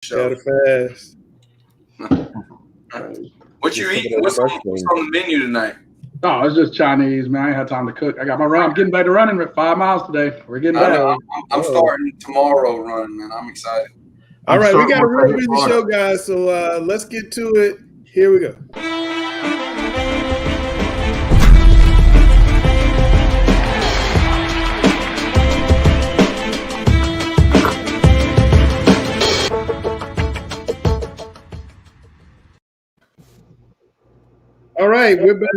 show. Fast. What you eating? What's on the menu tonight? Oh, it's just Chinese, man. I ain't had time to cook. I got my run. I'm getting back to running at 5 miles today. We're getting back. I'm starting tomorrow running, man. I'm excited. All right, we got a real busy show, guys. So let's get to it. Here we go. All right, we're back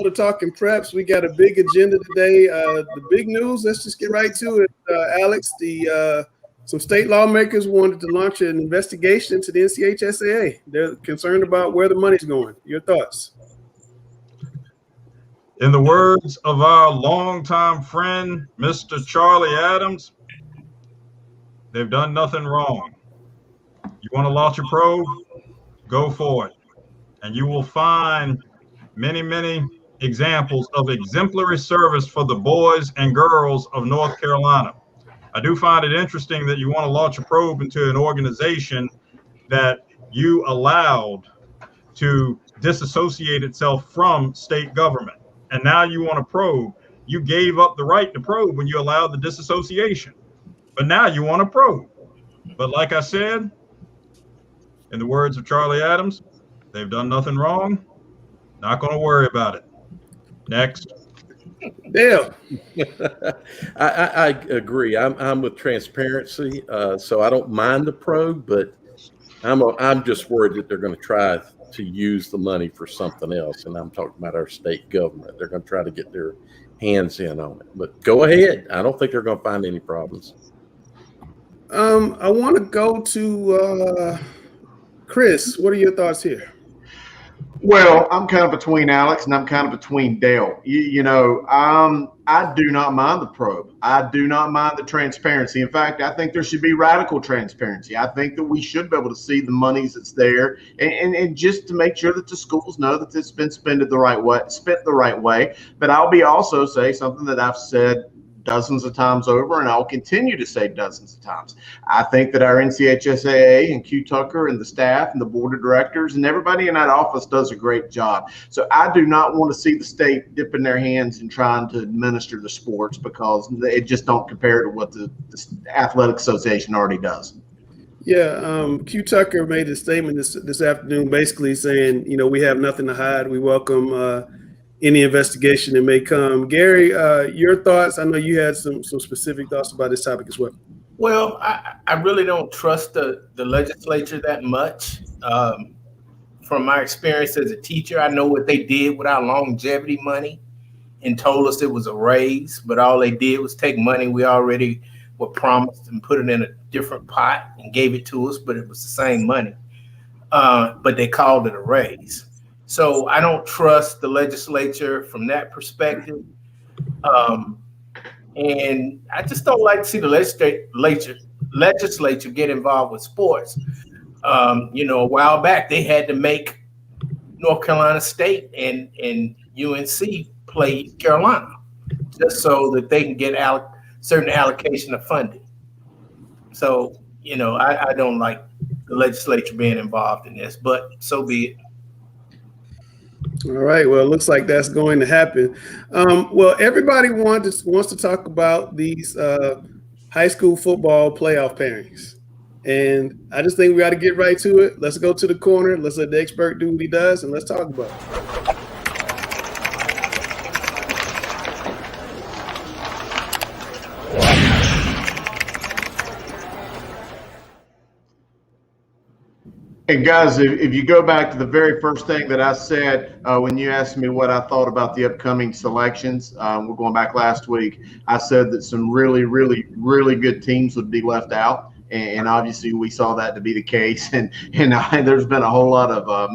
to Talking Preps. We got a big agenda today. The big news, let's just get right to it. Alex, some state lawmakers wanted to launch an investigation into the NCHSAA. They're concerned about where the money's going. Your thoughts? In the words of our longtime friend, Mr. Charlie Adams, they've done nothing wrong. You want to launch a probe? Go for it. And you will find many, many examples of exemplary service for the boys and girls of North Carolina. I do find it interesting that you want to launch a probe into an organization that you allowed to disassociate itself from state government. And now you want to probe. You gave up the right to probe when you allowed the disassociation. But now you want to probe. But like I said, in the words of Charlie Adams, they've done nothing wrong. Not going to worry about it. Next. Dale. I agree. I'm with transparency, so I don't mind the probe, but I'm just worried that they're going to try to use the money for something else, and I'm talking about our state government. They're going to try to get their hands in on it. But go ahead. I don't think they're going to find any problems. I want to go to Chris. What are your thoughts here? Well, I'm kind of between Alex and I'm kind of between Dale. I do not mind the probe. I do not mind the transparency. In fact, I think there should be radical transparency. I think that we should be able to see the monies that's there and just to make sure that the schools know that it's been spent the right way. But I'll also say something that I've said dozens of times over, and I'll continue to say dozens of times. I think that our NCHSAA and Q Tucker and the staff and the board of directors and everybody in that office does a great job. So I do not want to see the state dipping their hands in trying to administer the sports because it just don't compare to what the Athletic Association already does. Yeah, Q Tucker made a statement this afternoon basically saying, we have nothing to hide. We welcome any investigation that may come. Gary, your thoughts? I know you had some specific thoughts about this topic as well. Well, I really don't trust the legislature that much. From my experience as a teacher, I know what they did with our longevity money and told us it was a raise, but all they did was take money we already were promised and put it in a different pot and gave it to us, but it was the same money. But they called it a raise. So I don't trust the legislature from that perspective. And I just don't like to see the legislature get involved with sports. A while back, they had to make North Carolina State and UNC play East Carolina just so that they can get certain allocation of funding. So, I don't like the legislature being involved in this, but so be it. All right. Well, it looks like that's going to happen. Well, everybody wants to talk about these high school football playoff pairings. And I just think we got to get right to it. Let's go to the corner. Let's let the expert do what he does, and let's talk about it. And guys, if you go back to the very first thing that I said when you asked me what I thought about the upcoming selections, we're going back last week, I said that some really, really, really good teams would be left out. And obviously we saw that to be the case. And there's been a whole lot of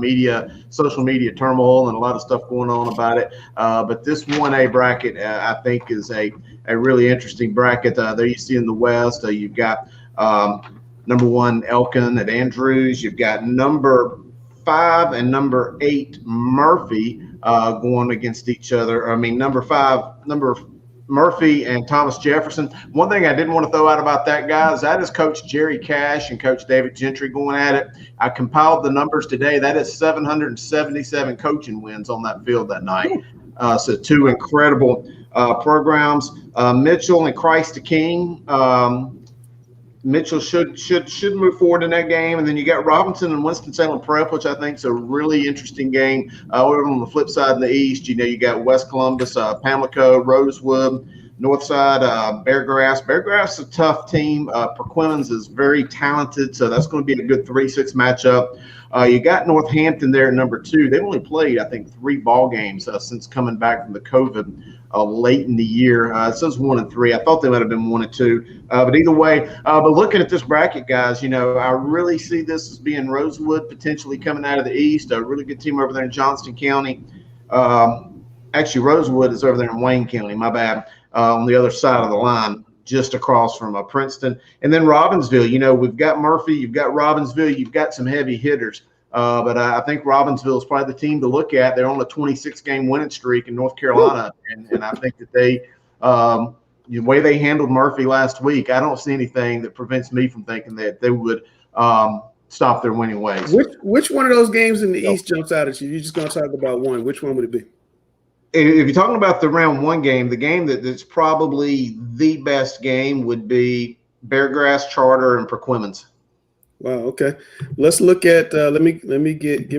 social media turmoil and a lot of stuff going on about it. But this 1A bracket, I think, is a really interesting bracket. There you see in the West, you've got number 1, Elkin at Andrews. You've got number 5 and number 8, Murphy, going against each other. I mean, number Murphy and Thomas Jefferson. One thing I didn't want to throw out about that, guys, that is Coach Jerry Cash and Coach David Gentry going at it. I compiled the numbers today. That is 777 coaching wins on that field that night. So two incredible programs. Mitchell and Christ the King. Mitchell should move forward in that game. And then you got Robinson and Winston-Salem Prep, which I think is a really interesting game. Over on the flip side in the East, you got West Columbus, Pamlico, Rosewood, Northside, Beargrass. Beargrass is a tough team. Perquimans is very talented, so that's going to be a good 3-6 matchup. You got Northampton there at number 2. They've only played, I think, 3 ball games since coming back from the COVID late in the year. It says 1 and 3. I thought they might have been 1 and 2. But either way, but looking at this bracket, guys, I really see this as being Rosewood potentially coming out of the East. A really good team over there in Johnston County. Actually, Rosewood is over there in Wayne County. My bad. On the other side of the line, just across from Princeton. And then Robbinsville, we've got Murphy, you've got Robbinsville, you've got some heavy hitters. But I think Robbinsville is probably the team to look at. They're on a 26-game winning streak in North Carolina. And I think that they the way they handled Murphy last week, I don't see anything that prevents me from thinking that they would stop their winning ways. Which one of those games in the East jumps out at you? You're just going to talk about one. Which one would it be? If you're talking about the round 1 game, the game that's probably the best game would be Beargrass, Charter, and Perquimans. Wow. Okay. Let's look at. Give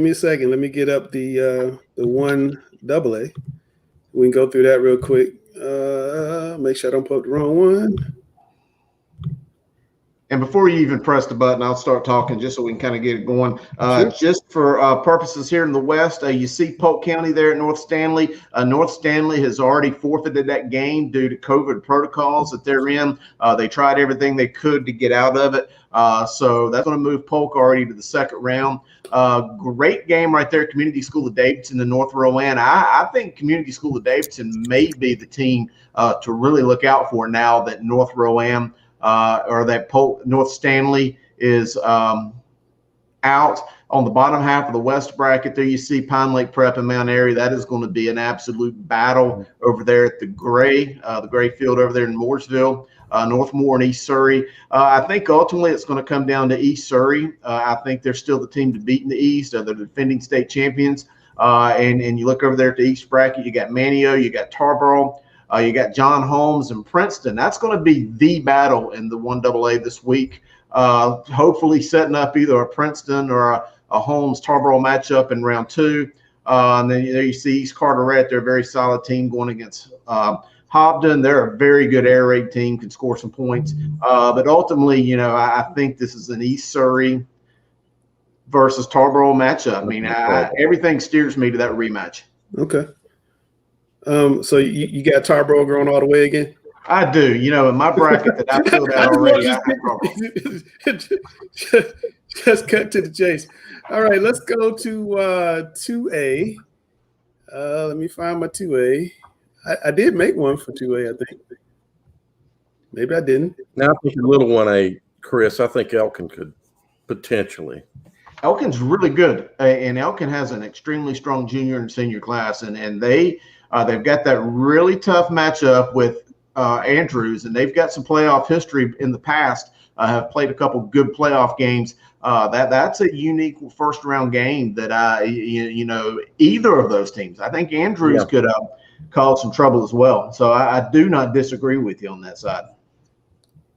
me a second. Let me get up the 1AA. We can go through that real quick. Make sure I don't put the wrong one. And before you even press the button, I'll start talking just so we can kind of get it going. Sure. Just for purposes here in the West, you see Polk County there at North Stanley. North Stanley has already forfeited that game due to COVID protocols that they're in. They tried everything they could to get out of it. So that's going to move Polk already to the second round. Great game right there, Community School of Davidson and North Rowan. I think Community School of Davidson may be the team to really look out for now that North Rowan or that North Stanley is out. On the bottom half of the West bracket there, you see Pine Lake Prep and Mount Airy. That is going to be an absolute battle over there at the Gray field over there in Mooresville, North Moore and East Surrey. I think ultimately it's going to come down to East Surrey. I think they're still the team to beat in the East. They're the defending state champions. And you look over there at the East bracket, you got Manio, you got Tarboro. You got John Holmes and Princeton. That's going to be the battle in the 1AA this week. Hopefully setting up either a Princeton or a Holmes Tarboro matchup in round 2. And then you see East Carteret. They're a very solid team going against Hobden. They're a very good air raid team, can score some points. But ultimately, I think this is an East Surrey versus Tarboro matchup. I mean, everything steers me to that rematch. Okay. So you got Tarboro going all the way again? I do. In my bracket that I filled out already, just cut to the chase. All right, let's go to 2A. Let me find my 2A. I did make one for 2A, I think. Maybe I didn't. Now I think a little 1A, Chris. I think Elkin could potentially. Elkin's really good, and Elkin has an extremely strong junior and senior class, and they've got that really tough matchup with Andrews, and they've got some playoff history in the past. Have played a couple good playoff games. That's a unique first round game that either of those teams. I think Andrews could cause some trouble as well. So I do not disagree with you on that side.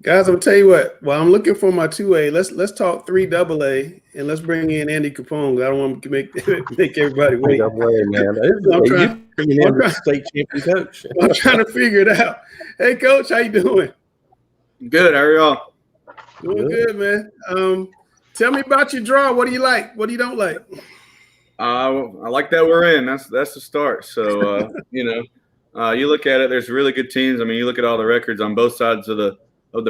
Guys, I'm gonna tell you what. While I'm looking for my 2A, let's talk 3AA and let's bring in Andy Capone. I don't want to make everybody wait. I'm trying to figure it out. Hey, Coach, how you doing? Good. How are y'all? Doing good, man. Tell me about your draw. What do you like? What do you don't like? I like that we're in. That's the start. So you look at it. There's really good teams. I mean, you look at all the records on both sides of the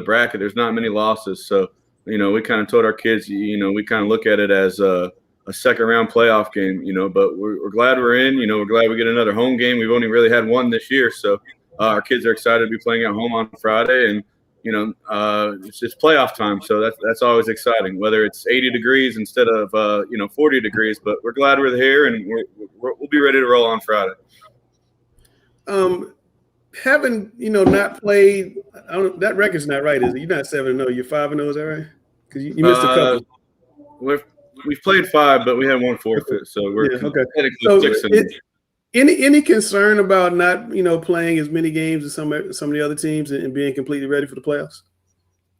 bracket. There's not many losses. So we kind of told our kids. We kind of look at it as a second round playoff game. But we're glad we're in. We're glad we get another home game. We've only really had one this year, so our kids are excited to be playing at home on Friday and. It's just playoff time, so that's always exciting. Whether it's 80 degrees instead of 40 degrees, but we're glad we're here and we'll be ready to roll on Friday. having not played, that record's not right, is it? You're not 7-0. You're 5-0. Is that right? Because you missed a couple. We've played 5, but we had 1 forfeit, so we're okay. technically 6-0. Any concern about not playing as many games as some of the other teams and being completely ready for the playoffs?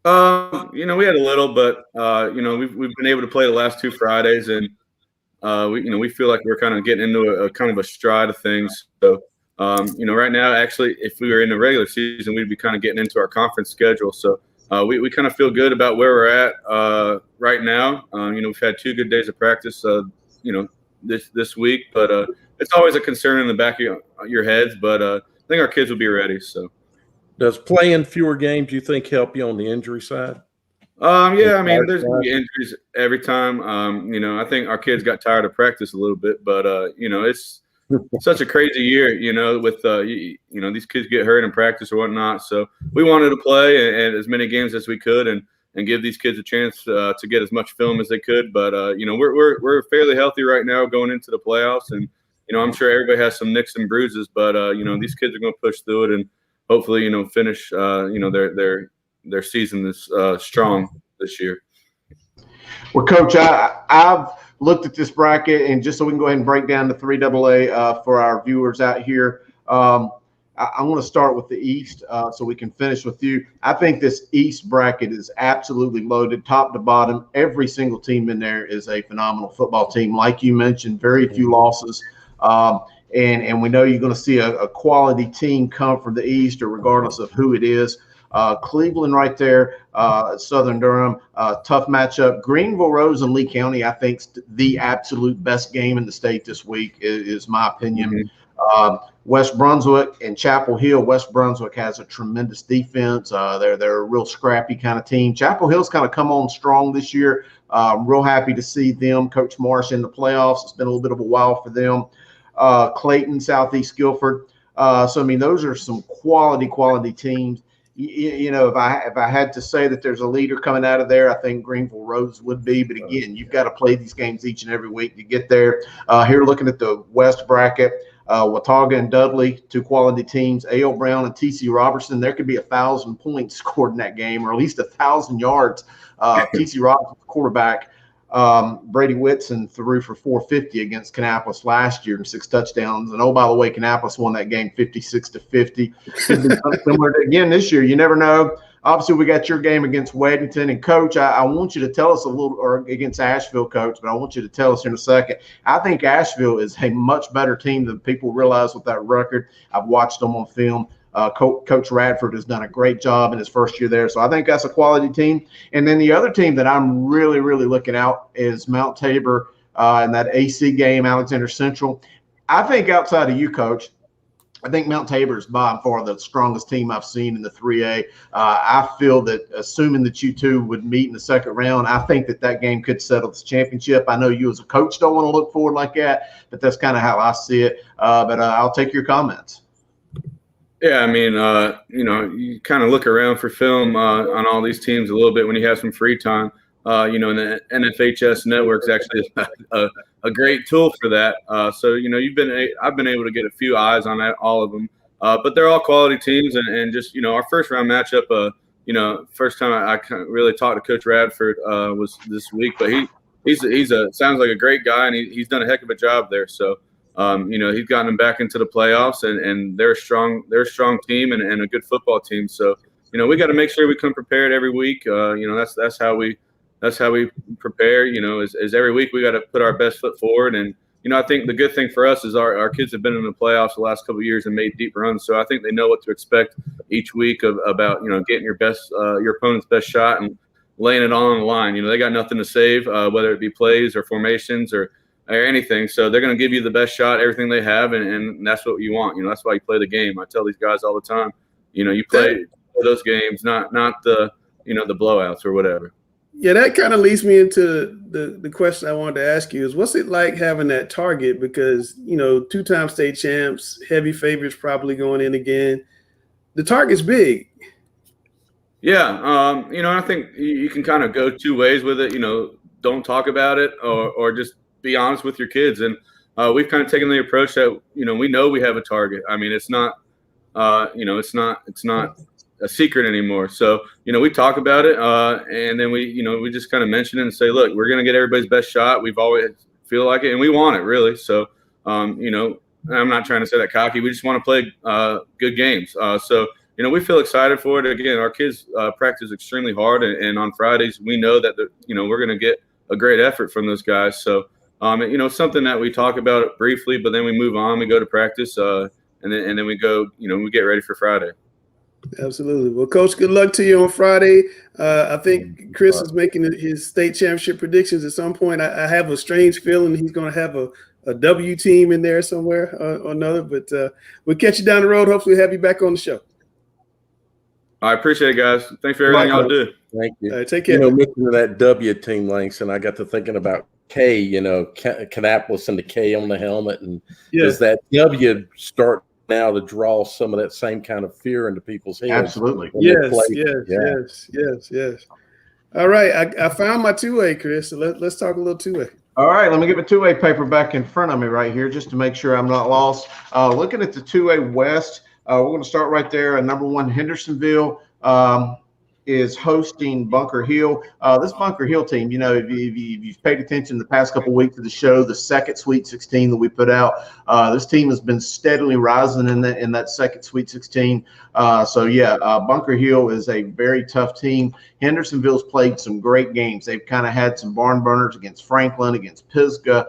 We had a little, but we've been able to play the last 2 Fridays, and we feel like we're kind of getting into a kind of a stride of things. So right now, actually, if we were in the regular season, we'd be kind of getting into our conference schedule. So we kind of feel good about where we're at right now. We've had 2 good days of practice, this week, but it's always a concern in the back of your heads. But I think our kids will be ready. So, does playing fewer games you think help you on the injury side? Yeah, I mean, there's going to be injuries every time. I think our kids got tired of practice a little bit, but it's such a crazy year, with these kids get hurt in practice or whatnot. So we wanted to play and as many games as we could and give these kids a chance to get as much film as they could. But we're fairly healthy right now going into the playoffs, and I'm sure everybody has some nicks and bruises, but these kids are going to push through it and hopefully finish their season is strong this year. Well, Coach, I've looked at this bracket, and just so we can go ahead and break down the 3AA for our viewers out here, I want to start with the East so we can finish with you. I think this East bracket is absolutely loaded, top to bottom. Every single team in there is a phenomenal football team. Like you mentioned, very few losses. And we know you're going to see a quality team come from the East, or regardless of who it is. Cleveland right there, Southern Durham, tough matchup. Greenville, Rose, and Lee County, I think, the absolute best game in the state this week is my opinion. West Brunswick and Chapel Hill. West Brunswick has a tremendous defense. They're a real scrappy kind of team. Chapel Hill's kind of come on strong this year. Real happy to see them, Coach Marsh, in the playoffs. It's been a little bit of a while for them. Clayton, Southeast Guilford. So, I mean, those are some quality teams. If I had to say that there's a leader coming out of there, I think Greenville Rose would be. But again, you've got to play these games each and every week to get there. Here, looking at the West bracket, Watauga and Dudley, 2 quality teams. A.L. Brown and T.C. Robertson. There could be 1,000 points scored in that game, or at least 1,000 yards. T.C. Robertson, quarterback. Brady Whitson threw for 450 against Kannapolis last year and 6 touchdowns. And, oh, by the way, Kannapolis won that game 56-50. Similar to, again, this year. You never know. Obviously, we got your game against Weddington. And, Coach, I want you to tell us a little – or against Asheville, Coach, but I want you to tell us in a second. I think Asheville is a much better team than people realize with that record. I've watched them on film. Coach Radford has done a great job in his first year there. So I think that's a quality team. And then the other team that I'm really, really looking out is Mount Tabor in that AC game, Alexander Central. I think outside of you, Coach, I think Mount Tabor is by far the strongest team I've seen in the 3A. I feel that assuming that you two would meet in the second round, I think that game could settle this championship. I know you as a coach don't want to look forward like that, but that's kind of how I see it. But I'll take your comments. Yeah, I mean, you kind of look around for film on all these teams a little bit when you have some free time. And the NFHS network is actually a great tool for that. So, I've been able to get a few eyes on all of them. But they're all quality teams, and just, our first round matchup, first time I really talked to Coach Radford was this week. But he's sounds like a great guy, and he's done a heck of a job there. So, he's gotten them back into the playoffs, and they're a strong team and a good football team. So, we got to make sure we come prepared every week. That's how we prepare. Is every week we got to put our best foot forward. And I think the good thing for us is our kids have been in the playoffs the last couple of years and made deep runs. So I think they know what to expect each week about getting your opponent's best shot and laying it all on the line. They got nothing to save, whether it be plays or formations or anything. So they're going to give you the best shot, everything they have, and that's what you want. That's why you play the game. I tell these guys all the time, you play those games, not the the blowouts or whatever. Yeah, that kind of leads me into the question I wanted to ask you is, what's it like having that target? Because, 2-time state champs, heavy favorites probably going in again. The target's big. Yeah. I think you can kind of go 2 ways with it. Don't talk about it or just be honest with your kids. And we've kind of taken the approach that, we know we have a target. I mean, it's not it's not a secret anymore. So, we talk about it, and then we just kind of mention it and say, look, we're going to get everybody's best shot. We've always feel like it, and we want it really. So, I'm not trying to say that cocky. We just want to play good games. So, we feel excited for it. Again, our kids practice extremely hard, and on Fridays we know that we're going to get a great effort from those guys. So, something that we talk about briefly, but then we move on. We go to practice, and then we go. We get ready for Friday. Absolutely. Well, Coach, good luck to you on Friday. I think Chris is making his state championship predictions at some point. I have a strange feeling he's going to have a W team in there somewhere or another, but we'll catch you down the road. Hopefully have you back on the show. I appreciate it, guys. Thanks for everything y'all do. Thank you. All right, take care. Mentioning that W team, Langston, I got to thinking about K, Kannapolis and the K on the helmet. And does that W start now to draw some of that same kind of fear into people's heads? Absolutely. Yes. All right. I found my two-way, Chris. So let's talk a little two-way. All right, let me get my two-way paper back in front of me right here just to make sure I'm not lost. Looking at the two-way West, we're going to start right there. Number one, Hendersonville is hosting Bunker Hill. This Bunker Hill team, if you've paid attention the past couple of weeks of the show, the second Sweet 16 that we put out, this team has been steadily rising in that second Sweet 16. Bunker Hill is a very tough team. Hendersonville's played some great games. They've kind of had some barn burners against Franklin, against Pisgah.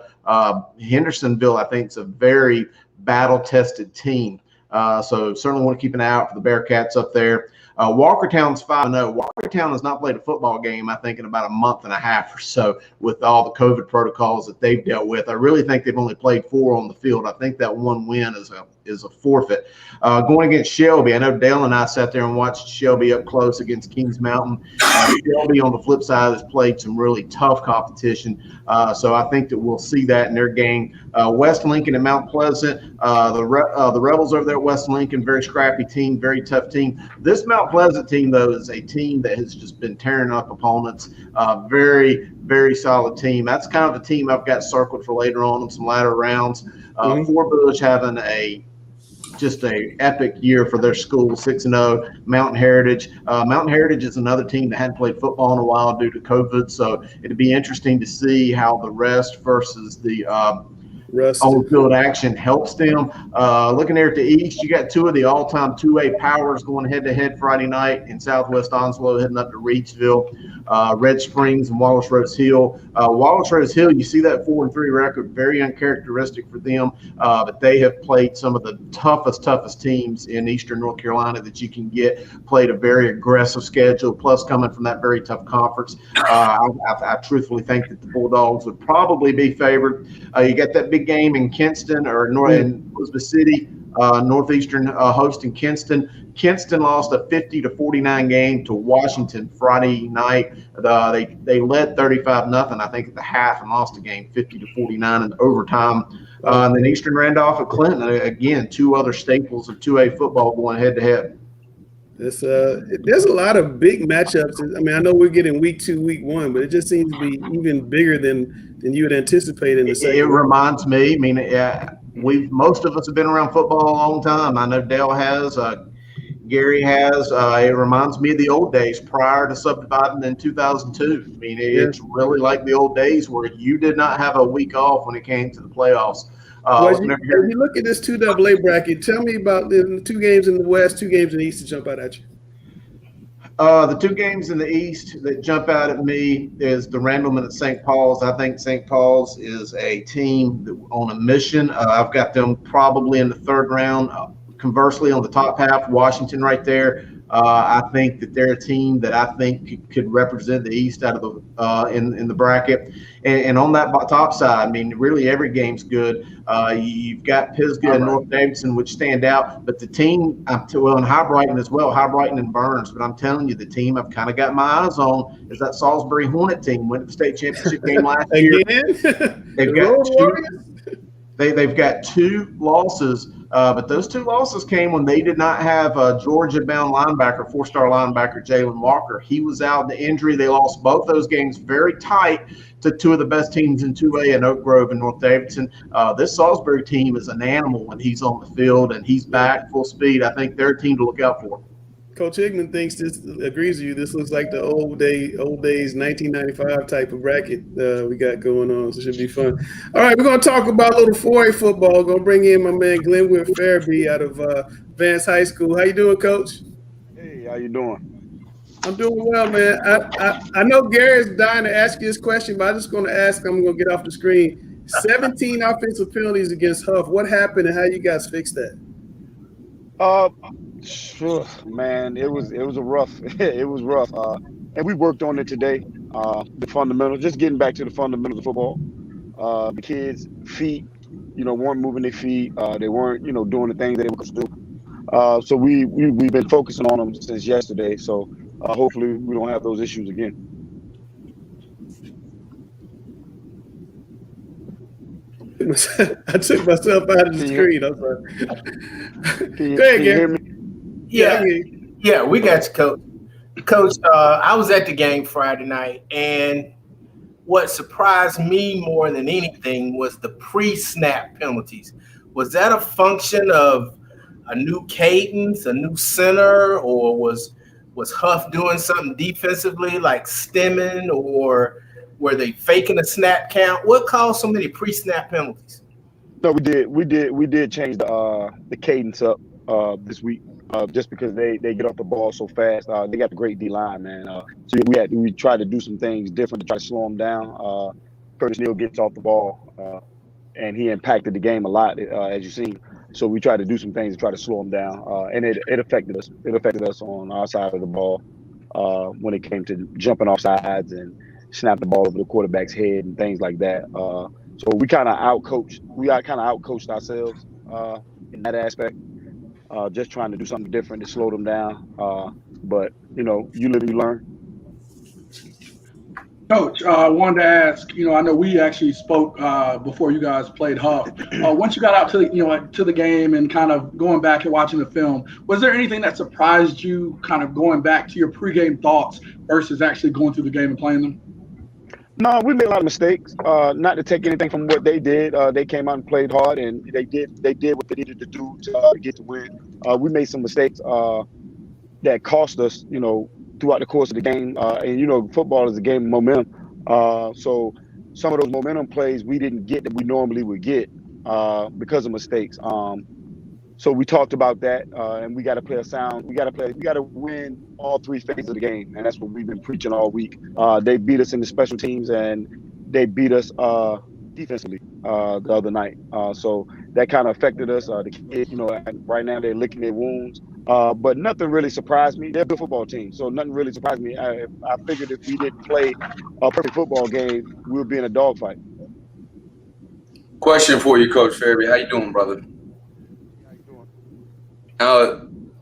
Hendersonville, I think, is a very battle-tested team. So certainly want to keep an eye out for the Bearcats up there. Walkertown's 5-0. Walkertown has not played a football game, I think, in about a month and a half or so with all the COVID protocols that they've dealt with. I really think they've only played 4 on the field. I think that one win is a forfeit. Going against Shelby, I know Dale and I sat there and watched Shelby up close against Kings Mountain. Shelby, on the flip side, has played some really tough competition. So I think that we'll see that in their game. West Lincoln and Mount Pleasant, the Rebels over there at West Lincoln, very scrappy team, very tough team. This Mount Pleasant team, though, is a team that has just been tearing up opponents. Very, very solid team. That's kind of the team I've got circled for later on in some latter rounds. Fort Bush having just a epic year for their school, 6-0. Mountain Heritage. Mountain Heritage is another team that hadn't played football in a while due to COVID, so it'd be interesting to see how the rest versus the on-field action helps them. Looking there at the East, you got 2 of the all-time 2A powers going head-to-head Friday night in Southwest Onslow, heading up to Reedsville. Red Springs and Wallace Rose Hill. Wallace Rose Hill, you see that 4-3 record, very uncharacteristic for them, but they have played some of the toughest teams in Eastern North Carolina that you can get, played a very aggressive schedule, plus coming from that very tough conference. I truthfully think that the Bulldogs would probably be favored. You got that big game in Kinston or in Elizabeth City, Northeastern hosting Kinston. Kinston lost a 50-49 game to Washington Friday night. They led 35-0, I think, at the half and lost the game 50-49 in overtime. And then Eastern Randolph at Clinton, again, 2 other staples of 2A football going head-to-head. There's a lot of big matchups. I mean, I know we're getting week 2, week 1, but it just seems to be even bigger than you would anticipate in the second. It reminds me. I mean, most of us have been around football a long time. I know Dale has. Gary has. It reminds me of the old days prior to subdividing in 2002. I mean, it's really like the old days where you did not have a week off when it came to the playoffs. As you look at this 2AA bracket, tell me about the 2 games in the West, 2 games in the East to jump out at you. The 2 games in the East that jump out at me is the Randleman at St. Paul's. I think St. Paul's is a team on a mission. I've got them probably in the 3rd round. Conversely, on the top half, Washington right there. I think that they're a team that I think could represent the East out of the in the bracket. And on that top side, I mean, really every game's good. You've got Pisgah and North Davidson, which stand out. But the team, and High Brighton as well, High Brighton and Burns. But I'm telling you, the team I've kind of got my eyes on is that Salisbury Hornet team. Went to the state championship game last year. They've got 2 losses But those two losses came when they did not have a Georgia-bound linebacker, four-star linebacker Jalen Walker. He was out in the injury. They lost both those games very tight to two of the best teams in 2A in Oak Grove and North Davidson. This Salisbury team is an animal when he's on the field and he's back full speed. I think they're a team to look out for. Coach Hickman thinks this agrees with you. This looks like the old days 1995 type of bracket we got going on. So it should be fun. All right, we're going to talk about a little 4A football. Going to bring in my man Glenwood Fairby out of Vance High School. How you doing, Coach? Hey, how you doing? I'm doing well, man. I know Gary's dying to ask you this question, but I'm just going to ask. I'm going to get off the screen. 17 offensive penalties against Huff. What happened and how you guys fixed that? Man, it was a rough. It was rough, and we worked on it today. The fundamentals, just getting back to the fundamentals of football. The kids' feet, weren't moving their feet. They weren't, doing the things that they were supposed to do. So we've been focusing on them since yesterday. So hopefully we don't have those issues again. I took myself out of the screen. I'm sorry. Can you Gary. hear me? Yeah, we got you, Coach. Coach, I was at the game Friday night, and what surprised me more than anything was the pre-snap penalties. Was that a function of a new cadence, a new center, or was Huff doing something defensively like stemming, or were they faking a snap count? What caused so many pre-snap penalties? No, we did change the cadence up this week. Just because they get off the ball so fast. They got the great D-line, man. So we tried to do some things different to try to slow them down. Curtis Neal gets off the ball, and he impacted the game a lot, as you've seen. So we tried to do some things to try to slow him down, and it affected us. It affected us on our side of the ball when it came to jumping off sides and snapping the ball over the quarterback's head and things like that. So we kind of outcoached. We kind of outcoached ourselves in that aspect. Just trying to do something different to slow them down. But, you live and you learn. Coach, I wanted to ask, I know we actually spoke before you guys played Huff. Once you got out to the game and kind of going back and watching the film, was there anything that surprised you kind of going back to your pregame thoughts versus actually going through the game and playing them? No, we made a lot of mistakes. Not to take anything from what they did. They came out and played hard, and they did what they needed to do to get the win. We made some mistakes that cost us, throughout the course of the game. And football is a game of momentum. So some of those momentum plays we didn't get that we normally would get because of mistakes. So we talked about that, and we got to play a sound. We got to win all three phases of the game, and that's what we've been preaching all week. They beat us in the special teams, and they beat us defensively the other night. So that kind of affected us. The kids, right now they're licking their wounds, but nothing really surprised me. They're a good football team, so nothing really surprised me. I figured if we didn't play a perfect football game, we would be in a dogfight. Question for you, Coach Fairby. How you doing, brother?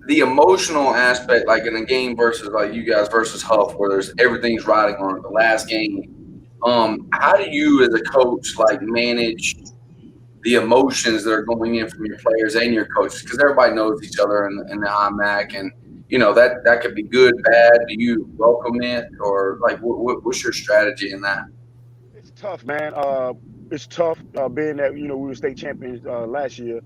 The emotional aspect, like in a game versus like you guys versus Huff, where there's everything's riding on it, the last game. How do you, as a coach, like manage the emotions that are going in from your players and your coaches? Because everybody knows each other in the IMAC, and that could be good, bad. Do you welcome it, or like what's your strategy in that? It's tough, man. It's tough being that we were state champions last year.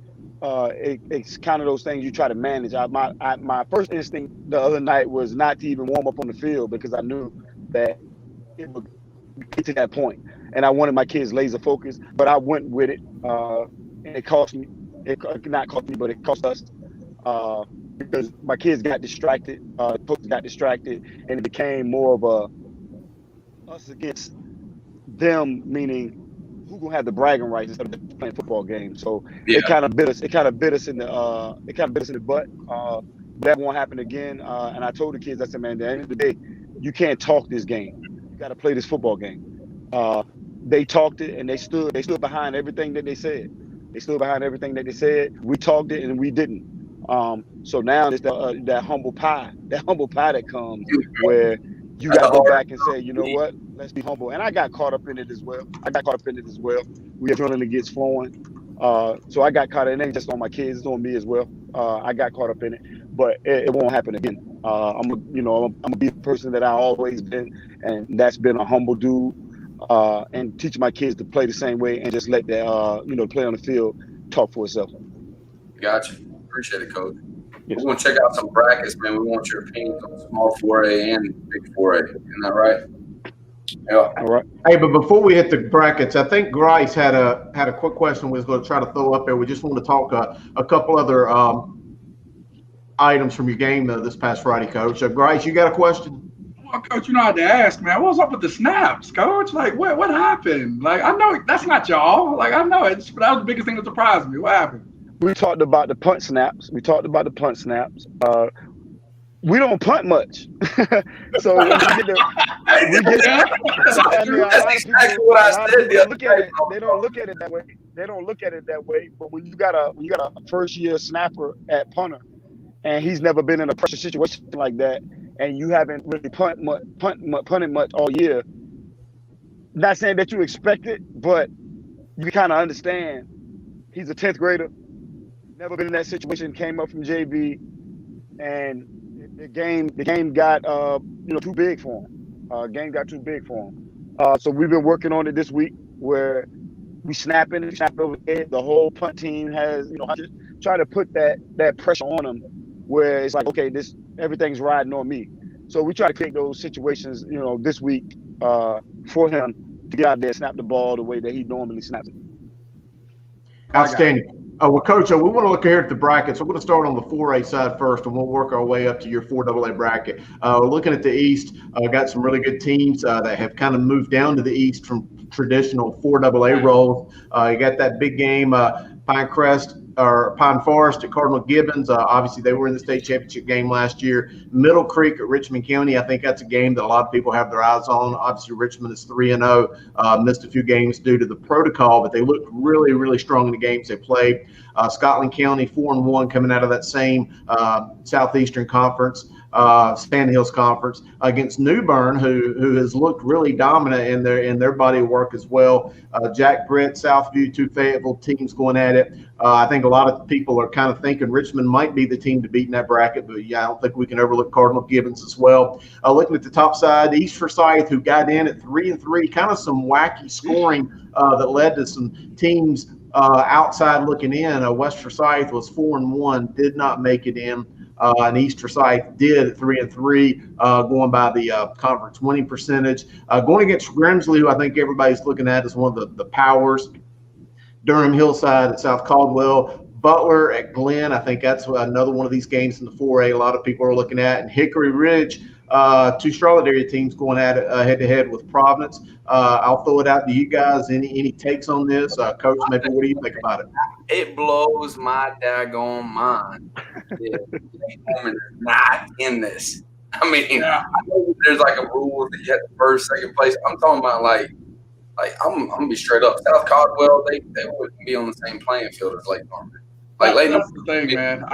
It's kind of those things you try to manage. My first instinct the other night was not to even warm up on the field because I knew that it would get to that point, and I wanted my kids laser focused. But I went with it, and it cost me. It not cost me, but it cost us because my kids got distracted. Folks got distracted, and it became more of a us against them, meaning who gonna have the bragging rights instead of playing football games. So it kind of bit us. It kind of bit us in the butt. That won't happen again. And I told the kids, I said, man, at the end of the day, you can't talk this game. You got to play this football game. They talked it, and they stood behind everything that they said. They stood behind everything that they said. We talked it, and we didn't. So now it's that humble pie that comes where you got to go back and say, you know what? Let's be humble. And I got caught up in it as well. We adrenaline gets flowing. So I got caught in it. It ain't just on my kids, it's on me as well. I got caught up in it, but it won't happen again. I'm gonna be the person that I always been, and that's been a humble dude, and teach my kids to play the same way and just let that play on the field talk for itself. Gotcha. Appreciate it, Coach. Yes. We're going to check out some brackets, man. We want your opinions on small 4A and big 4A. Isn't that right? Yeah. All right. Hey, but before we hit the brackets, I think Grice had a quick question we was going to try to throw up there. We just want to talk a couple other items from your game this past Friday, Coach. Grice, you got a question? Well, Coach, you know I had to ask, man. What's up with the snaps, Coach? Like, what happened? Like, I know that's not y'all. Like, I know it, but that was the biggest thing that surprised me. What happened? We talked about the punt snaps. We don't punt much. So when we get that's exactly what I said. They don't look at it that way. But when you got a first year snapper at punter, and he's never been in a pressure situation like that, and you haven't really punted much all year. Not saying that you expect it, but you kind of understand. He's a 10th grader. Never been in that situation. Came up from JV, and the game got too big for him. Game got too big for him. So we've been working on it this week, where we snap over it. The whole punt team has just try to put that pressure on him, where it's like, okay, everything's riding on me. So we try to create those situations, this week for him to get out there and snap the ball the way that he normally snaps it. Outstanding. Well, Coach, we want to look here at the brackets. We're going to start on the 4A side first, and we'll work our way up to your 4AA bracket. Looking at the East, got some really good teams that have kind of moved down to the East from traditional 4AA roles. You got that big game, Pine Forest at Cardinal Gibbons. Obviously, they were in the state championship game last year. Middle Creek at Richmond County. I think that's a game that a lot of people have their eyes on. Obviously, Richmond is 3-0. Missed a few games due to the protocol, but they looked really, really strong in the games they played. Scotland County 4-1 coming out of that same Southeastern Conference. Sand Hills Conference against Newbern, who has looked really dominant in their body of work as well. Jack Britt, Southview, two Fayetteville teams going at it. I think a lot of people are kind of thinking Richmond might be the team to beat in that bracket, but yeah, I don't think we can overlook Cardinal Gibbons as well. Looking at the top side, East Forsyth, who got in at 3-3, kind of some wacky scoring that led to some teams outside looking in. West Forsyth was 4-1, did not make it in. And East Forsyth did at 3-3, going by the conference winning percentage. Going against Grimsley, who I think everybody's looking at as one of the powers. Durham Hillside at South Caldwell. Butler at Glenn. I think that's another one of these games in the 4A a lot of people are looking at. And Hickory Ridge, two Charlotte area teams going at it head-to-head with Providence. I'll throw it out to you guys. Any takes on this? Coach, maybe what do you think about it? It blows my daggone mind. Newman is not in this. I mean, I know there's like a rule that you have the first, second place. I'm talking about like I'm gonna be straight up. South Caldwell, they wouldn't be on the same playing field as Lake Norman. Like that's the thing, man.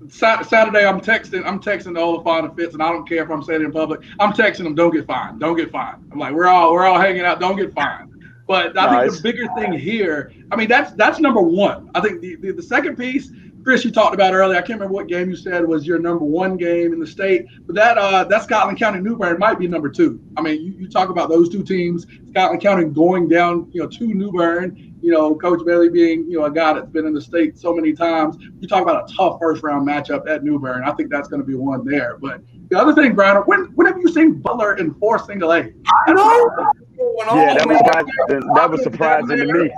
Saturday, I'm texting Oliphant and Fitz, and I don't care if I'm saying it in public. I'm texting them, don't get fined. Don't get fined. I'm like, we're all hanging out. Don't get fined. But I think the bigger thing here, I mean, that's number one. I think the second piece, Chris, you talked about earlier. I can't remember what game you said was your number one game in the state, but that Scotland County Newbern might be number two. I mean, you talk about those two teams, Scotland County going down, to Newbern. Coach Bailey being, a guy that's been in the state so many times. You talk about a tough first round matchup at Newbern. I think that's going to be one there. But the other thing, Brian, when have you seen Butler in 4 single A? I know. Yeah, that was surprising to me.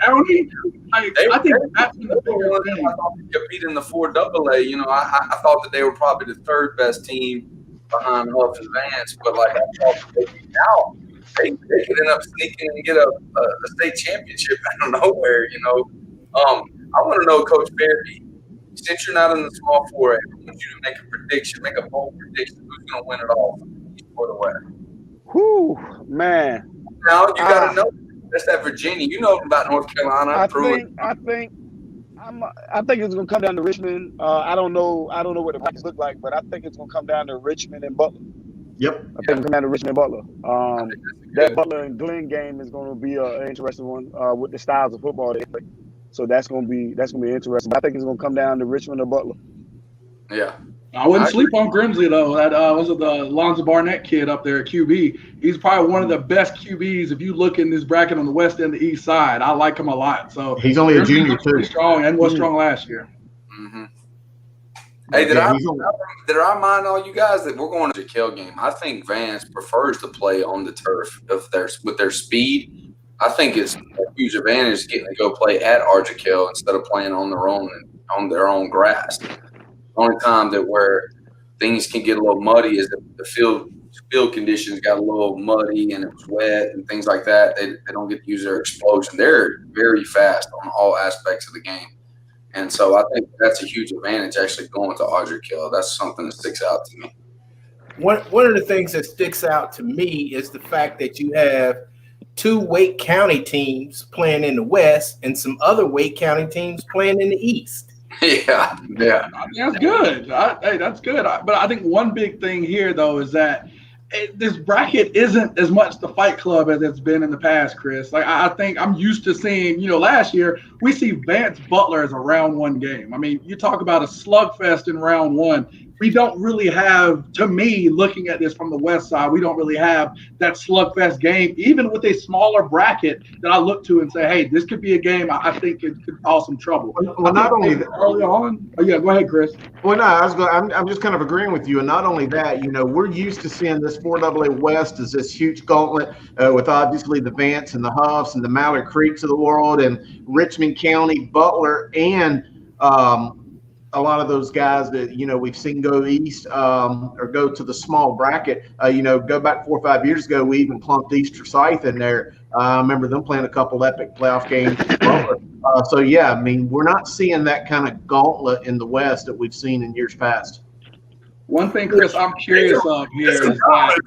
County, I think that's the bigger thing. Compete in the 4AA. I thought that they were probably the third best team behind Huff and Vance, but like I thought now they could end up sneaking and get a state championship out of nowhere. I want to know, Coach Barry, since you're not in the small 4A, I want you to make a prediction, make a bold prediction. Who's going to win it all for the West? Whew, man. Now you got to know. That's that Virginia. You know about North Carolina. I think it's gonna come down to Richmond. I don't know what the brackets look like, but I think it's gonna come down to Richmond and Butler. Yep. I think it's gonna come down to Richmond and Butler. That Butler and Glenn game is gonna be an interesting one with the styles of football they play. So that's gonna be interesting. But I think it's gonna come down to Richmond or Butler. Yeah. I wouldn't sleep on Grimsley though. That was the Lonzo Barnett kid up there at QB. He's probably one of the best QBs if you look in this bracket on the west and the east side. I like him a lot. So he's only a junior too. Strong and was strong last year. Mm-hmm. Hey, did I remind all you guys that we're going to the Kill game? I think Vance prefers to play on the turf with their speed. I think it's a huge advantage getting to go play at Argykill instead of playing on their own grass. The only time that where things can get a little muddy is if the field conditions got a little muddy and it was wet and things like that. They don't get to use their explosion. They're very fast on all aspects of the game. And so I think that's a huge advantage actually going to Argykill. That's something that sticks out to me. One of the things that sticks out to me is the fact that you have 2 Wake County teams playing in the West and some other Wake County teams playing in the East. Yeah. That's good. Hey, that's good. But I think one big thing here, though, is that this bracket isn't as much the Fight Club as it's been in the past, Chris. Like I think I'm used to seeing, last year we see Vance Butler as a round 1 game. I mean, you talk about a slugfest in round 1. We don't really have, to me, looking at this from the west side, we don't really have that slugfest game, even with a smaller bracket that I look to and say, hey, this could be a game I think it could cause some trouble. Well, not only that, early on. Oh, yeah, go ahead, Chris. Well, no, I'm just kind of agreeing with you. And not only that, we're used to seeing this 4AA West as this huge gauntlet with obviously the Vance and the Huffs and the Mallard Creeks of the world and Richmond County, Butler, and a lot of those guys that, we've seen go east or go to the small bracket. Go back 4 or 5 years ago, we even clumped East Forsyth in there. I remember them playing a couple epic playoff games. So, yeah, I mean, we're not seeing that kind of gauntlet in the West that we've seen in years past. One thing, Chris, I'm curious of here is that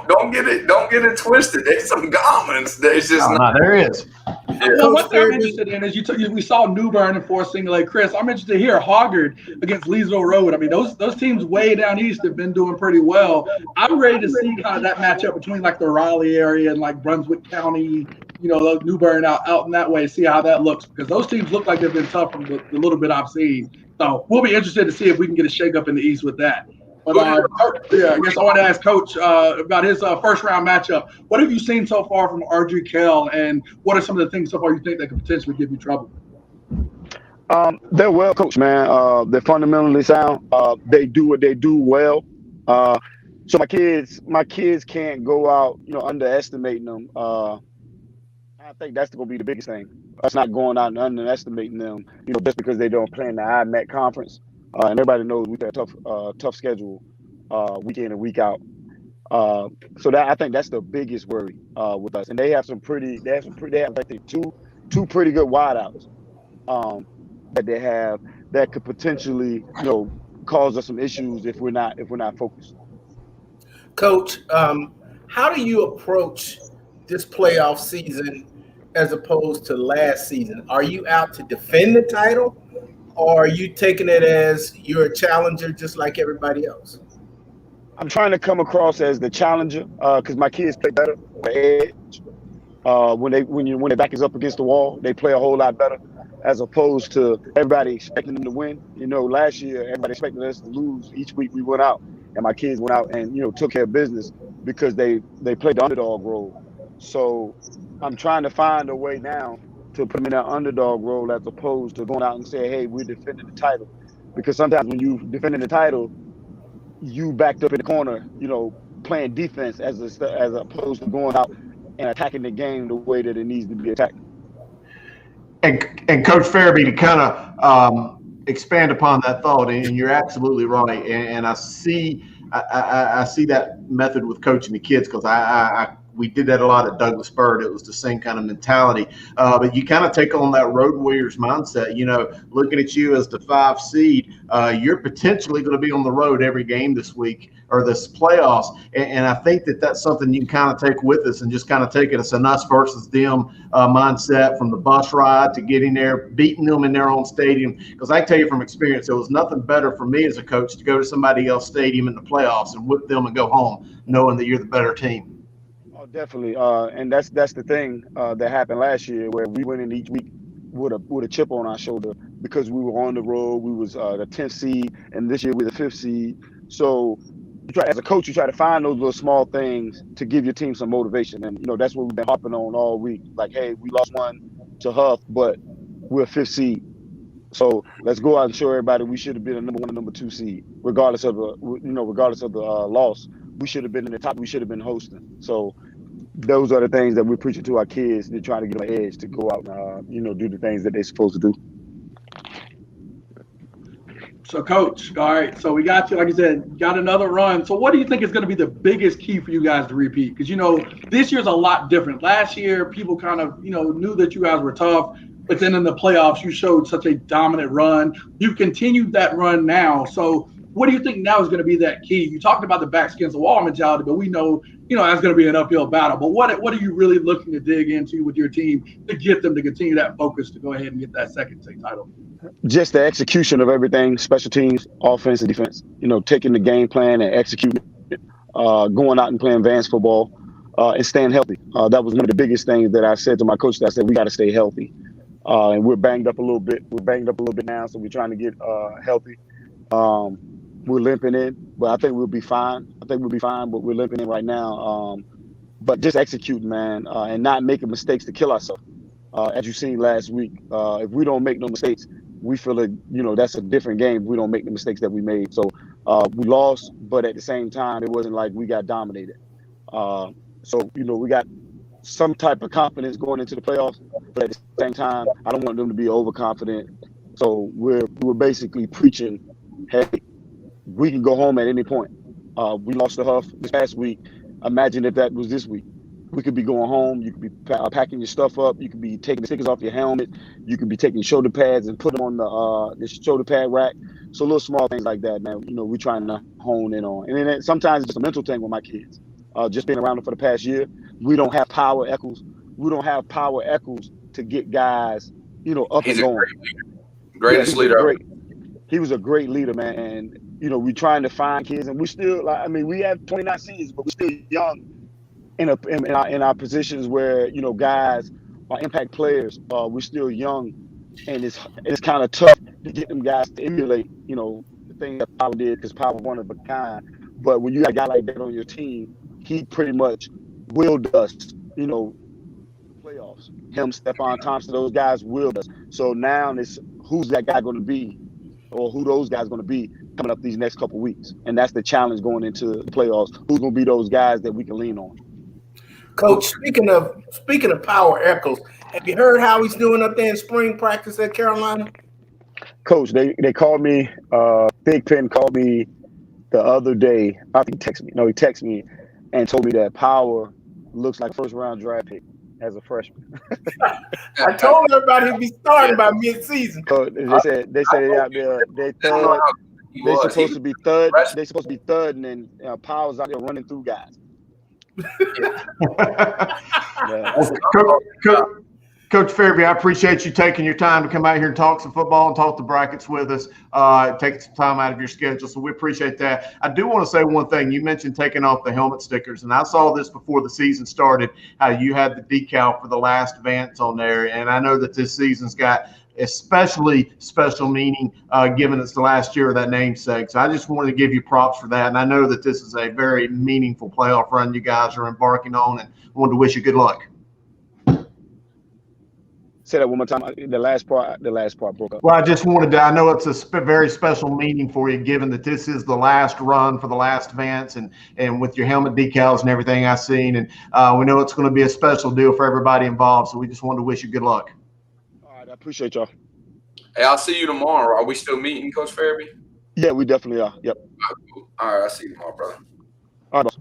don't get it twisted. There's some garments. There's just there is. Well, one thing I'm interested in is we saw New Bern and Forest Single A. Chris, I'm interested to hear Hoggard against Leesville Road. I mean, those teams way down east have been doing pretty well. I'm ready to see kind of that matchup between like the Raleigh area and like Brunswick County, New Bern out in that way, see how that looks, because those teams look like they've been tough from the little bit I've seen. So we'll be interested to see if we can get a shakeup in the East with that. But I guess I want to ask Coach about his first round matchup. What have you seen so far from Argykill, and what are some of the things so far you think that could potentially give you trouble? They're well coached, man. They're fundamentally sound. They do what they do well. So my kids can't go out, underestimating them. I think that's going to be the biggest thing. Us not going out and underestimating them, just because they don't play in the IMAC conference. And everybody knows we got a tough schedule week in and week out. So that I think that's the biggest worry with us. And they have I think two pretty good wideouts that they have that could potentially cause us some issues if we're not focused. Coach, how do you approach this playoff season as opposed to last season? Are you out to defend the title, or are you taking it as you're a challenger just like everybody else? I'm trying to come across as the challenger because my kids play better on the edge. When their back is up against the wall, they play a whole lot better as opposed to everybody expecting them to win. Last year, everybody expected us to lose. Each week we went out, and my kids went out and, took care of business because they played the underdog role. So I'm trying to find a way now to put them in that underdog role as opposed to going out and say, hey, we're defending the title. Because sometimes when you defending the title, you backed up in the corner, playing defense as opposed to going out and attacking the game the way that it needs to be attacked. And Coach Farabee, to kind of expand upon that thought, and you're absolutely right. And I see that method with coaching the kids because we did that a lot at Douglas Byrd. It was the same kind of mentality. But you kind of take on that Road Warriors mindset, looking at you as the 5 seed, you're potentially going to be on the road every game this week or this playoffs. And I think that that's something you can kind of take with us and just kind of take it as an us versus them mindset from the bus ride to getting there, beating them in their own stadium. Because I tell you from experience, there was nothing better for me as a coach to go to somebody else's stadium in the playoffs and whip them and go home knowing that you're the better team. Definitely, and that's the thing that happened last year where we went in each week with a chip on our shoulder because we were on the road. We was the 10th seed, and this year we're the 5th seed. So as a coach, you try to find those little small things to give your team some motivation. And, that's what we've been harping on all week. Like, hey, we lost one to Huff, but we're a 5th seed. So let's go out and show everybody we should have been a number 1 and number 2 seed, regardless of the loss. We should have been in the top. We should have been hosting. So those are the things that we're preaching to our kids. They're trying to get an edge to go out and, do the things that they're supposed to do. So, Coach, all right, so we got you, like you said, got another run. So what do you think is going to be the biggest key for you guys to repeat? Because, this year's a lot different. Last year, people kind of, knew that you guys were tough. But then in the playoffs, you showed such a dominant run. You've continued that run now. So what do you think now is going to be that key? You talked about the backs against the wall mentality, but we know, that's going to be an uphill battle. But what are you really looking to dig into with your team to get them to continue that focus to go ahead and get that second state title? Just the execution of everything, special teams, offense and defense, taking the game plan and executing it, going out and playing advanced football and staying healthy. That was one of the biggest things that I said to my coach. I said, we got to stay healthy. And we're banged up a little bit. We're banged up a little bit now, so we're trying to get healthy. We're limping in, but I think we'll be fine. But we're limping in right now. But just executing, man, and not making mistakes to kill ourselves. As you seen last week, if we don't make no mistakes, we feel like, that's a different game if we don't make the mistakes that we made. So we lost, but at the same time, it wasn't like we got dominated. So, we got some type of confidence going into the playoffs, but at the same time, I don't want them to be overconfident. So we're basically preaching, hey, we can go home at any point. We lost to Huff this past week. Imagine if that was this week. We could be going home. You could be packing your stuff up. You could be taking the stickers off your helmet. You could be taking shoulder pads and put them on the shoulder pad rack. So little small things like that, man. We're trying to hone in on. And then sometimes it's just a mental thing with my kids. Just being around them for the past year, we don't have power echoes. We don't have power echoes to get guys, up and going. Greatest leader. He was a great leader, man. And we're trying to find kids, and we still, we have 29 seasons, but we're still young in our positions where guys are impact players. We're still young, and it's kind of tough to get them guys to emulate, the thing that Power did, because Power one of a kind. But when you got a guy like that on your team, he pretty much willed us, playoffs. Him, Stephon Thompson, those guys willed us. So now it's who's that guy going to be, or who those guys going to be coming up these next couple of weeks. And that's the challenge going into the playoffs. Who's going to be those guys that we can lean on? Coach, speaking of Power Echoes, have you heard how he's doing up there in spring practice at Carolina? Coach, they called me, Big Pen called me the other day. I think he texted me. No, he texted me and told me that Power looks like a first-round draft pick as a freshman. I told everybody he'd be starting by mid-season. So they said they out there, they're third. They're supposed to be third. They're supposed to be third, and then Power's out there running through guys. Coach Fairby, I appreciate you taking your time to come out here and talk some football and talk the brackets with us, take some time out of your schedule. So we appreciate that. I do want to say one thing. You mentioned taking off the helmet stickers, and I saw this before the season started, how you had the decal for the last Vance on there. And I know that this season's got especially special meaning, given it's the last year of that namesake. So I just wanted to give you props for that. And I know that this is a very meaningful playoff run you guys are embarking on, and wanted to wish you good luck. Say that one more time. The last part broke up. Well, I just wanted to, I know it's a very special meaning for you, given that this is the last run for the last Vance, and with your helmet decals and everything I've seen. And we know it's going to be a special deal for everybody involved. So we just wanted to wish you good luck. All right. I appreciate y'all. Hey, I'll see you tomorrow. Are we still meeting, Coach Fairby? Yeah, we definitely are. Yep. All right. I'll see you tomorrow, brother. All right, boss.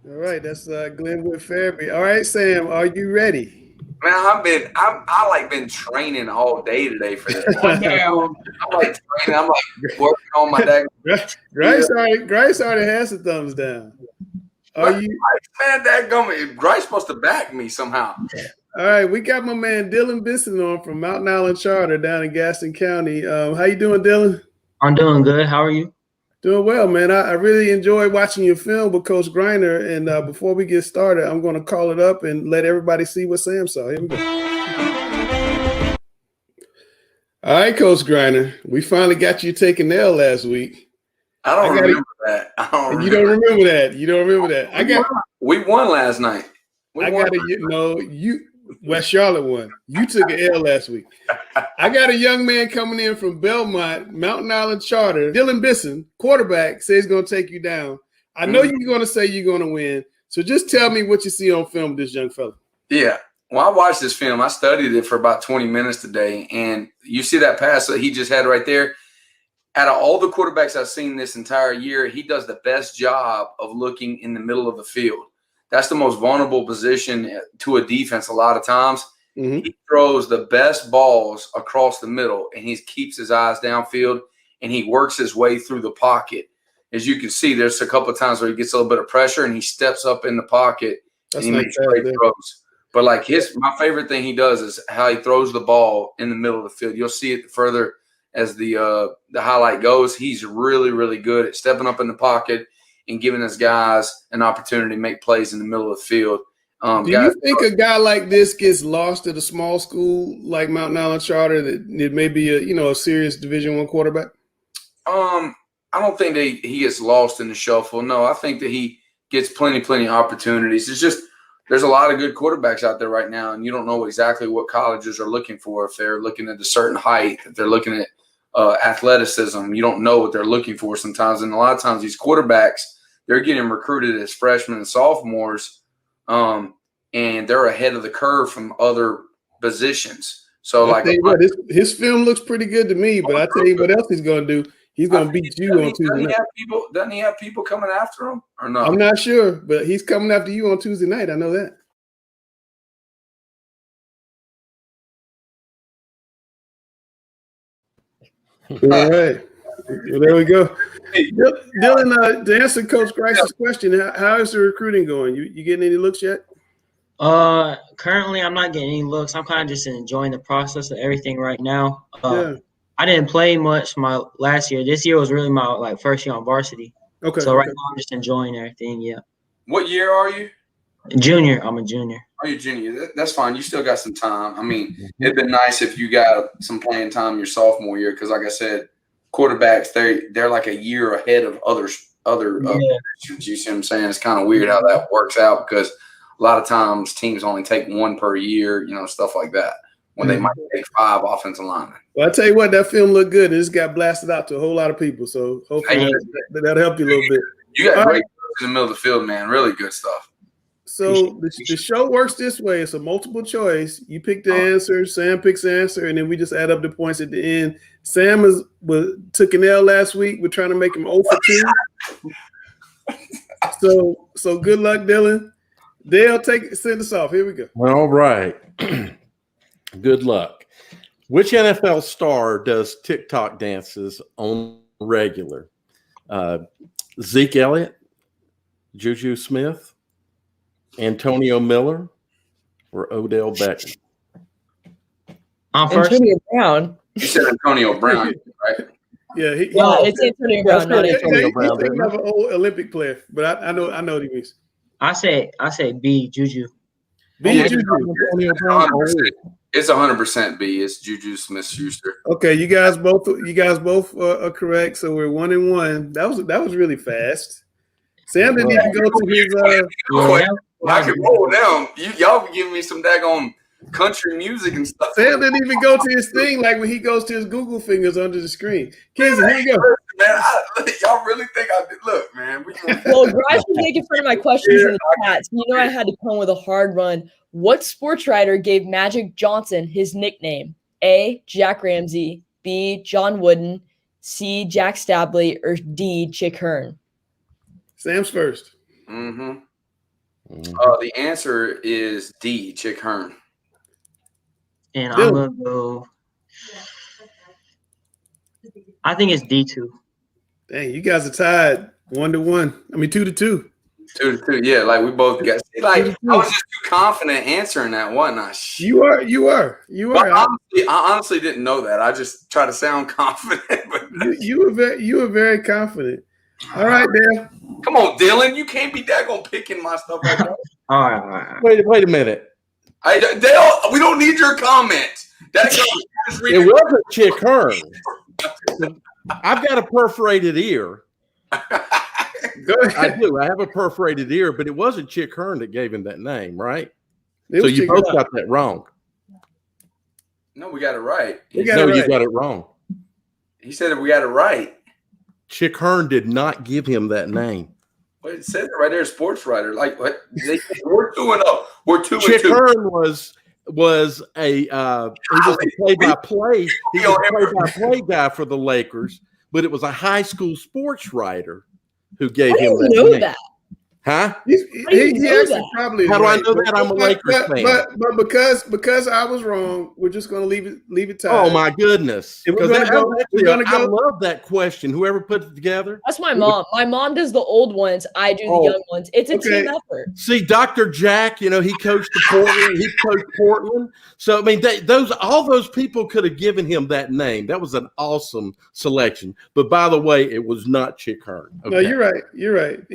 All right, that's Glenwood Fairby. All right, Sam, are you ready? Man, I like been training all day today for this. I'm like training. I'm like working on my deck. Grice already has the thumbs down. Are you? Man, Grice supposed to back me somehow. All right, we got my man Dylan Bison on from Mountain Island Charter down in Gaston County. How you doing, Dylan? I'm doing good. How are you? Doing well, man. I really enjoyed watching your film with Coach Griner. And before we get started, I'm going to call it up and let everybody see what Sam saw. Here we go. All right, Coach Griner. We finally got you taking the L last week. I don't remember that. You don't remember that. You don't remember that. We won last night. West Charlotte won. You took an L last week. I got a young man coming in from Belmont, Mountain Island Charter. Dylan Bison, quarterback, says he's going to take you down. I know you're going to say you're going to win. So just tell me what you see on film with this young fella. Yeah. Well, I watched this film. I studied it for about 20 minutes today. And you see that pass that he just had right there? Out of all the quarterbacks I've seen this entire year, he does the best job of looking in the middle of the field. That's the most vulnerable position to a defense a lot of times. Mm-hmm. He throws the best balls across the middle, and he keeps his eyes downfield, and he works his way through the pocket. As you can see, there's a couple of times where he gets a little bit of pressure, and he steps up in the pocket, and he makes great throws. But like my favorite thing he does is how he throws the ball in the middle of the field. You'll see it further as the highlight goes. He's really, really good at stepping up in the pocket and giving his guys an opportunity to make plays in the middle of the field. Do you think a guy like this gets lost at a small school like Mountain Island Charter that it may be a serious Division I quarterback? I don't think that he gets lost in the shuffle. No, I think that he gets plenty of opportunities. It's just there's a lot of good quarterbacks out there right now, and you don't know exactly what colleges are looking for. If they're looking at a certain height, if they're looking at athleticism, you don't know what they're looking for sometimes. And a lot of times these quarterbacks, they're getting recruited as freshmen and sophomores, and they're ahead of the curve from other positions. So, his film looks pretty good to me, but I tell you what else he's going to do. He's going to beat you on Tuesday night. Doesn't he have people coming after him or no? I'm not sure, but he's coming after you on Tuesday night. I know that. All right. Well, there we go. Dylan, to answer Coach Grice's question, how is the recruiting going? You getting any looks yet? Currently, I'm not getting any looks. I'm kind of just enjoying the process of everything right now. I didn't play much my last year. This year was really my first year on varsity. Okay. So right now I'm just enjoying everything. Yeah. What year are you? Junior. I'm a junior. Oh, you're junior. That's fine. You still got some time. I mean, it'd been nice if you got some playing time your sophomore year because, like I said, quarterbacks they're like a year ahead of other positions. You see what I'm saying? It's kind of weird how that works out because a lot of times teams only take one per year, stuff like that, when they might take 5 offensive linemen. Well, I tell you what, that film looked good. It just got blasted out to a whole lot of people. So hopefully that'll help you a little bit. You got great in the middle of the field, man. Really good stuff. So the show works this way. It's a multiple choice. You pick the answer, Sam picks the answer, and then we just add up the points at the end. Sam took an L last week. We're trying to make him 0 for 2. So good luck, Dylan. Dale, send us off. Here we go. All right. Good luck. Which NFL star does TikTok dances on regular? Zeke Elliott, Juju Smith, Antonio Miller, or Odell Beckham? Antonio Brown. You said Antonio Brown, right? Yeah, it's Antonio Brown. Not Antonio Brown. He's an old Olympic player, but I know what he means. I say B, Juju. B, Juju. It's 100% B. It's Juju Smith-Schuster. Okay, you guys both are correct. So we're 1-1. That was really fast. Sam didn't even go to his. I can roll down. Y'all be giving me some daggone country music and stuff. Sam didn't even go to his thing like when he goes to his Google fingers under the screen. Kinston, here you go. Man, y'all really think I did? Look, man. Well, Grice was making fun of my questions in the chat. So I had to come with a hard run. What sports writer gave Magic Johnson his nickname? A, Jack Ramsey, B, John Wooden, C, Jack Stabley, or D, Chick Hearn? Sam's first. Mm-hmm. The answer is D, Chick Hearn. And I'm going to go – I think it's D2. Dang, you guys are tied 1-1. I mean 2-2. 2-2, yeah. Like we both got. Like I was just too confident answering that, wasn't I? You are. I honestly didn't know that. I just try to sound confident. But you were very confident. All right, Dale. Come on, Dylan. You can't be daggone picking my stuff like that. All right. Wait a minute. Dale, we don't need your comment. It wasn't Chick Hearn. I've got a perforated ear. I do. I have a perforated ear, but it wasn't Chick Hearn that gave him that name, right? So you both got that wrong. No, we got it right. You got it wrong. He said that we got it right. Chick Hearn did not give him that name. Well, it says it right there, sports writer. Like what? We're 2-0. We're 2-2. Chick Hearn was a play-by-play. He was a play-by-play guy for the Lakers, but it was a high school sports writer who gave him that name. That. Huh? He actually probably. How do I know that? I'm a Lakers fan. But because I was wrong, we're just going to leave it tied. Oh my goodness! I love that question. Whoever put it together. That's my mom. My mom does the old ones. I do the young ones. It's a team effort. See, Dr. Jack, he coached Portland. He coached Portland. So I mean, all those people could have given him that name. That was an awesome selection. But by the way, it was not Chick Hearn. Okay. No, you're right. You're right.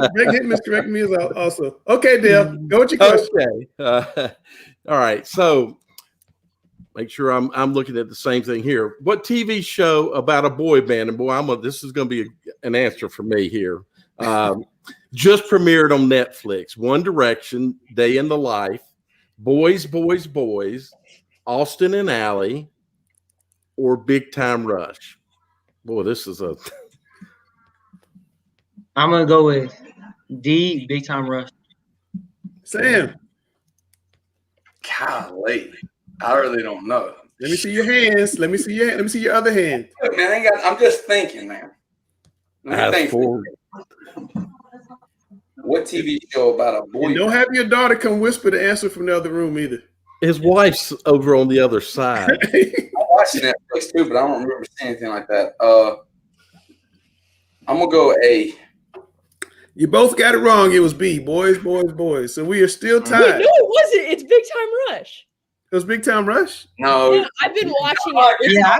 Greg Hitman's correcting me also. Okay, Dale, go with your question. Okay. All right. So make sure I'm looking at the same thing here. What TV show about a boy band? And boy, this is going to be an answer for me here. Just premiered on Netflix. One Direction, Day in the Life, Boys, Boys, Boys, Austin and Ally, or Big Time Rush. Boy, this is a. I'm gonna go with D, Big Time Rush. Sam. Golly, I really don't know. Let me see your hands. Let me see your other hand. Look, man, I'm just thinking, man. Let me think. What TV show about a boy? And don't have your daughter come whisper the answer from the other room either. His wife's over on the other side. I watched Netflix too, but I don't remember seeing anything like that. I'm gonna go A. You both got it wrong. It was B. Boys, Boys, Boys. So we are still tied. Wait, no, it wasn't. It's Big Time Rush. It was Big Time Rush? No. Yeah, I've been watching it. Yeah,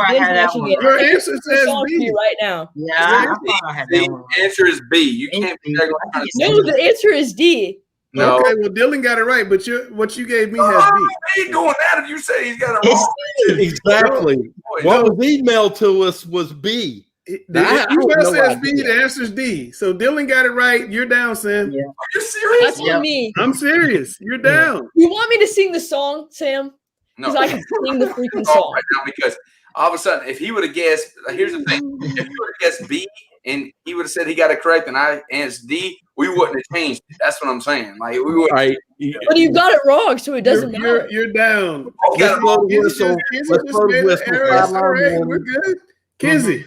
I had that one. Your answer says B. Right now. Yeah, I thought I had that one. The answer is B. You can't be there going. No, the answer is D. No. Okay, well, Dylan got it right, but what you gave me has B. He ain't doing that if you say he's got it wrong. Exactly. What was emailed to us was B. The email says B, the answer is D. So Dylan got it right. You're down, Sam. Yeah. Are you serious? That's on me. I'm serious. You're down. You want me to sing the song, Sam? No. Because I can sing the freaking song. Right now, because all of a sudden, if he would have guessed, here's the thing: if he would have guessed B and he would have said he got it correct, and I answered D, we wouldn't have changed it. That's what I'm saying. Like we would. Right. But you got it wrong, so it doesn't matter. You're down. Let's blow the whistle. Let's blow the whistle. All right, we're good. Kinsey.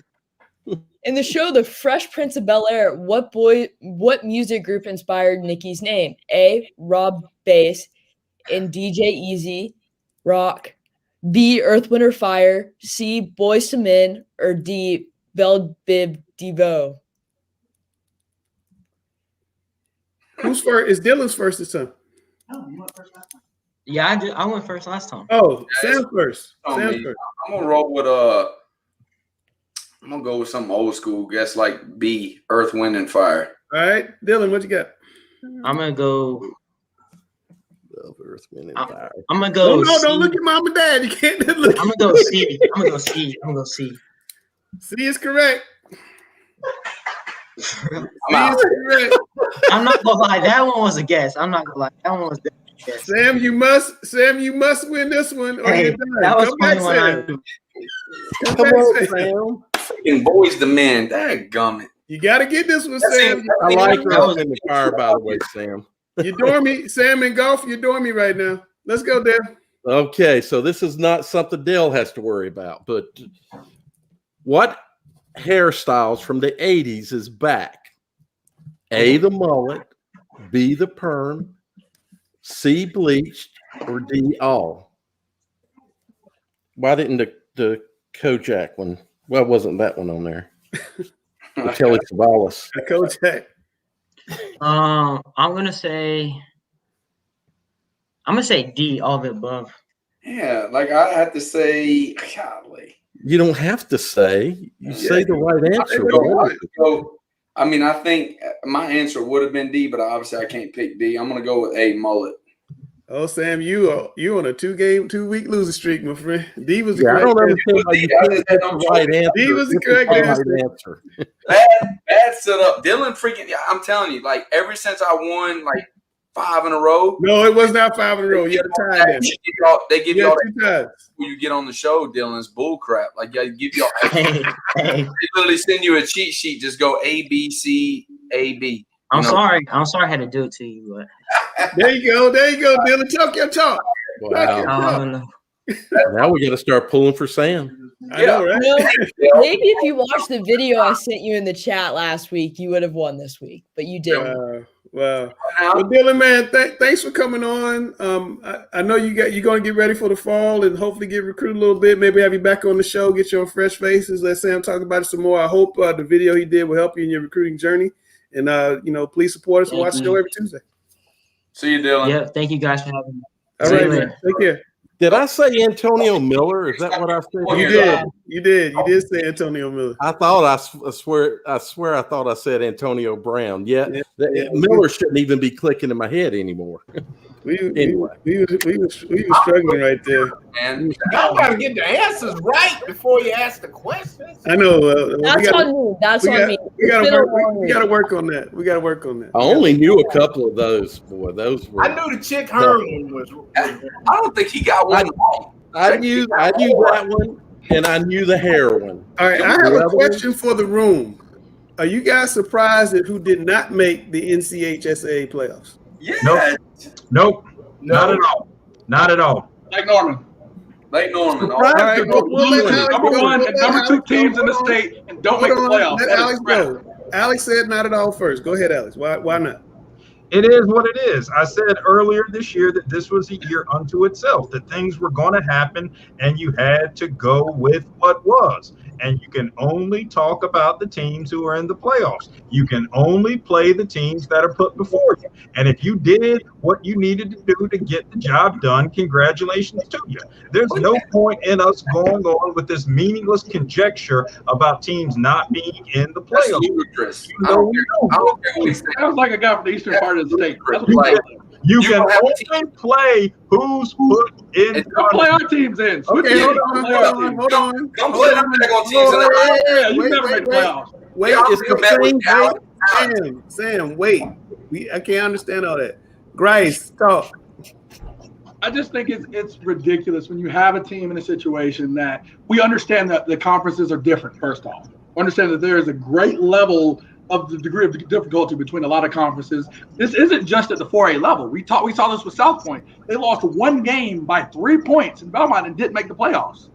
In the show The Fresh Prince of Bel-Air, what music group inspired Nicki's name? A, Rob Bass, and DJ Easy, Rock, B, Earth, Wind, or Fire, C, Boyz II Men, or D, Belle Bib Devo? Who's first? Is Dylan's first this time? Oh, you went first last time? Yeah, I went first last time. Oh, Sam first. Sam first. I'm gonna roll with I'm gonna go with some old school. Guess like B, Earth, Wind, and Fire. All right, Dylan, what you got? I'm gonna go. Earth, Wind, and Fire. I'm gonna go. No, don't look at mom and dad. You can't look. I'm gonna go C. I'm gonna go C. I'm gonna go C. C is correct. I'm not gonna lie. That one was a guess. I'm not gonna lie. That one was a guess. Sam, you must win this one, or you're done. That was Come back, Sam. Come on, Sam. Fucking Boys the Men. Dadgummit. You got to get this one, Sam. I like Earth in the Fire, by the way, Sam. You door me, Sam, in golf. You door me right now. Let's go, Dale. Okay, so this is not something Dale has to worry about, but what hairstyles from the 80s is back? A, the mullet, B, the perm, C, bleached, or D, all? Why didn't the Kojak one? Why wasn't that one on there? The Kelly Savalas. The Kojak. I'm gonna say D, all of the above. Yeah, like I have to say, golly. You don't have to say. You say the right answer. I mean, I think my answer would have been D, but obviously I can't pick D. I'm going to go with A, mullet. Oh, Sam, you on a 2-week losing streak, my friend. D was the I don't understand why you can't get the right answer. D was the correct answer. Bad setup. Dylan freaking, I'm telling you, like, ever since I won, like, 5 in a row. No, it was not 5 in a row. You had a tie. They give y'all 2 times. When you get on the show, Dylan, it's bull crap. Like, they give y'all. They literally send you a cheat sheet. Just go A, B, C, A, B. I'm sorry I had to do it to you, but there you go, Dylan. Talk your talk. Wow. Now we got to start pulling for Sam. I know, right? Maybe if you watched the video I sent you in the chat last week, you would have won this week, but you didn't. Well, Dylan, man, thanks for coming on. I know you're going to get ready for the fall and hopefully get recruited a little bit. Maybe have you back on the show, get you on Fresh Faces. Let Sam talk about it some more. I hope the video he did will help you in your recruiting journey. And please support us and watch the show every Tuesday. See you, Dylan. Yeah, thank you guys for having me. All right, man. Take care. Did I say Antonio Miller? Is that what I said? You did. You did say Antonio Miller. I thought I swear I thought I said Antonio Brown. Yeah. Miller shouldn't even be clicking in my head anymore. We were struggling right there. Man, y'all gotta get the answers right before you ask the questions. I know. That's on me. That's on me. We gotta work on that. I only knew a couple of those. Boy, those were. I knew the chick Herman was. I don't think he got one. I knew that one, and I knew the hair one. All right, I have a question for the room. Are you guys surprised at who did not make the NCHSAA playoffs? Yeah. Nope. Not at all. Not at all. Lake Norman. All right, number 1 and number 2 teams in the state and don't make the playoffs. Let Alex go. Alex said not at all first. Go ahead, Alex. Why not? It is what it is. I said earlier this year that this was a year unto itself, that things were going to happen and you had to go with what was. And you can only talk about the teams who are in the playoffs. You can only play the teams that are put before you. And if you did what you needed to do to get the job done, congratulations to you. There's no point in us going on with this meaningless conjecture about teams not being in the playoffs. I don't care what he said. Sounds like a guy from the eastern part of the state. You can only play who's put in. Don't play our teams in. Okay, hold on. Don't play our teams in. You never made the playoffs. Wait, it's the same. Sam, wait. I can't understand all that. Grice, talk. I just think it's ridiculous when you have a team in a situation that we understand that the conferences are different, first off. We understand that there is a great level of the degree of difficulty between a lot of conferences. This isn't just at the 4A level. We saw this with South Point. They lost 1 game by 3 points in Belmont and didn't make the playoffs.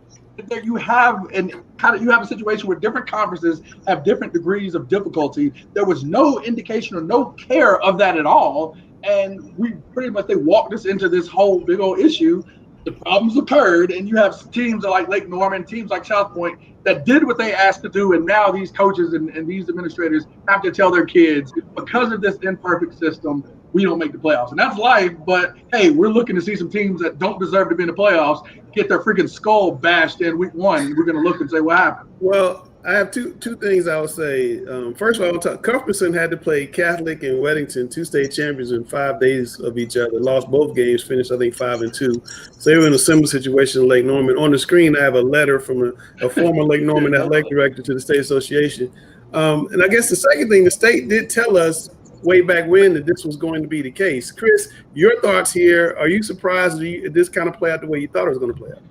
You have a situation where different conferences have different degrees of difficulty. There was no indication or no care of that at all. And they walked us into this whole big old issue. The problems occurred, and you have teams like Lake Norman, teams like South Point that did what they asked to do, and now these coaches and these administrators have to tell their kids, because of this imperfect system, we don't make the playoffs. And that's life, but hey, we're looking to see some teams that don't deserve to be in the playoffs get their freaking skull bashed in week 1. We're going to look and say, what happened? Well, I have two things I would say. First of all, Cuthbertson had to play Catholic and Weddington, 2 state champions in 5 days of each other. Lost both games, finished I think 5-2. So they were in a similar situation in Lake Norman. On the screen, I have a letter from a former Lake Norman athletic director to the state association. And I guess the second thing, the state did tell us way back when that this was going to be the case. Chris, your thoughts here? Are you surprised that this kind of play out the way you thought it was going to play out?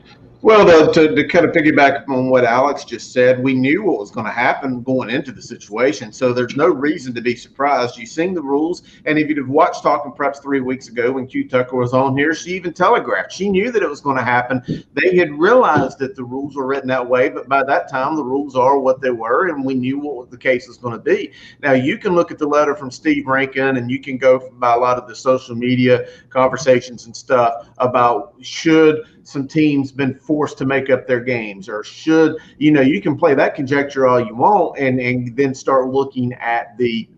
Well, to kind of piggyback on what Alex just said, we knew what was going to happen going into the situation, so there's no reason to be surprised. You've seen the rules, and if you'd have watched Talking Preps 3 weeks ago when Q Tucker was on here, she even telegraphed. She knew that it was going to happen. They had realized that the rules were written that way, but by that time, the rules are what they were, and we knew what the case was going to be. Now, you can look at the letter from Steve Rankin, and you can go by a lot of the social media conversations and stuff about should some teams been forced to make up their games, or should, you can play that conjecture all you want and then start looking at the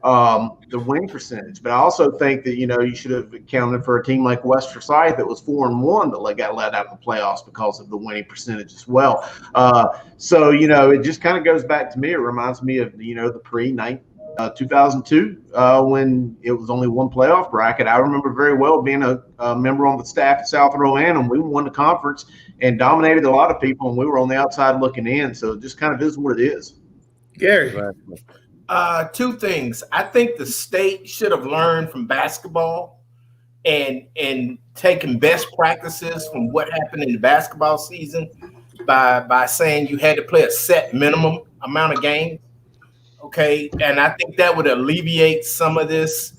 the win percentage. But I also think that, you should have accounted for a team like West Forsyth that was 4-1 that got let out of the playoffs because of the winning percentage as well. So, it just kind of goes back to me. It reminds me of, the pre-2002 when it was only one playoff bracket. I remember very well being a member on the staff at South Rowan, and we won the conference and dominated a lot of people, and we were on the outside looking in. So it just kind of is what it is. Gary. Two things. I think the state should have learned from basketball and taken best practices from what happened in the basketball season by saying you had to play a set minimum amount of games. Okay, and I think that would alleviate some of this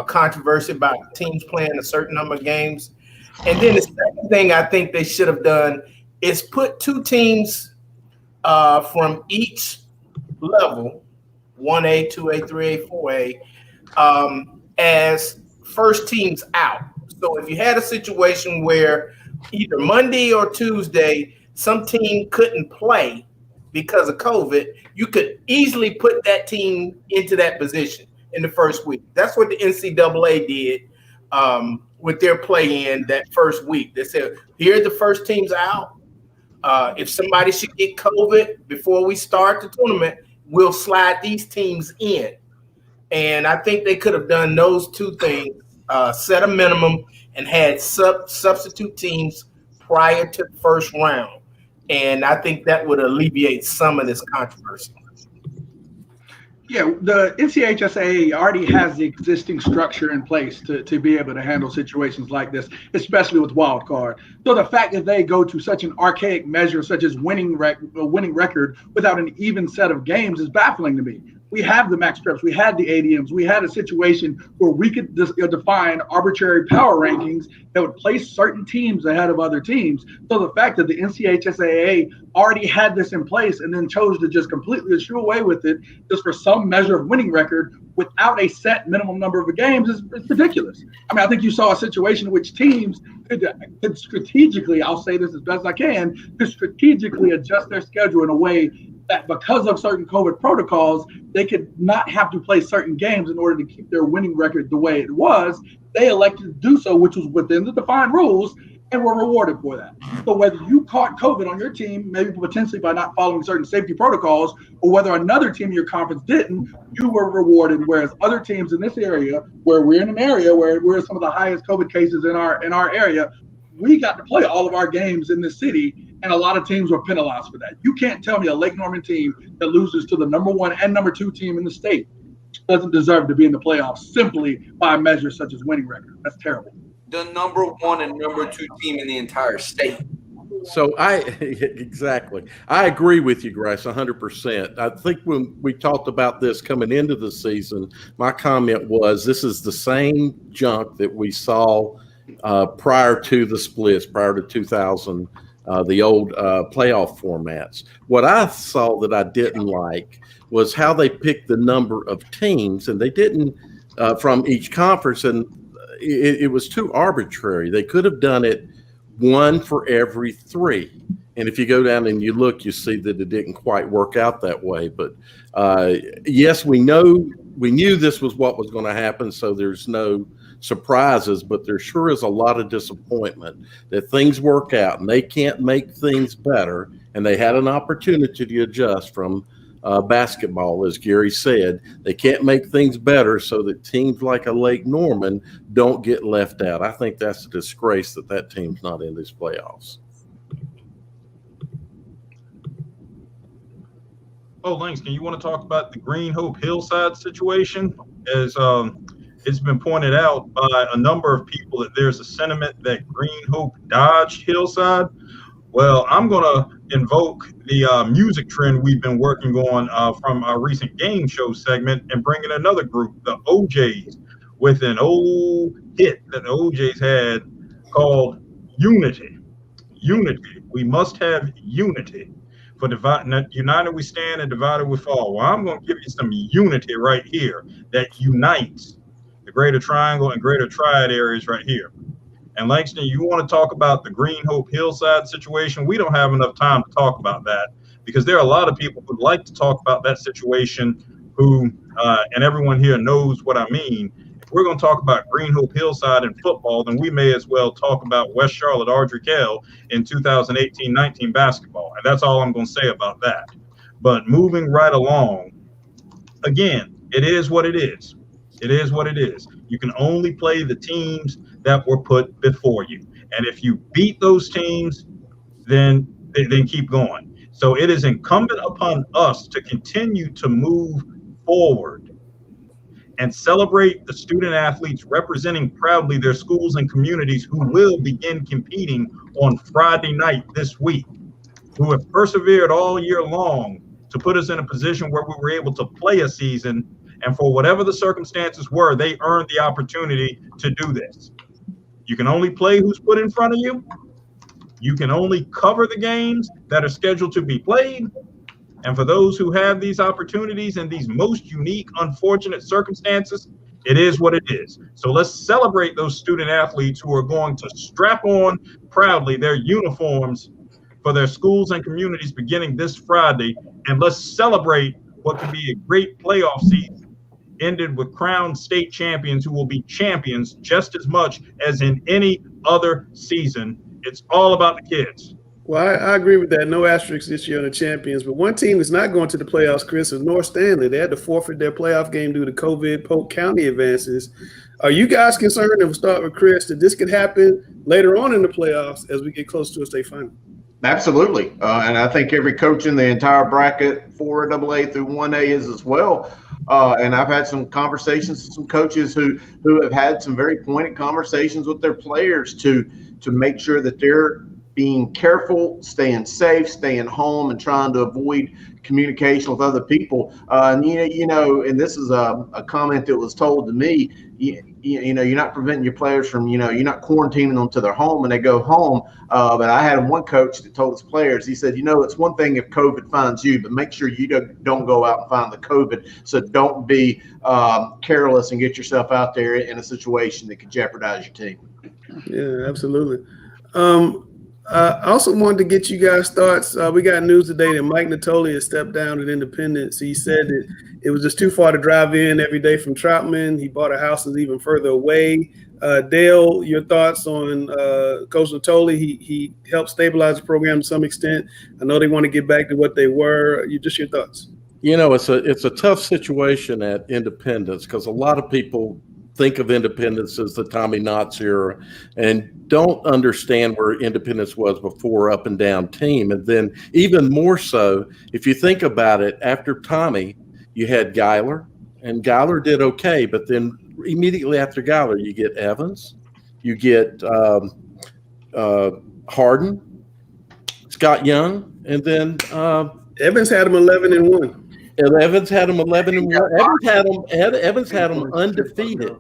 controversy about teams playing a certain number of games. And then the second thing I think they should have done is put two teams from each level, 1A, 2A, 3A, 4A, as first teams out. So if you had a situation where either Monday or Tuesday, some team couldn't play because of COVID, you could easily put that team into that position in the first week. That's what the NCAA did with their play-in that first week. They said, here are the first teams out. If somebody should get COVID before we start the tournament, we'll slide these teams in. And I think they could have done those two things, set a minimum and had substitute teams prior to the first round. And I think that would alleviate some of this controversy. Yeah, the NCHSAA already has the existing structure in place to be able to handle situations like this, especially with wild card. So the fact that they go to such an archaic measure, such as winning record without an even set of games, is baffling to me. We have the max preps, we had the ADMs, we had a situation where we could define arbitrary power rankings that would place certain teams ahead of other teams. So the fact that the NCHSAA already had this in place and then chose to just completely shoo away with it just for some measure of winning record without a set minimum number of games is ridiculous. I mean, I think you saw a situation in which teams could strategically, I'll say this as best as I can, could strategically adjust their schedule in a way that because of certain COVID protocols, they could not have to play certain games in order to keep their winning record the way it was. They elected to do so, which was within the defined rules, and were rewarded for that. So whether you caught COVID on your team, maybe potentially by not following certain safety protocols, or whether another team in your conference didn't, you were rewarded. Whereas other teams in this area, where we're in an area where we're some of the highest COVID cases in our area, we got to play all of our games in this city, and a lot of teams were penalized for that. You can't tell me a Lake Norman team that loses to the number 1 and number 2 team in the state doesn't deserve to be in the playoffs simply by measures such as winning record. That's terrible. The number 1 and number 2 team in the entire state. So exactly. I agree with you, Grice, 100%. I think when we talked about this coming into the season, my comment was this is the same junk that we saw prior to the splits, prior to 2000, the old playoff formats. What I saw that I didn't like was how they picked the number of teams, and they didn't from each conference, and it was too arbitrary. They could have done it 1 for every 3. And if you go down and you look, you see that it didn't quite work out that way. But yes, we knew this was what was going to happen, so there's no surprises, but there sure is a lot of disappointment that things work out and they can't make things better. And they had an opportunity to adjust from basketball, as Gary said. They can't make things better so that teams like a Lake Norman don't get left out. I think that's a disgrace that team's not in these playoffs. Oh, Langston, you want to talk about the Green Hope Hillside situation? As it's been pointed out by a number of people that there's a sentiment that Green Hope dodged Hillside. Well, I'm going to invoke the music trend we've been working on from our recent game show segment and bring in another group, the OJs, with an old hit that the OJs had called Unity. Unity. We must have unity. For united we stand and divided we fall. Well, I'm going to give you some unity right here that unites the Greater Triangle and Greater Triad areas right here. And Langston, you want to talk about the Green Hope Hillside situation? We don't have enough time to talk about that because there are a lot of people who'd like to talk about that situation who, and everyone here knows what I mean. If we're going to talk about Green Hope Hillside in football, then we may as well talk about West Charlotte Ardrey-Kell in 2018-19 basketball. And that's all I'm going to say about that. But moving right along, again, it is what it is. It is what it is. You can only play the teams that were put before you. And if you beat those teams, then keep going. So it is incumbent upon us to continue to move forward and celebrate the student athletes representing proudly their schools and communities who will begin competing on Friday night this week, who have persevered all year long to put us in a position where we were able to play a season. And for whatever the circumstances were, they earned the opportunity to do this. You can only play who's put in front of you. You can only cover the games that are scheduled to be played. And for those who have these opportunities in these most unique, unfortunate circumstances, it is what it is. So let's celebrate those student athletes who are going to strap on proudly their uniforms for their schools and communities beginning this Friday. And let's celebrate what could be a great playoff season, ended with crowned state champions who will be champions just as much as in any other season. It's all about the kids. Well, I agree with that. No asterisks this year on the champions. But one team that's not going to the playoffs, Chris, is North Stanley. They had to forfeit their playoff game due to COVID Polk County advances. Are you guys concerned, and we'll start with Chris, that this could happen later on in the playoffs as we get close to a state final? Absolutely. And I think every coach in the entire bracket, 4AA through 1A, is as well. And I've had some conversations with some coaches who have had some very pointed conversations with their players to make sure that they're being careful, staying safe, staying home, and trying to avoid communication with other people. And and this is a comment that was told to me. You're not preventing your players from, you're not quarantining them to their home when they go home. But I had one coach that told his players, he said, it's one thing if COVID finds you, but make sure you don't go out and find the COVID. So don't be careless and get yourself out there in a situation that could jeopardize your team. Yeah, absolutely. I also wanted to get you guys' thoughts. We got news today that Mike Natoli has stepped down at Independence. He said that it was just too far to drive in every day from Troutman. He bought a house that's even further away. Dale, your thoughts on Coach Natoli? He helped stabilize the program to some extent. I know they want to get back to what they were. Just your thoughts. It's a tough situation at Independence because a lot of people think of Independence as the Tommy Knotts era and don't understand where Independence was before up and down team. And then even more so, if you think about it, after Tommy, you had Geiler, and Geiler did okay. But then immediately after Geiler, you get Evans, you get Harden, Scott Young, and then Evans had him 11-1. Evans had him 11-1. Evans had him undefeated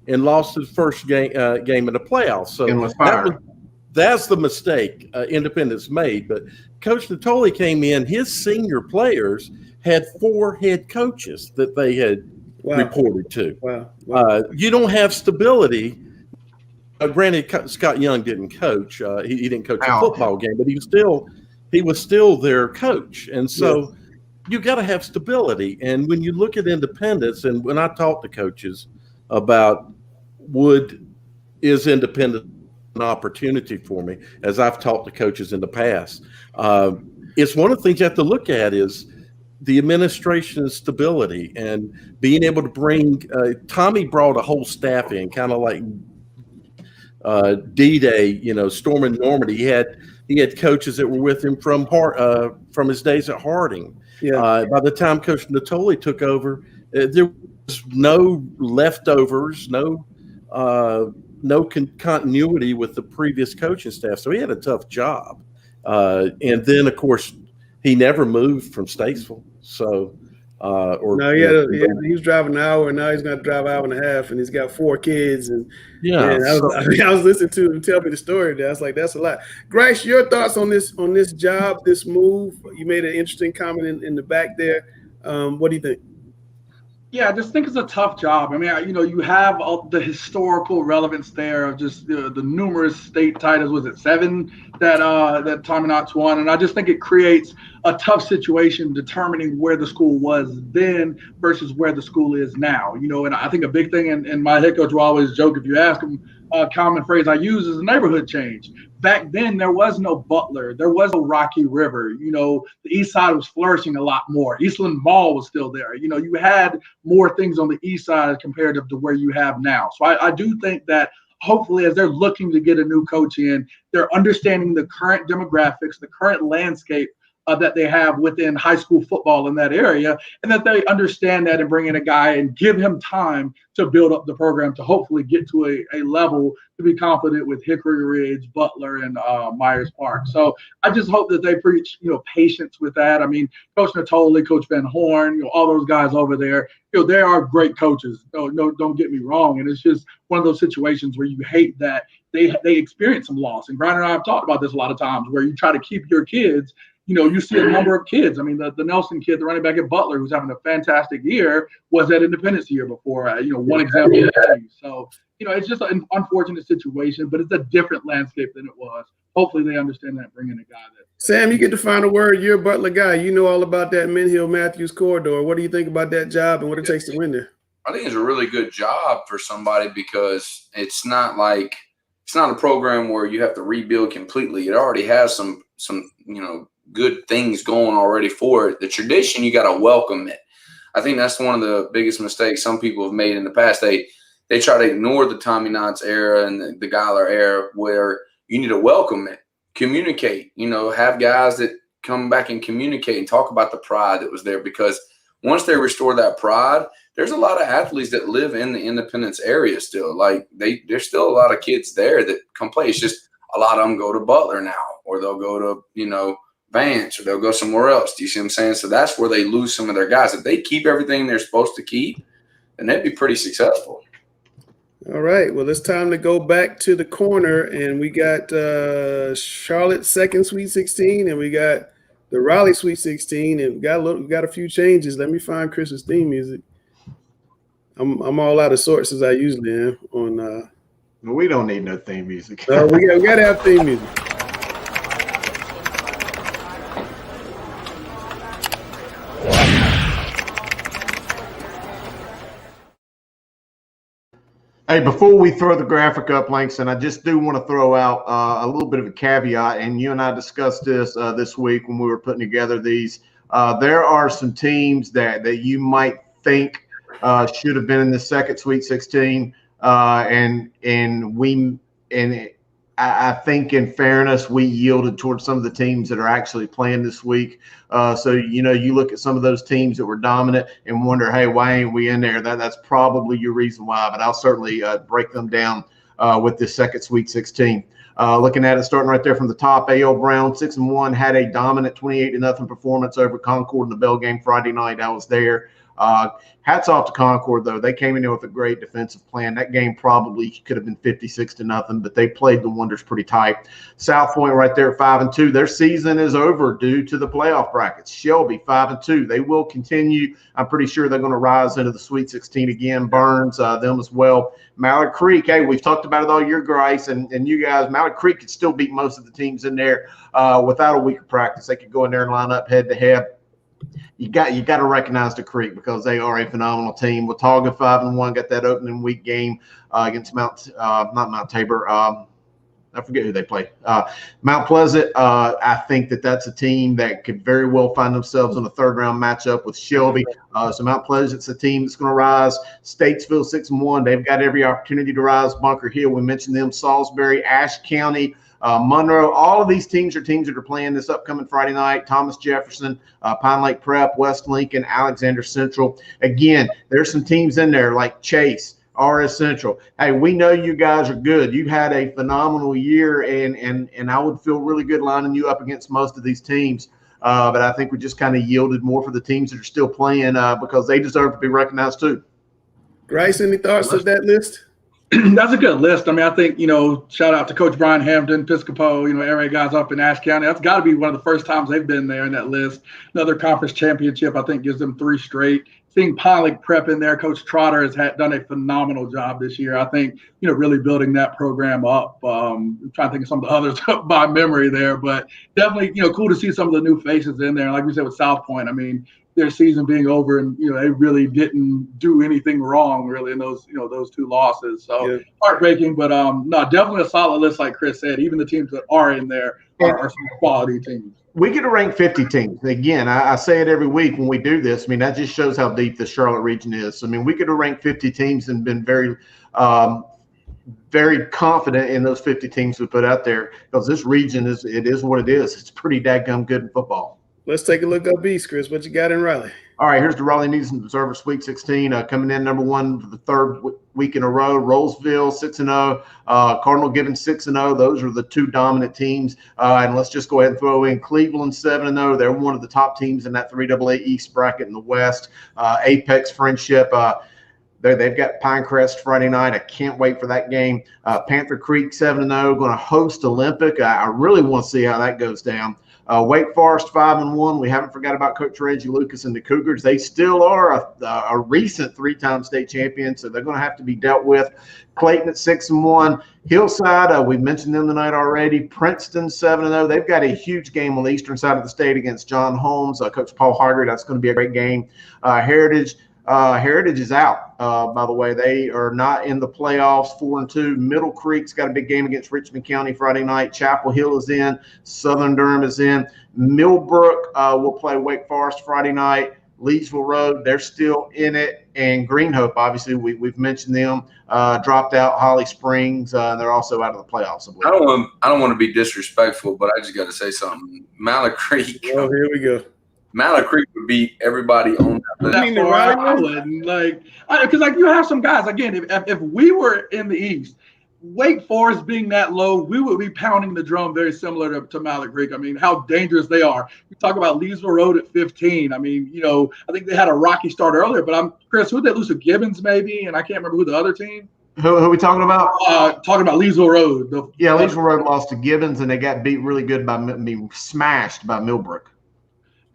and lost his first game in the playoffs. So that's the mistake Independence made. But Coach Natoli came in. His senior players had 4 head coaches that they had reported to. Wow. You don't have stability. Granted, Scott Young didn't coach. He didn't coach a football game, but he was still their coach, and so. Yeah. You got to have stability. And when you look at Independence, and when I talk to coaches about is Independence an opportunity for me, as I've talked to coaches in the past, it's one of the things you have to look at is the administration stability and being able to bring Tommy brought a whole staff in, kind of like D-Day, storming Normandy. He had coaches that were with him from his days at Harding. Yeah. By the time Coach Natoli took over, there was no leftovers, no continuity with the previous coaching staff. So he had a tough job. And then, of course, he never moved from Statesville. So, he was driving an hour, and now he's going to drive an hour and a half, and he's got 4 kids. And I was listening to him tell me the story there. I was like, that's a lot. Grice, your thoughts on this job, this move? You made an interesting comment in the back there. What do you think? Yeah, I just think it's a tough job. I mean, you have all the historical relevance there of just the numerous state titles. Was it 7 that Tommy Knox won? And I just think it creates a tough situation determining where the school was then versus where the school is now. And I think a big thing, and my head coach will always joke, if you ask him, a common phrase I use is a neighborhood change. Back then, there was no Butler. There was no Rocky River. The East Side was flourishing a lot more. Eastland Mall was still there. You had more things on the East Side comparative to where you have now. So I do think that hopefully as they're looking to get a new coach in, they're understanding the current demographics, the current landscape that they have within high school football in that area, and that they understand that and bring in a guy and give him time to build up the program to hopefully get to a level to be confident with Hickory Ridge, Butler, and Myers Park. So I just hope that they preach, patience with that. I mean, Coach Natoli, Coach Van Horn, all those guys over there, they are great coaches. No, don't get me wrong. And it's just one of those situations where you hate that they experience some loss. And Brian and I have talked about this a lot of times, where you try to keep your kids. You see a number of kids. I mean, the Nelson kid, the running back at Butler, who's having a fantastic year, was at Independence year before. One example. So, it's just an unfortunate situation, but it's a different landscape than it was. Hopefully they understand that, bring in a guy that. Sam, you get the final word. You're a Butler guy. You know all about that Menhill-Matthews corridor. What do you think about that job and what it takes to win there? I think it's a really good job for somebody because it's not a program where you have to rebuild completely. It already has some good things going already for it. The tradition, you got to welcome it. I think that's one of the biggest mistakes some people have made in the past. They try to ignore the Tommy Knotts era and the Geiler era, where you need to welcome it, communicate, have guys that come back and communicate and talk about the pride that was there, because once they restore that pride, there's a lot of athletes that live in the Independence area still. Like there's still a lot of kids there that come play. It's just a lot of them go to Butler now, or they'll go to, Vance, or they'll go somewhere else. Do you see what I'm saying? So that's where they lose some of their guys. If they keep everything they're supposed to keep, then they'd be pretty successful. All right. Well, it's time to go back to the corner, and we got Charlotte's second Sweet 16, and we got the Raleigh Sweet 16, and we got a few changes. Let me find Chris's theme music. I'm all out of sorts as I usually am on. We don't need no theme music. We got to have theme music. Hey, before we throw the graphic up, Langston, I just do want to throw out a little bit of a caveat, and you and I discussed this this week when we were putting together these. There are some teams that you might think should have been in the second Sweet 16, I think in fairness, we yielded towards some of the teams that are actually playing this week. So, you look at some of those teams that were dominant and wonder, hey, why ain't we in there? That's probably your reason why, but I'll certainly break them down with this second Sweet 16. Looking at it, starting right there from the top, A.L. Brown, 6-1, had a dominant 28-0 performance over Concord in the Bell game Friday night. I was there. Hats off to Concord, though. They came in there with a great defensive plan. That game probably could have been 56-0, but they played the Wonders pretty tight. South Point right there at 5-2. Their season is over due to the playoff brackets. Shelby 5-2. They will continue. I'm pretty sure they're going to rise into the Sweet 16 again. Burns, them as well. Mallard Creek, hey, we've talked about it all year, Grice, and you guys. Mallard Creek could still beat most of the teams in there without a week of practice. They could go in there and line up head-to-head. You got to recognize the Creek because they are a phenomenal team. Watauga 5-1 got that opening week game against not Mount Tabor. I forget who they played. Mount Pleasant. I think that's a team that could very well find themselves in a third round matchup with Shelby. So Mount Pleasant's a team that's going to rise. Statesville 6-1. They've got every opportunity to rise. Bunker Hill, we mentioned them. Salisbury, Ashe County. Monroe, all of these teams are teams that are playing this upcoming Friday night. Thomas Jefferson, Pine Lake Prep, West Lincoln, Alexander Central. Again, there's some teams in there like Chase, RS Central. Hey, we know you guys are good. You've had a phenomenal year, and I would feel really good lining you up against most of these teams. But I think we just kind of yielded more for the teams that are still playing because they deserve to be recognized too. Grice, any thoughts of that list? That's a good list. I mean, I think, shout out to Coach Brian Hampton, Piscopo, area guys up in Ashe County. That's got to be one of the first times they've been there in that list. Another conference championship, I think, gives them 3 straight. seeing Pollock Prep in there. Coach Trotter has done a phenomenal job this year. I think, really building that program up. I'm trying to think of some of the others by memory there, but definitely, cool to see some of the new faces in there. And like we said with South Point, I mean, their season being over and, they really didn't do anything wrong really in those, those 2 losses. So heartbreaking, but no, definitely a solid list. Like Chris said, even the teams that are in there are some quality teams. We get to rank 50 teams. Again, I say it every week when we do this. I mean, that just shows how deep the Charlotte region is. I mean, we could have ranked 50 teams and been very, very confident in those 50 teams we put out there because this region is what it is. It's pretty dadgum good in football. Let's take a look up East, Chris. What you got in Raleigh? All right, here's the Raleigh News and Observer Sweet 16 coming in number 1 for the 3rd week in a row. Rolesville 6-0, Cardinal Gibbons 6-0. Those are the 2 dominant teams. And let's just go ahead and throw in Cleveland 7-0. They're one of the top teams in that 3AA East bracket in the West. Apex Friendship. They've got Pinecrest Friday night. I can't wait for that game. Panther Creek 7-0, going to host Olympic. I really want to see how that goes down. Wake Forest 5-1. We haven't forgot about Coach Reggie Lucas and the Cougars. They still are a recent 3-time state champion, so they're going to have to be dealt with. Clayton at 6-1. Hillside, we've mentioned them tonight already. Princeton 7-0. They've got a huge game on the eastern side of the state against John Holmes. Coach Paul Harger, that's going to be a great game. Heritage is out, by the way. They are not in the playoffs, 4-2. Middle Creek's got a big game against Richmond County Friday night. Chapel Hill is in. Southern Durham is in. Millbrook will play Wake Forest Friday night. Leesville Road, they're still in it. And Greenhope, obviously, we've mentioned them. Dropped out. Holly Springs, they're also out of the playoffs, I believe. I don't want to be disrespectful, but I just got to say something. Mallard Creek. Oh, here we go. Mallard Creek would beat everybody on that list. I wouldn't because you have some guys again. If we were in the East, Wake Forest being that low, we would be pounding the drum very similar to Mallard Creek. I mean, how dangerous they are. We talk about Leesville Road at 15. I mean, I think they had a rocky start earlier, but Chris, who did they lose to? Gibbons maybe, and I can't remember who the other team. Who are we talking about? Talking about Leesville Road. Leesville Road lost to Gibbons, and they got beat really good by being smashed by Millbrook.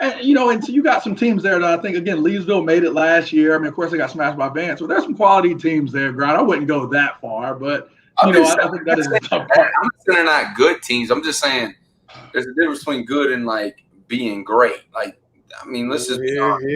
And, and so you got some teams there that I think, again, Leesville made it last year. I mean, of course, they got smashed by Vance. So there's some quality teams there, Grant. I wouldn't go that far, but, I think that is a tough part. I'm not saying they're not good teams. I'm just saying there's a difference between good and, being great. Let's just be honest.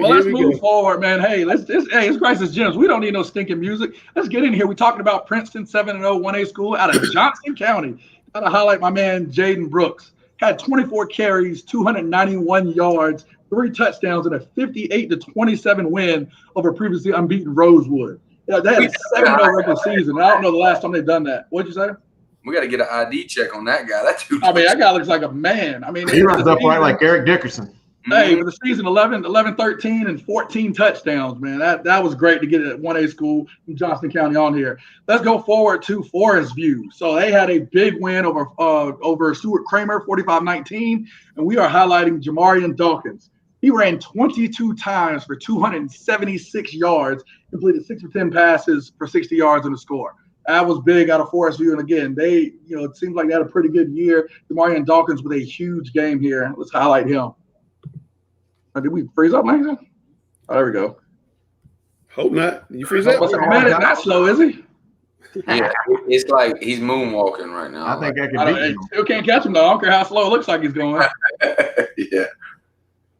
Let's move forward, man. Hey, it's Grices Gems. We don't need no stinking music. Let's get in here. We're talking about Princeton 7-0 1A school out of Johnson County. Got to highlight my man, Jayden Brooks. Had 24 carries, 291 yards, 3 touchdowns, and a 58-27 win over previously unbeaten Rosewood. Yeah, they had a 7-0 regular season. I don't know the last time they've done that. What'd you say? We got to get an ID check on that guy. That guy looks like a man. I mean, he runs up right like Eric Dickerson. Hey, for the season, 11, 13, and 14 touchdowns, man. That was great to get it at 1A school in Johnston County on here. Let's go forward to Forest View. So they had a big win over Stuart Kramer, 45-19, and we are highlighting Jamarian Dawkins. He ran 22 times for 276 yards, completed 6 of 10 passes for 60 yards and a score. That was big out of Forest View. And again, they, it seems like they had a pretty good year. Jamarian Dawkins with a huge game here. Let's highlight him. Did we freeze up, Mason? Oh, there we go. Hope not. You freeze up? Man, it's not slow, is he? Yeah, it's like he's moonwalking right now. I think I can beat him. Still can't catch him, though. I don't care how slow it looks like he's going. Yeah.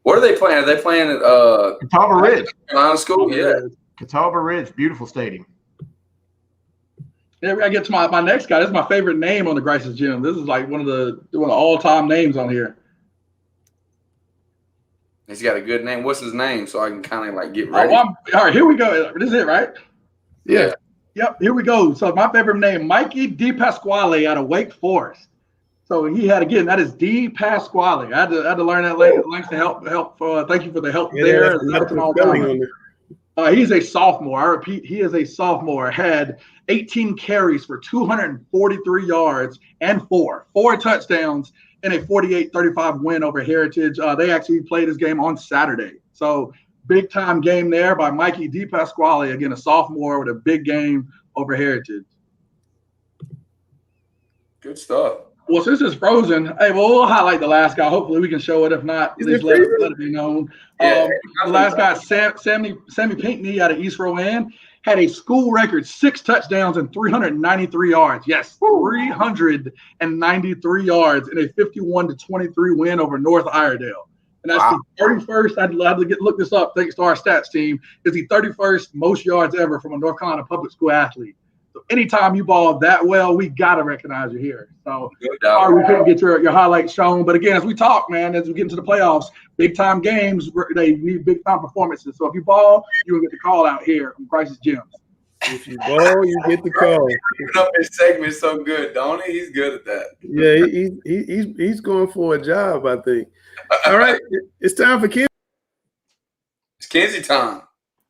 What are they playing? Are they playing at Catawba Ridge? Carolina School? Yeah. Catawba Ridge, beautiful stadium. Yeah, I get to my next guy. This is my favorite name on the Grices Gym. This is like one of the all-time names on here. He's got a good name. What's his name? So I can kind of get ready. All right, here we go. This is it, right? Yeah. Yep, here we go. So my favorite name, Mikey DePasquale out of Wake Forest. So he had, again, that is DePasquale. I had to learn that links to help. Thank you for the help there. He's a sophomore. I repeat, he is a sophomore. Had 18 carries for 243 yards and four touchdowns in a 48-35 win over Heritage. They actually played this game on Saturday. So big-time game there by Mikey DePasquale. Again, a sophomore with a big game over Heritage. Good stuff. Well, since it's frozen, hey, well, we'll highlight the last guy. Hopefully, we can show it. If not, at least let it be known. Yeah, the last guy, Sammy Pinckney out of East Rowan, had a school record 6 touchdowns and 393 yards. Yes, 393 yards in a 51-23 win over North Iredale. And that's the 31st. I'd love to look this up. Thanks to our stats team. Is the 31st most yards ever from a North Carolina public school athlete. So anytime you ball that well, we gotta recognize you here. So sorry we couldn't get your highlights shown. But again, as we talk, man, as we get into the playoffs, big time games, they need big time performances. So if you ball, you will get the call out here from Grices Gems. If you ball, you get the call. His segment so good, don't he? He's good at that. Yeah, he's going for a job, I think. All right, it's time for Kenzie. It's Kenzie time.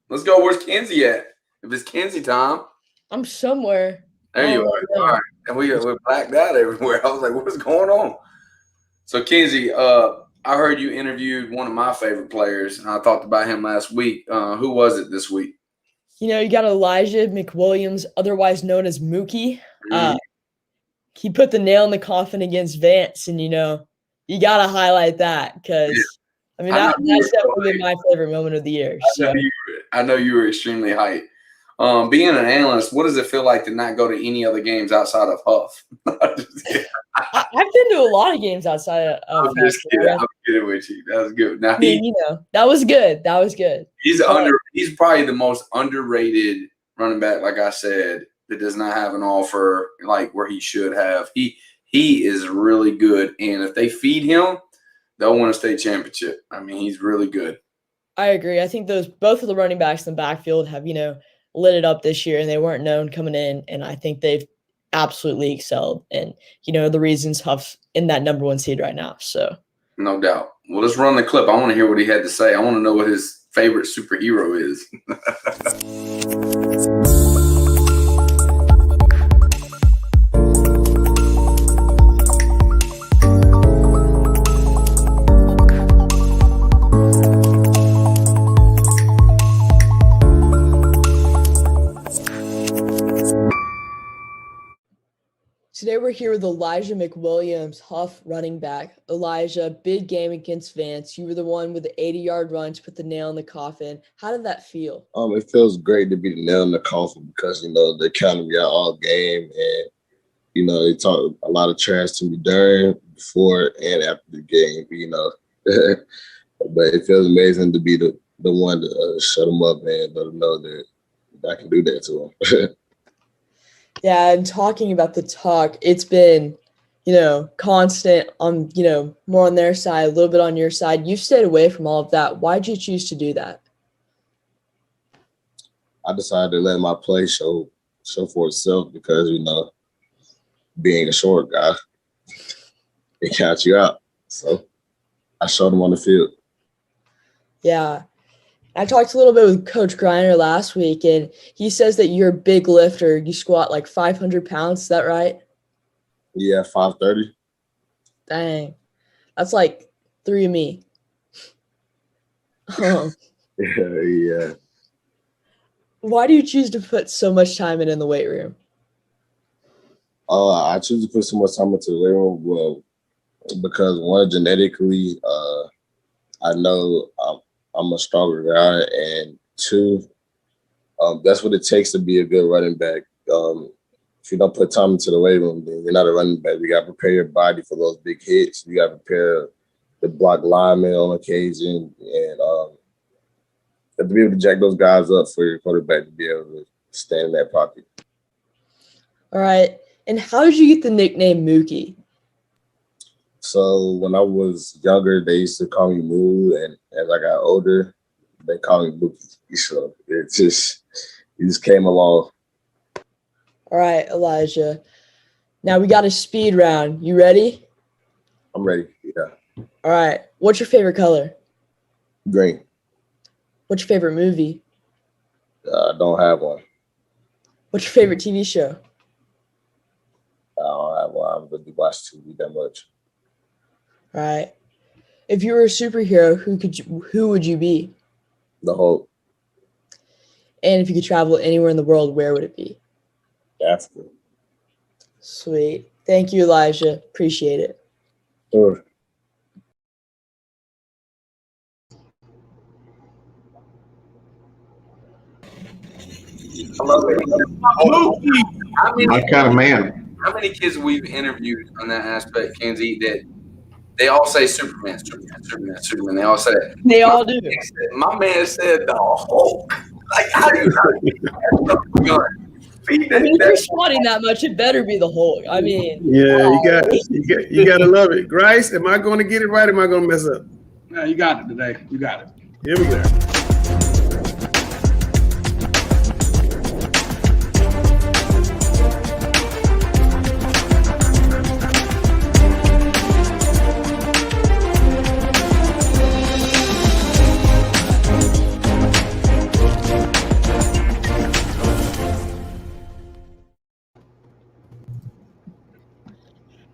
Let's go. Where's Kenzie at? If it's Kenzie time, I'm somewhere. there you are. All right, and we're blacked out everywhere. I was like, what's going on? So Kenzie, I heard you interviewed one of my favorite players, and I talked about him last week. Who was it this week? You know, you got Elijah McWilliams, otherwise known as Mookie. He put the nail in the coffin against Vance, and, you know, you got to highlight that because, I mean, that's definitely been my favorite moment of the year. So. I know you were extremely hyped. Being an analyst, what does it feel like to not go to any other games outside of Huff? I've been to a lot of games outside of I'm just kidding. I'm kidding with you. That was good. Now, you know, that was good. That was good. He's probably the most underrated running back, like I said, that does not have an offer like where he should have. He is really good, and if they feed him, they'll win a state championship. I mean, he's really good. I agree. I think both of the running backs in the backfield have, you know, lit it up this year, and they weren't known coming in, and I think they've absolutely excelled. And, you know, the reasons Huff's in that number 1 seed right now. So no doubt. Well, let's run the clip. I want to hear what he had to say. I want to know what his favorite superhero is. today we're here with Elijah McWilliams, Huff running back. Elijah, big game against Vance. You were the one with the 80-yard run to put the nail in the coffin. How did that feel? It feels great to be the nail in the coffin because, they counted me out all game and, they talked a lot of trash to me during, before, and after the game, But it feels amazing to be the one to shut them up and let them know that I can do that to them. Yeah, and talking about the talk, it's been, constant on, more on their side, a little bit on your side. You stayed away from all of that. Why did you choose to do that? I decided to let my play show for itself because, being a short guy, it counts you out. So I showed them on the field. Yeah. I talked a little bit with Coach Griner last week, and he says that you're a big lifter. You squat like 500 pounds. Is that right? Yeah, 530. Dang. That's like 3 of me. Yeah. Why do you choose to put so much time in the weight room? I choose to put so much time into the weight room, well, because one, genetically, I know I'm a stronger guy, and two, that's what it takes to be a good running back. If you don't put time into the weight room, then you're not a running back. You got to prepare your body for those big hits. You got to prepare the block lineman on occasion, and you have to be able to jack those guys up for your quarterback to be able to stand in that pocket. All right. And how did you get the nickname Mookie? So when I was younger, they used to call me Moo, and as I got older, they call me Mookie. So it just came along. All right, Elijah. Now we got a speed round. You ready? I'm ready. Yeah. All right. What's your favorite color? Green. What's your favorite movie? I don't have one. What's your favorite TV show? I don't have one. I don't really watch TV that much. All right. If you were a superhero, who would you be? The Hulk. And if you could travel anywhere in the world, where would it be? Africa. Sweet. Thank you, Elijah. Appreciate it. Sure. I love it. My kind of man. How many kids we've interviewed on that aspect, Kenzie, that they all say Superman, Superman, Superman, Superman. They all say it. They all do. My man said the Hulk. Like, how do you know? I mean, if you're squatting that much, it better be the Hulk. I mean, yeah, you got to love it. Grice, am I going to get it right? Or am I going to mess up? No, you got it today. You got it. Here we go.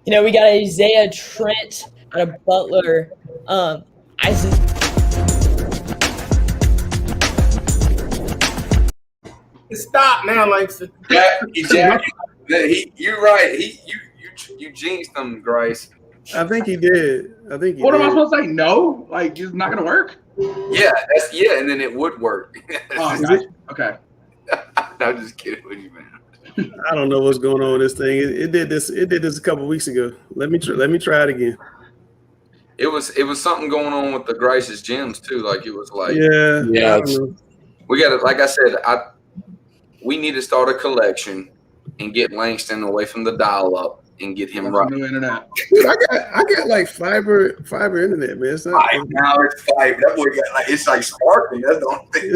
you know, we got Isaiah Trent out of Butler. Stop now, Langston. You're right. You jinxed them, Grice. I think he did. What am I supposed to say? No, like it's not gonna work. Yeah, and then it would work. Oh, gotcha. Okay. No, I'm just kidding with you, man. I don't know what's going on with this thing. It did this a couple weeks ago. Let me try it again. It was something going on with the Grices Gems too. Like it was like yeah. We got to, like I said, we need to start a collection and get Langston away from the dial-up and get him right. New internet. Dude, I got like fiber internet, man. It's not now it's fiber. That boy got like it's like sparkling. That's the only thing.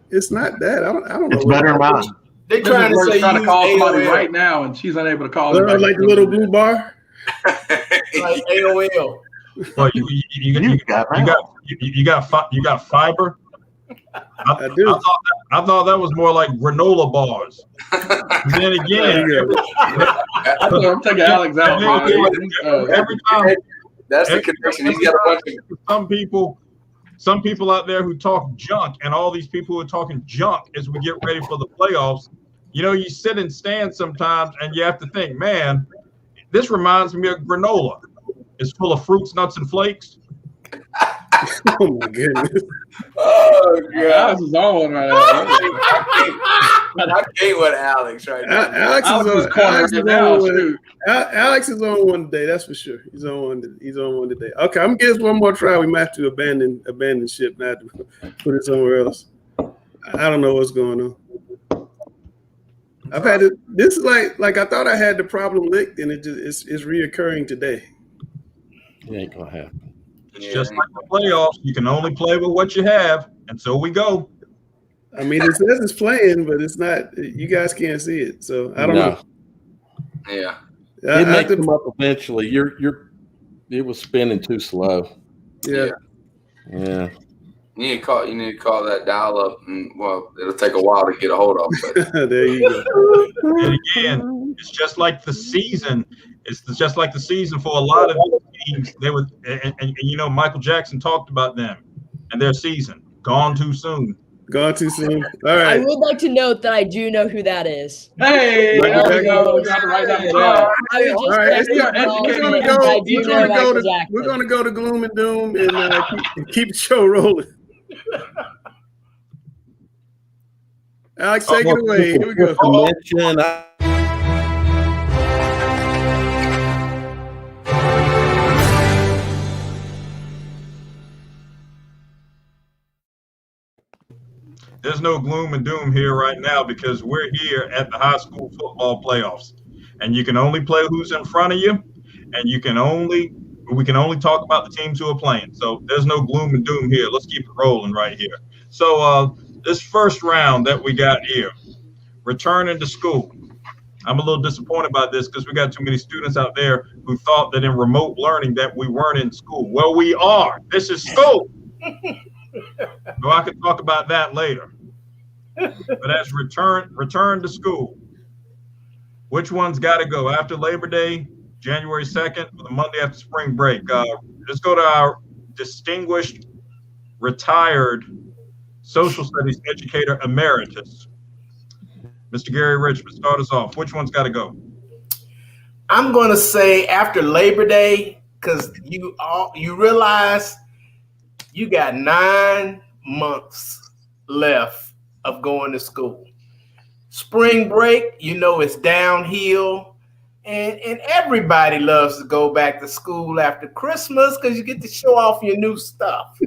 It's not that. I don't know. It's better than mine. They trying to say trying to call somebody AOL. right now, and she's unable to call. Like the little blue bar. Like AOL. Well, you got fiber. I do. I thought that was more like granola bars. Then again, I'm taking Alex out. Every time that's the connection. He's got a bunch of some people out there who talk junk, and all these people who are talking junk as we get ready for the playoffs. You know, you sit and stand sometimes, and you have to think, man, this reminds me of granola. It's full of fruits, nuts, and flakes. Oh my goodness! Oh god, Alex is on one right now. I can't with Alex right now. Alex is on one today. That's for sure. He's on one today. Okay, I'm gonna give this one more try. We might have to abandon ship, not to put it somewhere else. I don't know what's going on. I've had it. This is like I thought I had the problem licked, and it's reoccurring today. It ain't gonna happen. It's just like the playoffs. You can only play with what you have, and so we go. I mean, it says it's playing, but it's not. You guys can't see it, so I don't know. Yeah, it may come up eventually. It was spinning too slow. Yeah. You need to call that dial up, and well, it'll take a while to get a hold of. But there you go. And again, it's just like the season. It's just like the season for a lot of teams. They were, and you know, Michael Jackson talked about them and their season gone too soon. Gone too soon. All right. I would like to note that I do know who that is. Hey, there we go. You have to write that down. All right, we're gonna go to gloom and doom and keep the show rolling. Alex, take it away. Here we go. There's no gloom and doom here right now because we're here at the high school football playoffs, and you can only play who's in front of you, and we can only talk about the teams who are playing. So there's no gloom and doom here. Let's keep it rolling right here. So this first round that we got here, returning to school. I'm a little disappointed about this because we got too many students out there who thought that in remote learning that we weren't in school. Well, we are. This is school. So I can talk about that later. But as return to school, which one's got to go after Labor Day, January 2nd, or the Monday after spring break? Let's go to our distinguished, retired social studies educator emeritus, Mr. Gary Richmond. Start us off. Which one's got to go? I'm gonna say after Labor Day, because you realize you got 9 months left of going to school. Spring break, it's downhill, and everybody loves to go back to school after Christmas because you get to show off your new stuff,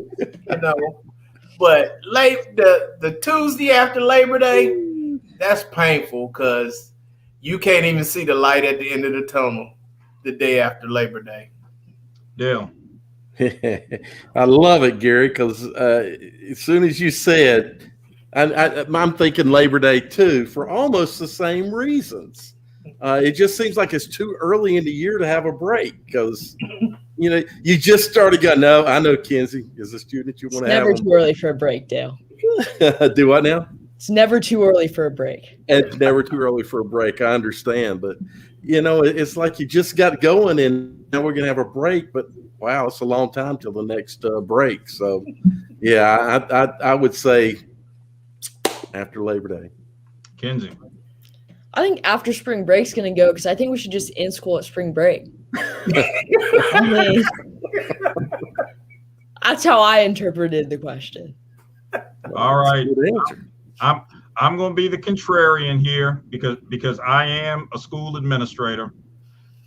But the Tuesday after Labor Day, that's painful because you can't even see the light at the end of the tunnel the day after Labor Day. Dale. I love it, Gary, because as soon as you said, I'm thinking Labor Day too, for almost the same reasons. It just seems like it's too early in the year to have a break because, you just started going, no, I know, Kenzie, is a student you want to have. Never too early for a break, Dale. Do what now? It's never too early for a break. It's never too early for a break. I understand. But, it's like you just got going and now we're going to have a break. But, wow, it's a long time till the next break. So, yeah, I would say after Labor Day. Kenzie. I think after spring break's going to go because I think we should just end school at spring break. I mean, that's how I interpreted the question. All right. I'm going to be the contrarian here because I am a school administrator.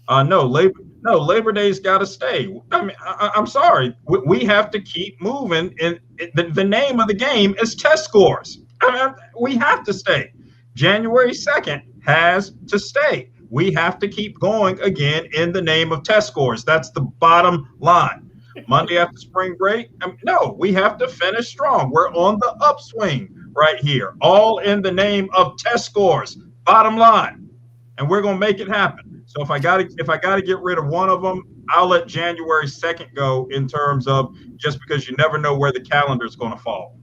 Labor Day's got to stay. I mean, I'm sorry. We have to keep moving. And the name of the game is test scores. I mean, we have to stay. January 2nd has to stay. We have to keep going again in the name of test scores. That's the bottom line. Monday after spring break, no, we have to finish strong. We're on the upswing right here, all in the name of test scores. Bottom line, and we're gonna make it happen. So if I gotta get rid of one of them, I'll let January 2nd go in terms of just because you never know where the calendar is gonna fall,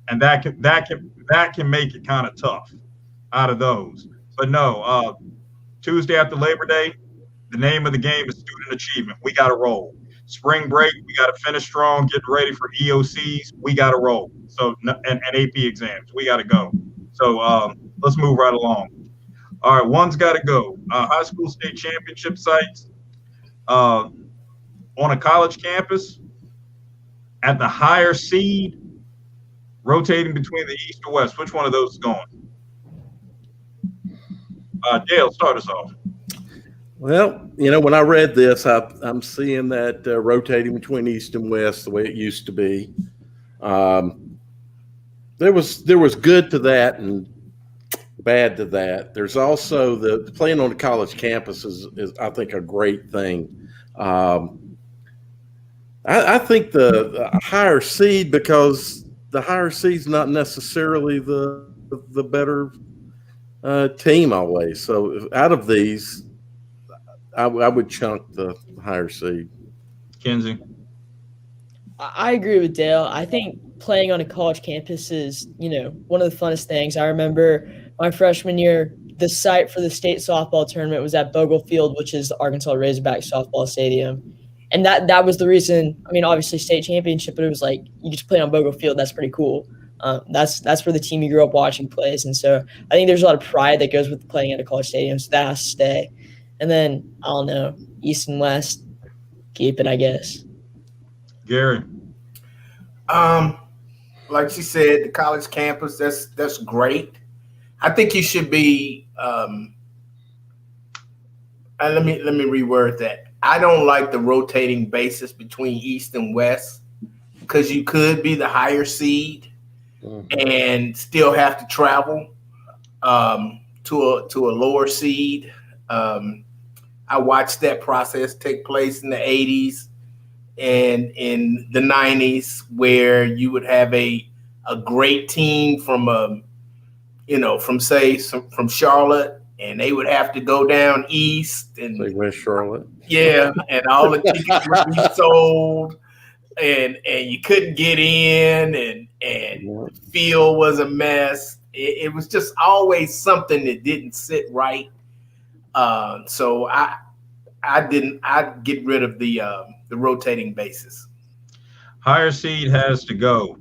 and that can make it kind of tough out of those. But no, Tuesday after Labor Day, the name of the game is student achievement. We got to roll. Spring break, we got to finish strong, get ready for EOCs. We got to roll. So and AP exams, we got to go. So let's move right along. All right, one's got to go. High school state championship sites on a college campus at the higher seed, rotating between the east and west. Which one of those is going? Dale, start us off. Well, when I read this, I'm seeing that rotating between east and west the way it used to be. There was good to that and bad to that. There's also the playing on the college campus is I think a great thing. I think the higher seed, because the higher seed's not necessarily the better team always. So out of these, I would chunk the higher seed. Kenzie? I agree with Dale. I think playing on a college campus is, one of the funnest things. I remember my freshman year, the site for the state softball tournament was at Bogle Field, which is the Arkansas Razorback softball stadium. And that was the reason. I mean, obviously state championship, but it was like you just play on Bogle Field. That's pretty cool. That's where the team you grew up watching plays. And so I think there's a lot of pride that goes with playing at a college stadium. So that has to stay. And then, I don't know, East and West, keep it, I guess. Gary? Like she said, the college campus, that's great. I think you should be let me reword that. I don't like the rotating basis between East and West because you could be the higher seed and still have to travel to a lower seed. I watched that process take place in the 80s and in the 90s, where you would have a great team from from Charlotte, and they would have to go down east and West Charlotte. Yeah, and all the tickets would be sold, and you couldn't get in, and the field was a mess. It was just always something that didn't sit right. So I'd get rid of the rotating bases. Higher seed has to go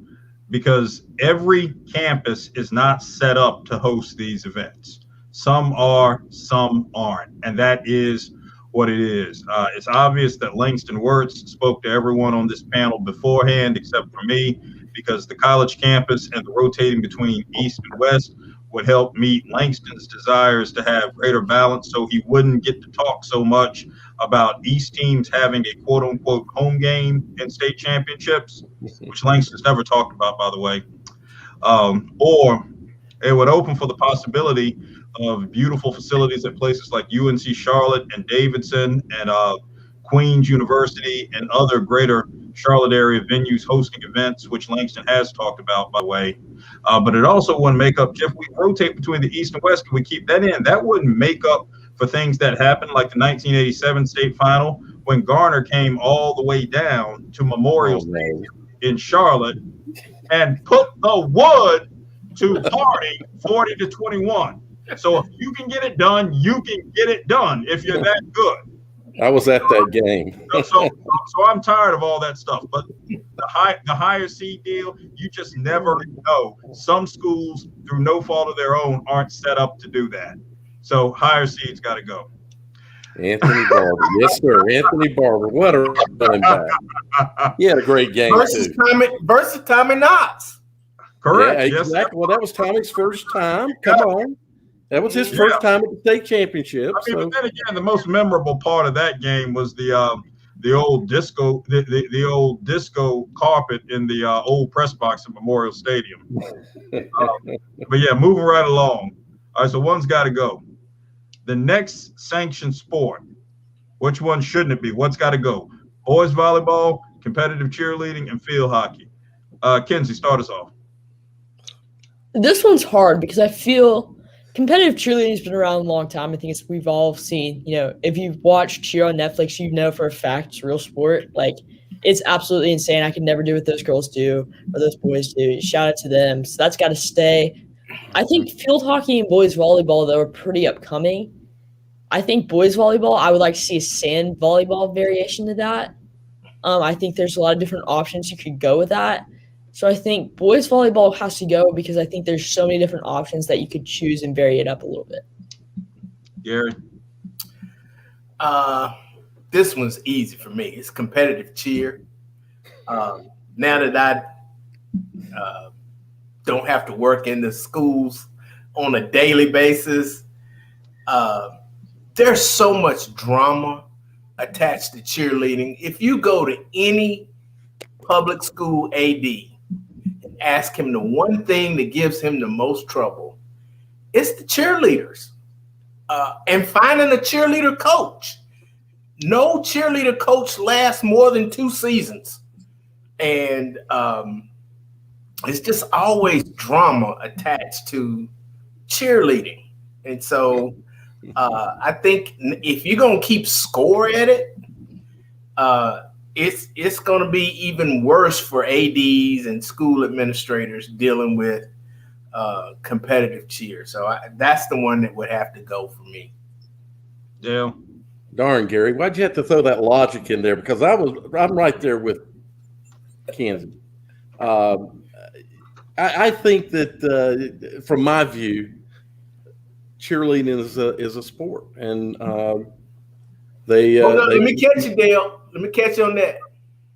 because every campus is not set up to host these events. Some are, some aren't. And that is what it is. It's obvious that Langston Wirtz spoke to everyone on this panel beforehand, except for me, because the college campus and the rotating between East and West would help meet Langston's desires to have greater balance, so he wouldn't get to talk so much about East teams having a quote-unquote home game in state championships, which Langston's never talked about, by the way. Or it would open for the possibility of beautiful facilities at places like UNC Charlotte and Davidson and Queens University and other greater Charlotte area venues hosting events, which Langston has talked about, by the way. But it also wouldn't make up, Jeff, we rotate between the East and West. Can we keep that in? That wouldn't make up for things that happened, like the 1987 state final, when Garner came all the way down to Memorial Stadium in Charlotte and put the wood to Harding 40-21. So if you can get it done, you can get it done if you're that good. I was at that game. so I'm tired of all that stuff. But the higher seed deal, you just never know. Some schools, through no fault of their own, aren't set up to do that. So higher seeds got to go. Anthony Barber, yes sir, Anthony Barber. What a running back! He had a great game versus Tommy Knox. Correct. Yeah, exactly. Well, that was Tommy's first time. Come on. That was his first time at the state championship. I mean, but then again, the most memorable part of that game was the old disco, the old disco carpet in the old press box at Memorial Stadium. But yeah, moving right along. All right, so one's got to go. The next sanctioned sport, which one shouldn't it be? What's got to go? Boys volleyball, competitive cheerleading, and field hockey. Kenzie, start us off. This one's hard because I feel competitive cheerleading has been around a long time. I think we've all seen, if you've watched cheer on Netflix, you know for a fact it's a real sport. Like, it's absolutely insane. I could never do what those girls do or those boys do. Shout out to them. So that's got to stay. I think field hockey and boys volleyball, though, are pretty upcoming. I think boys volleyball, I would like to see a sand volleyball variation to that. I think there's a lot of different options you could go with that. So I think boys volleyball has to go because I think there's so many different options that you could choose and vary it up a little bit. Gary? This one's easy for me. It's competitive cheer. Now that I don't have to work in the schools on a daily basis, there's so much drama attached to cheerleading. If you go to any public school AD and ask him the one thing that gives him the most trouble, it's the cheerleaders and finding a cheerleader coach. No cheerleader coach lasts more than 2 seasons. And it's just always drama attached to cheerleading. And so I think if you're going to keep score at it, it's going to be even worse for ADs and school administrators dealing with competitive cheer. So that's the one that would have to go for me. Yeah. Darn, Gary, why'd you have to throw that logic in there? Because I'm right there with Kansas. I think that from my view, cheerleading is a sport, and let me catch you, Dale. Let me catch you on that.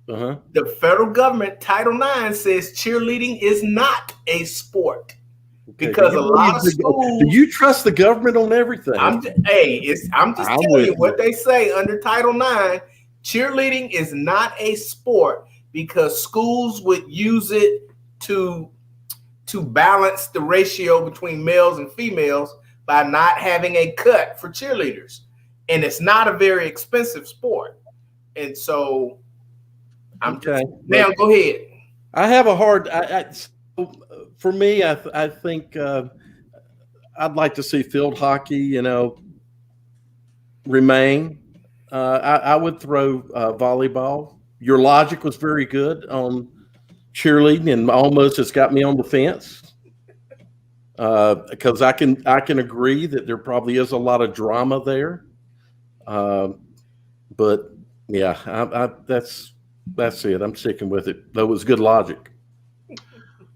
Uh-huh. The federal government, Title IX, says cheerleading is not a sport. Okay. Because a lot of schools. Do you trust the government on everything? I'm just telling you what they say under Title IX. Cheerleading is not a sport because schools would use it to balance the ratio between males and females by not having a cut for cheerleaders. And it's not a very expensive sport. And so now go ahead. I have a hard for me, I think I'd like to see field hockey, remain. I would throw volleyball. Your logic was very good on cheerleading, and almost it's got me on the fence because I can agree that there probably is a lot of drama there. But yeah, that's it. I'm sticking with it. That was good logic.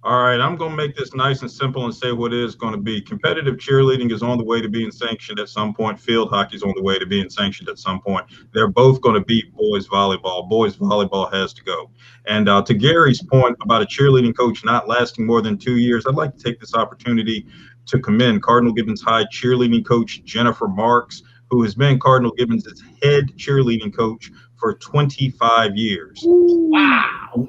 All right, I'm going to make this nice and simple and say what it is going to be. Competitive cheerleading is on the way to being sanctioned at some point. Field hockey is on the way to being sanctioned at some point. They're both going to beat boys volleyball. Boys volleyball has to go. And to Gary's point about a cheerleading coach not lasting more than 2 years, I'd like to take this opportunity to commend Cardinal Gibbons High cheerleading coach Jennifer Marks, who has been Cardinal Gibbons' head cheerleading coach for 25 years. Wow.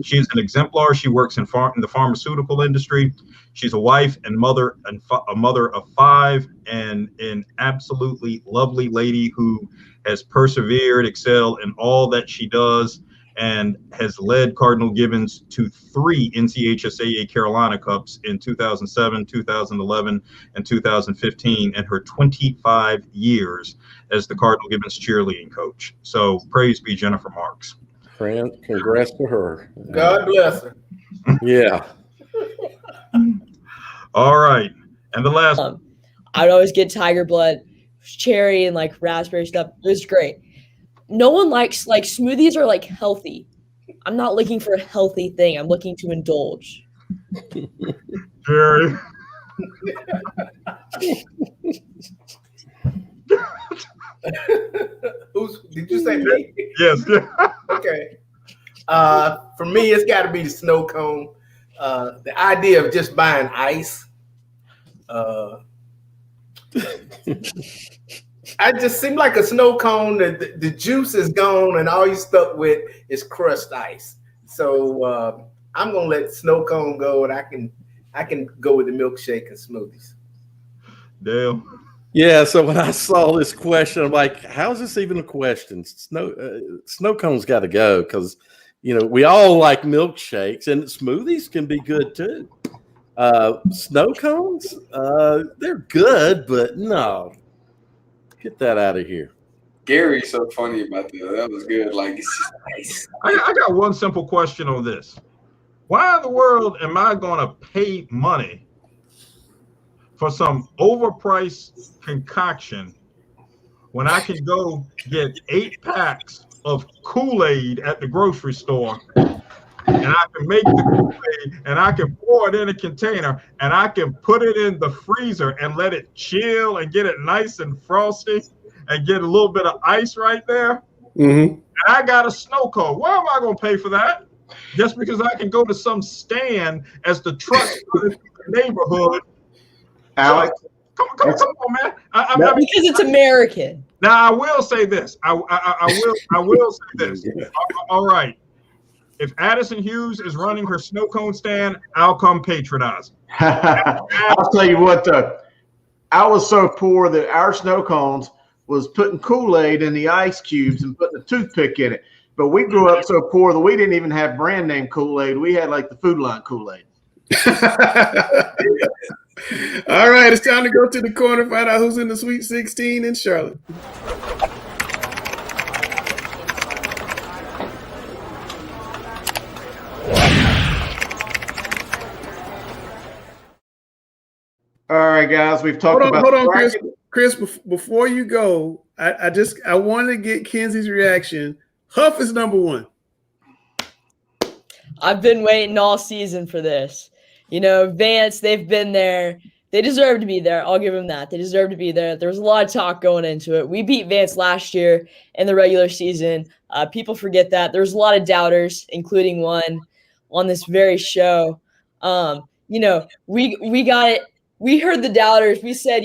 She is an exemplar. She works in the pharmaceutical industry. She's a wife and mother and a mother of 5 and an absolutely lovely lady who has persevered, excelled in all that she does, and has led Cardinal Gibbons to 3 NCHSAA Carolina Cups in 2007, 2011, and 2015 in her 25 years as the Cardinal Gibbons cheerleading coach. So praise be Jennifer Marks. Congrats to her. God bless her. Yeah. All right. And the last I would always get tiger blood, cherry, and like raspberry stuff. It was great. No one likes smoothies are like healthy. I'm not looking for a healthy thing. I'm looking to indulge. Jerry. Did you say me? Yes. Okay. For me, it's got to be the snow cone. The idea of just buying ice. I just seem like a snow cone. The juice is gone, and all you're stuck with is crushed ice. So I'm gonna let snow cone go, and I can go with the milkshake and smoothies. Dale. Yeah. So when I saw this question, I'm like, "How is this even a question?" Snow cone's got to go because we all like milkshakes, and smoothies can be good too. Snow cones, they're good, but no. Get that out of here. Gary's so funny about that. That was good. Like, it's just nice. I got one simple question on this. Why in the world am I going to pay money for some overpriced concoction when I can go get 8 packs of Kool-Aid at the grocery store, and I can make the Kool-Aid and I can pour it in a container and I can put it in the freezer and let it chill and get it nice and frosty and get a little bit of ice right there? Mm-hmm. And I got a snow cone. Where am I going to pay for that? Just because I can go to some stand as the truck in the neighborhood. Alex, come on, man. Because it's American. Now I will say this. I will say this. All right. If Addison Hughes is running her snow cone stand, I'll come patronize. I'll tell you what, I was so poor that our snow cones was putting Kool-Aid in the ice cubes and putting a toothpick in it. But we grew up so poor that we didn't even have brand name Kool-Aid. We had like the Food Line Kool-Aid. All right, it's time to go to the corner, find out who's in the Sweet 16 in Charlotte. All right, guys, we've talked about. Hold on, Chris. Before you go, I wanted to get Kenzie's reaction. Huff is number 1. I've been waiting all season for this. Vance, they've been there. They deserve to be there. I'll give them that. They deserve to be there. There was a lot of talk going into it. We beat Vance last year in the regular season. People forget that. There was a lot of doubters, including one on this very show. We got it. We heard the doubters. We said,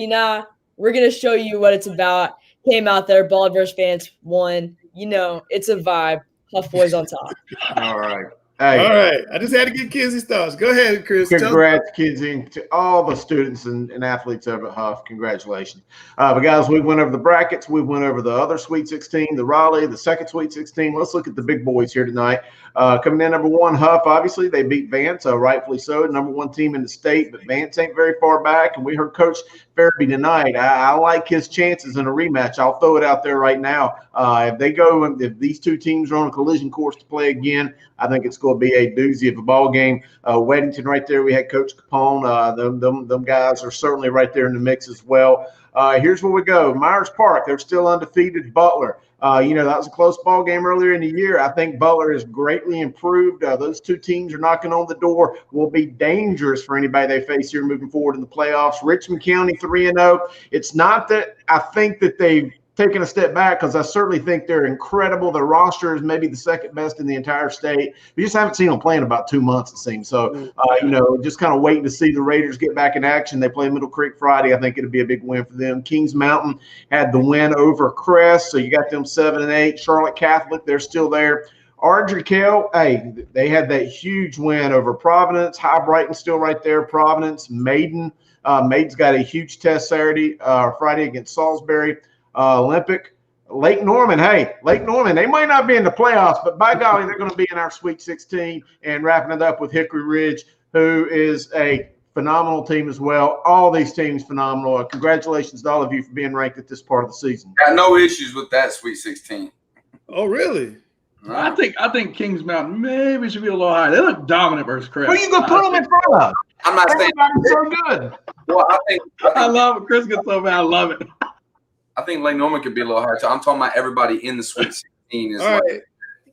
we're going to show you what it's about. Came out there, Ball versus Vance won. It's a vibe. Huff Boys on top. All right. Hey. All right. I just had to get Kenzie's thoughts. Go ahead, Chris. Congrats, Kinsey, to all the students and athletes over at Huff. Congratulations. But, guys, we went over the brackets. We went over the other Sweet 16, the Raleigh, the second Sweet 16. Let's look at the big boys here tonight. Coming in number 1, Huff, obviously. They beat Vance, rightfully so, number 1 team in the state. But Vance ain't very far back, and we heard Coach Farabee tonight. I like his chances in a rematch. I'll throw it out there right now. If these 2 teams are on a collision course to play again, I think it's going to be a doozy of a ball game. Weddington right there. We had Coach Capone. Them guys are certainly right there in the mix as well. Here's where we go. Myers Park, they're still undefeated. Butler. That was a close ball game earlier in the year. I think Butler has greatly improved. Those two teams are knocking on the door, will be dangerous for anybody they face here moving forward in the playoffs. Richmond County 3-0. It's not that I think that they've taken a step back, because I certainly think they're incredible. Their roster is maybe the second best in the entire state. We just haven't seen them play in about 2 months, it seems. So, just kind of waiting to see the Raiders get back in action. They play Middle Creek Friday. I think it'll be a big win for them. Kings Mountain had the win over Crest, so you got them 7-8. Charlotte Catholic, they're still there. Ardrey-Kell, they had that huge win over Providence. High Brighton still right there. Providence, Maiden. Maiden's got a huge test Friday against Salisbury. Olympic, Lake Norman. Lake Norman, they might not be in the playoffs, but by golly, they're going to be in our Sweet 16. And wrapping it up with Hickory Ridge, who is a phenomenal team as well. All these teams phenomenal. Congratulations to all of you for being ranked at this part of the season. Got no issues with that Sweet 16. Oh, really? I think Kings Mountain maybe should be a little higher. They look dominant versus Chris. Who are you going to put them in front of? I'm not saying so good. Well, I love it. Chris gets so bad. I love it. I think Lake Norman could be a little hard. So I'm talking about everybody in the Sweet 16. Is all right.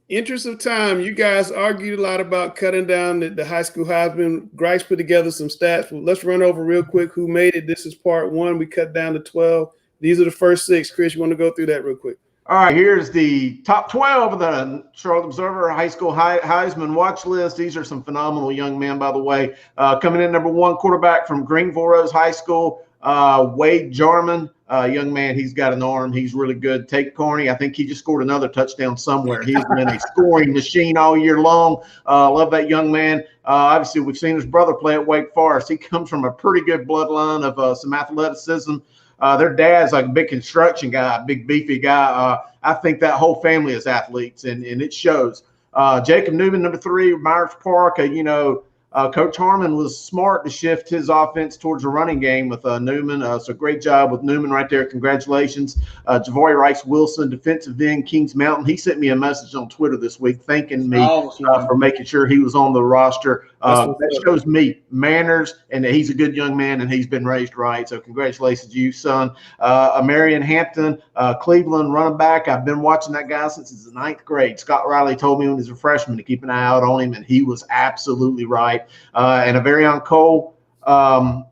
Interest of time, you guys argued a lot about cutting down the high school Heisman. Grice put together some stats. Let's run over real quick who made it. This is part 1. We cut down to 12. These are the first 6. Chris, you want to go through that real quick? All right, here's the top 12 of the Charlotte Observer High School Heisman watch list. These are some phenomenal young men, by the way. Coming in number 1, quarterback from Greenville Rose High School, Wade Jarman. Young man, he's got an arm. He's really good. Tate Carney, I think he just scored another touchdown somewhere. He's been a scoring machine all year long. Love that young man. Obviously, we've seen his brother play at Wake Forest. He comes from a pretty good bloodline of some athleticism. Their dad's like a big construction guy, a big beefy guy. I think that whole family is athletes, and it shows. Jacob Newman, number 3, Myers Park. Coach Harmon was smart to shift his offense towards a running game with Newman. So great job with Newman right there. Congratulations. Javoy Rice Wilson, defensive end, Kings Mountain. He sent me a message on Twitter this week thanking me for making sure he was on the roster. That shows me manners and that he's a good young man and he's been raised right. So congratulations to you, son. Marian Hampton, Cleveland running back. I've been watching that guy since he's the 9th grade. Scott Riley told me when he was a freshman to keep an eye out on him, and he was absolutely right. And Averion Cole, linebacker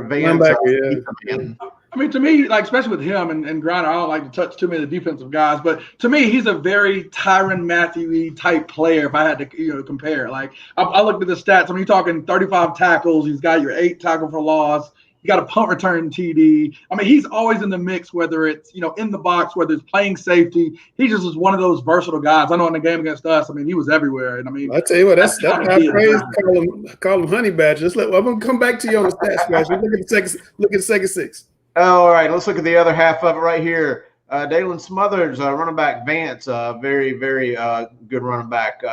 at Vans. I mean, to me, like, especially with him and Griner, I don't like to touch too many of the defensive guys, but to me, he's a very Tyrann Matthew type player. If I had to, compare, like, I looked at the stats. I mean, you're talking 35 tackles. He's got your 8 tackle for loss. You got a punt return TD. I mean, he's always in the mix, whether it's, in the box, whether it's playing safety. He just is one of those versatile guys. I know in the game against us, I mean, he was everywhere. And I mean, I tell you what, that's how praise call him honey badger. I'm going to come back to you on the stats, guys. Look at the second 6. All right, let's look at the other half of it right here. Dalen Smothers, running back Vance, very, very good running back.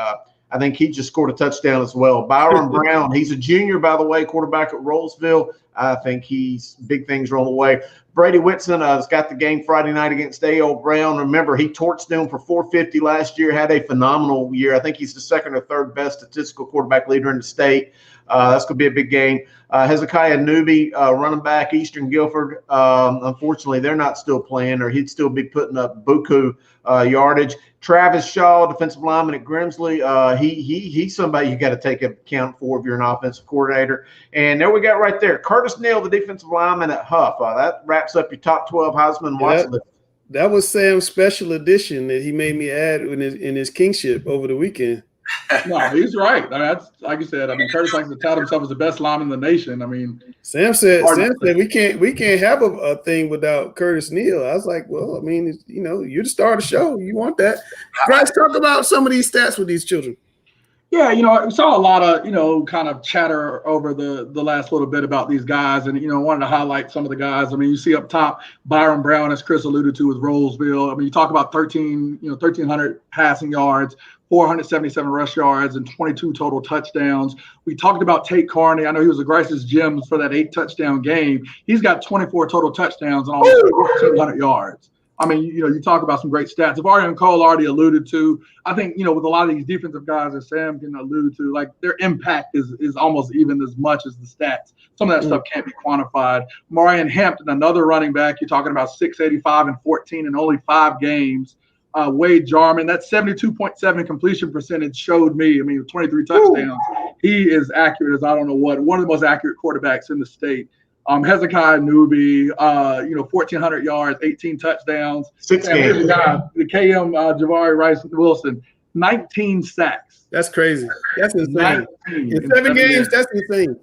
I think he just scored a touchdown as well. Byron Brown, he's a junior, by the way, quarterback at Rollsville. I think he's big things are on the way. Brady Whitson has got the game Friday night against A.O. Brown. Remember, he torched them for 450 last year, had a phenomenal year. I think he's the 2nd or 3rd best statistical quarterback leader in the state. That's going to be a big game. Hezekiah Newby, running back, Eastern Guilford. Unfortunately, they're not still playing, or he'd still be putting up buku yardage. Travis Shaw, defensive lineman at Grimsley. He's somebody you got to take account for if you're an offensive coordinator. And there we got right there. Curtis Neal, the defensive lineman at Huff. That wraps up your top 12 Heisman watch list. That was Sam's special edition that he made me add in his kingship over the weekend. No, he's right. I mean, that's like you said. I mean, Curtis likes to tout himself as the best lineman in the nation. I mean, Sam said we can't have a thing without Curtis Neal. I was like, well, I mean, you're the star of the show. You want that? Guys, talk about some of these stats with these children. Yeah, we saw a lot of, kind of chatter over the last little bit about these guys, and, wanted to highlight some of the guys. I mean, you see up top, Byron Brown, as Chris alluded to, with Rollsville. I mean, you talk about 1,300 passing yards, 477 rush yards, and 22 total touchdowns. We talked about Tate Carney. I know he was a Grices Gems for that 8-touchdown game. He's got 24 total touchdowns and almost 1,400 yards. I mean, you talk about some great stats. Javarian Cole already alluded to. I think, with a lot of these defensive guys that Sam can allude to, like their impact is almost even as much as the stats. Some of that stuff can't be quantified. Marian Hampton, another running back, you're talking about 685 and 14 in only 5 games. Wade Jarman, that 72.7 completion percentage showed me, 23 touchdowns. He is accurate as I don't know what. One of the most accurate quarterbacks in the state. Hezekiah Newby, 1,400 yards, 18 touchdowns. 6 games. The KM Javari Rice Wilson, 19 sacks. That's crazy. That's insane. In 7 games, that's insane.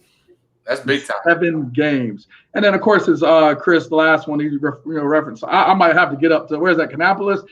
That's big time. 7 games. And then, of course, is Chris, the last one he referenced. I might have to get up to, where's that, Kannapolis?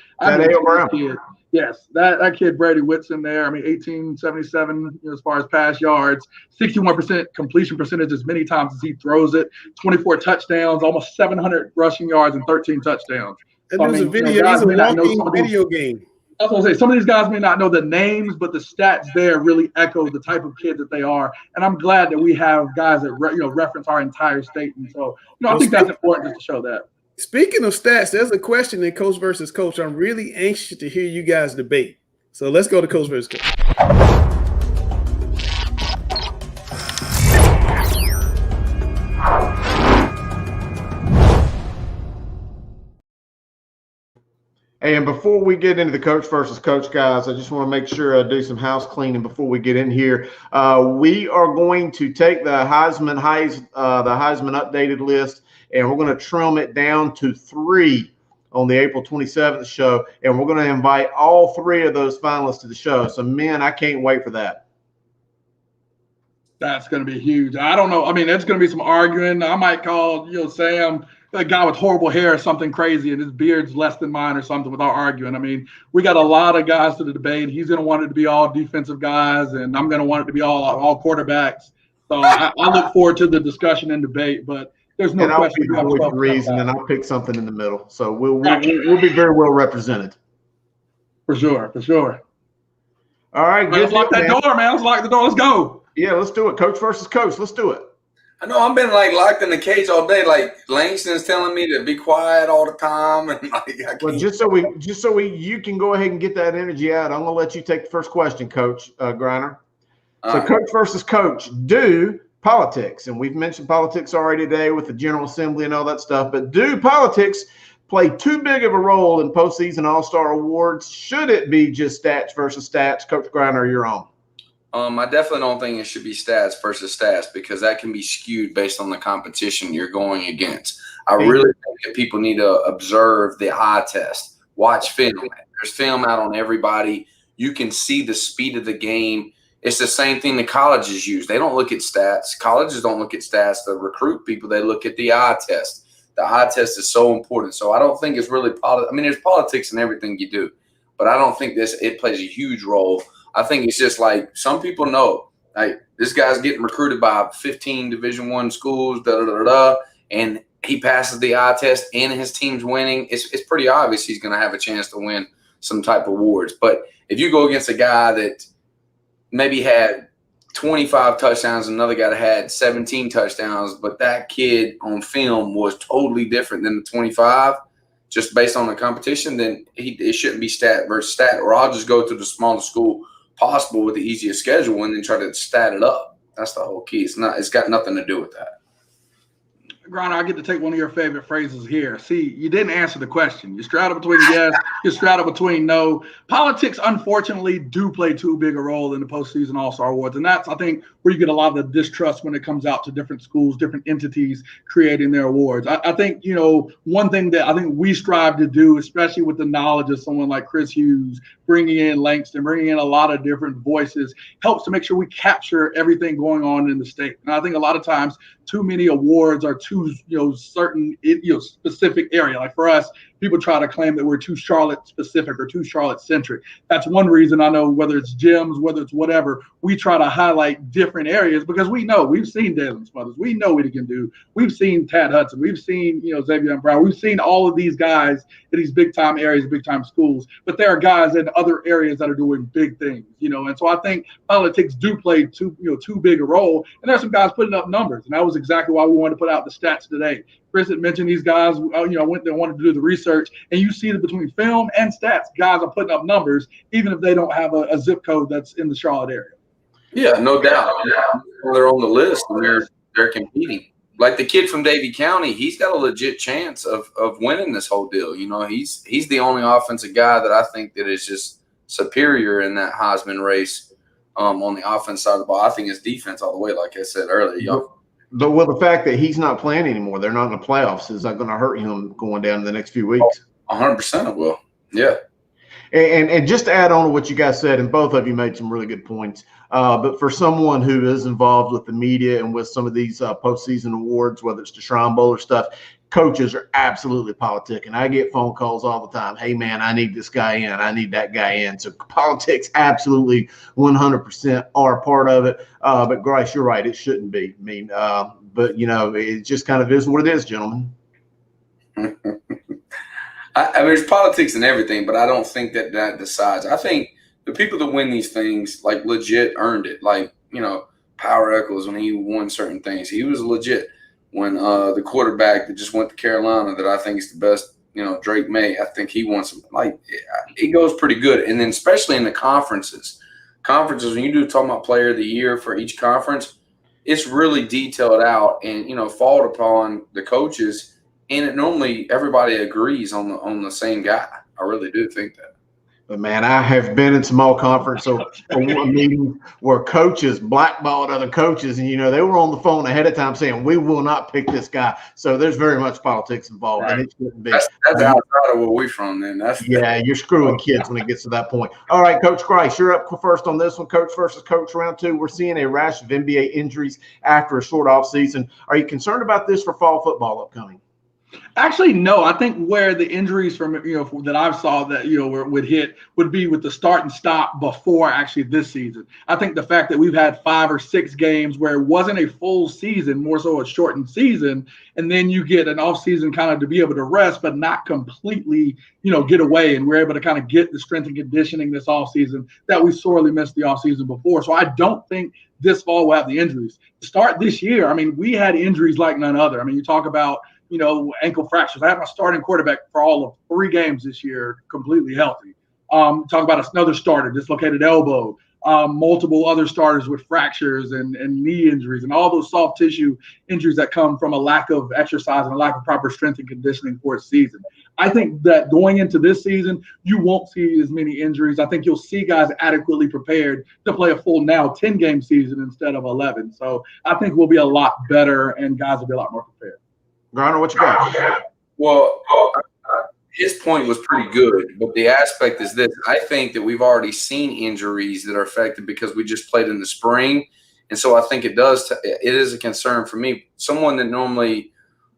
Kid. Yes, that kid, Brady Whitson there. 1877 as far as pass yards, 61% completion percentage as many times as he throws it, 24 touchdowns, almost 700 rushing yards, and 13 touchdowns. That was a video. He's a walking video game. That's what I'm saying. Some of these guys may not know the names, but the stats there really echo the type of kid that they are. And I'm glad that we have guys that reference our entire state. And so, I think that's important just to show that. Speaking of stats, there's a question in Coach versus Coach. I'm really anxious to hear you guys debate. So let's go to Coach versus Coach. And before we get into the Coach versus Coach, guys, I just want to make sure I do some house cleaning before we get in here. We are going to take the Heisman updated list, and we're going to trim it down to 3 on the April 27th show, and we're going to invite all 3 of those finalists to the show. So, man, I can't wait for that. That's going to be huge. I don't know. There's going to be some arguing. I might call, Sam, a guy with horrible hair or something crazy, and his beard's less than mine or something without arguing. We got a lot of guys to the debate. He's going to want it to be all defensive guys, and I'm going to want it to be all quarterbacks. So I look forward to the discussion and debate, but there's no question. I'll be the reason, and I'll pick something in the middle. So we'll be very well represented. For sure. All right. Let's lock that door, man. Let's lock the door. Let's go. Yeah, let's do it. Coach versus Coach. Let's do it. I know I've been locked in the cage all day. Langston's telling me to be quiet all the time, and well, just so you can go ahead and get that energy out. I'm gonna let you take the first question, Coach Greiner. So, Coach versus Coach, do politics, and we've mentioned politics already today with the General Assembly and all that stuff. But do politics play too big of a role in postseason All-Star awards? Should it be just stats versus stats? Coach Greiner, you're on. I definitely don't think it should be stats versus stats because that can be skewed based on the competition you're going against. I really think that people need to observe the eye test, watch film. There's film out on everybody. You can see the speed of the game. It's the same thing the colleges use. They don't look at stats. Colleges don't look at stats to recruit people. They look at the eye test. The eye test is so important. So I don't think it's really there's politics in everything you do, but I don't think it plays a huge role. I think it's just some people know, this guy's getting recruited by 15 Division I schools, and he passes the eye test and his team's winning. It's pretty obvious he's going to have a chance to win some type of awards. But if you go against a guy that maybe had 25 touchdowns, another guy that had 17 touchdowns, but that kid on film was totally different than the 25, just based on the competition, then it shouldn't be stat versus stat. Or I'll just go to the smallest school possible with the easiest schedule and then try to stat it up. That's the whole key. It's got nothing to do with that. Greiner, I get to take one of your favorite phrases here. See, you didn't answer the question. You're straddled between yes, you're straddled between no. Politics, unfortunately, do play too big a role in the postseason All-Star Awards. And that's, I think, where you get a lot of the distrust when it comes out to different schools, different entities creating their awards. I think, one thing that I think we strive to do, especially with the knowledge of someone like Chris Hughes, bringing in Langston, bringing in a lot of different voices, helps to make sure we capture everything going on in the state. And I think a lot of times too many awards are too, certain, specific area. Like for us, people try to claim that we're too Charlotte specific or too Charlotte centric. That's one reason I know whether it's Gems, whether it's whatever, we try to highlight different areas because we know we've seen Dalen Smothers. We know what he can do. We've seen Tad Hudson. We've seen, Xavier Brown. We've seen all of these guys in these big time areas, big time schools, but there are guys in other areas that are doing big things, and so I think politics do play too big a role. And there's some guys putting up numbers. And that was exactly why we wanted to put out the stats today. Chris had mentioned these guys. I went there, wanted to do the research, and you see that between film and stats, guys are putting up numbers, even if they don't have a zip code that's in the Charlotte area. Yeah, no doubt. They're on the list and they're competing. Like the kid from Davie County, he's got a legit chance of winning this whole deal. He's the only offensive guy that I think that is just superior in that Heisman race on the offense side of the ball. I think his defense all the way, like I said earlier. But the fact that he's not playing anymore, they're not in the playoffs, is that going to hurt him going down in the next few weeks? 100% it will. Yeah. And just to add on to what you guys said, and both of you made some really good points, but for someone who is involved with the media and with some of these postseason awards, whether it's the Shrine Bowl or stuff, coaches are absolutely politicking. I get phone calls all the time. Hey, man, I need this guy in. I need that guy in. So politics absolutely 100% are a part of it. But, Grice, you're right. It shouldn't be. But, it just kind of is what it is, gentlemen. There's politics and everything, but I don't think that decides. I think the people that win these things, like, legit earned it. Like, Power Eccles, when he won certain things, he was legit. When the quarterback that just went to Carolina that I think is the best, Drake May, I think he won some. Like, it goes pretty good. And then especially in the conferences, when you do talk about player of the year for each conference, it's really detailed out and, fault upon the coaches. And it normally everybody agrees on the same guy. I really do think that. But, man, I have been in some all conference or meetings where coaches blackballed other coaches, and, they were on the phone ahead of time saying, we will not pick this guy. So there's very much politics involved. Right. And it shouldn't be. That's outside of where we're from then. You're screwing kids when it gets to that point. All right, Coach Grice, you're up first on this one. Coach versus coach round 2. We're seeing a rash of NBA injuries after a short off season. Are you concerned about this for fall football upcoming? Actually, no. I think where the injuries from that I've saw that would hit would be with the start and stop before actually this season. I think the fact that we've had 5 or 6 games where it wasn't a full season, more so a shortened season, and then you get an off season kind of to be able to rest, but not completely get away, and we're able to kind of get the strength and conditioning this off season that we sorely missed the off season before. So I don't think this fall will have the injuries. To start this year, we had injuries like none other. You talk about ankle fractures. I had my starting quarterback for all of 3 games this year completely healthy. Talk about another starter, dislocated elbow, multiple other starters with fractures and knee injuries and all those soft tissue injuries that come from a lack of exercise and a lack of proper strength and conditioning for a season. I think that going into this season, you won't see as many injuries. I think you'll see guys adequately prepared to play a full now 10-game season instead of 11. So I think we'll be a lot better and guys will be a lot more prepared. Garner, what you got? Well, his point was pretty good, but the aspect is this. I think that we've already seen injuries that are affected because we just played in the spring. And so I think it is a concern for me. Someone that normally,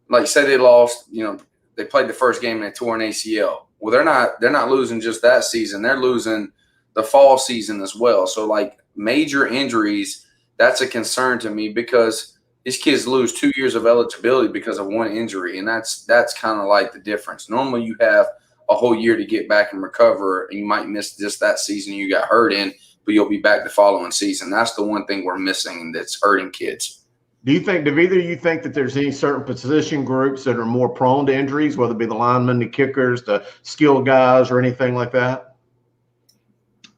like say they lost, they played the first game and they tore an ACL. Well, they're not losing just that season. They're losing the fall season as well. So like major injuries, that's a concern to me because these kids lose 2 years of eligibility because of one injury, and that's kind of like the difference. Normally you have a whole year to get back and recover, and you might miss just that season you got hurt in, but you'll be back the following season. That's the one thing we're missing that's hurting kids. Do either of you think that there's any certain position groups that are more prone to injuries, whether it be the linemen, the kickers, the skilled guys, or anything like that?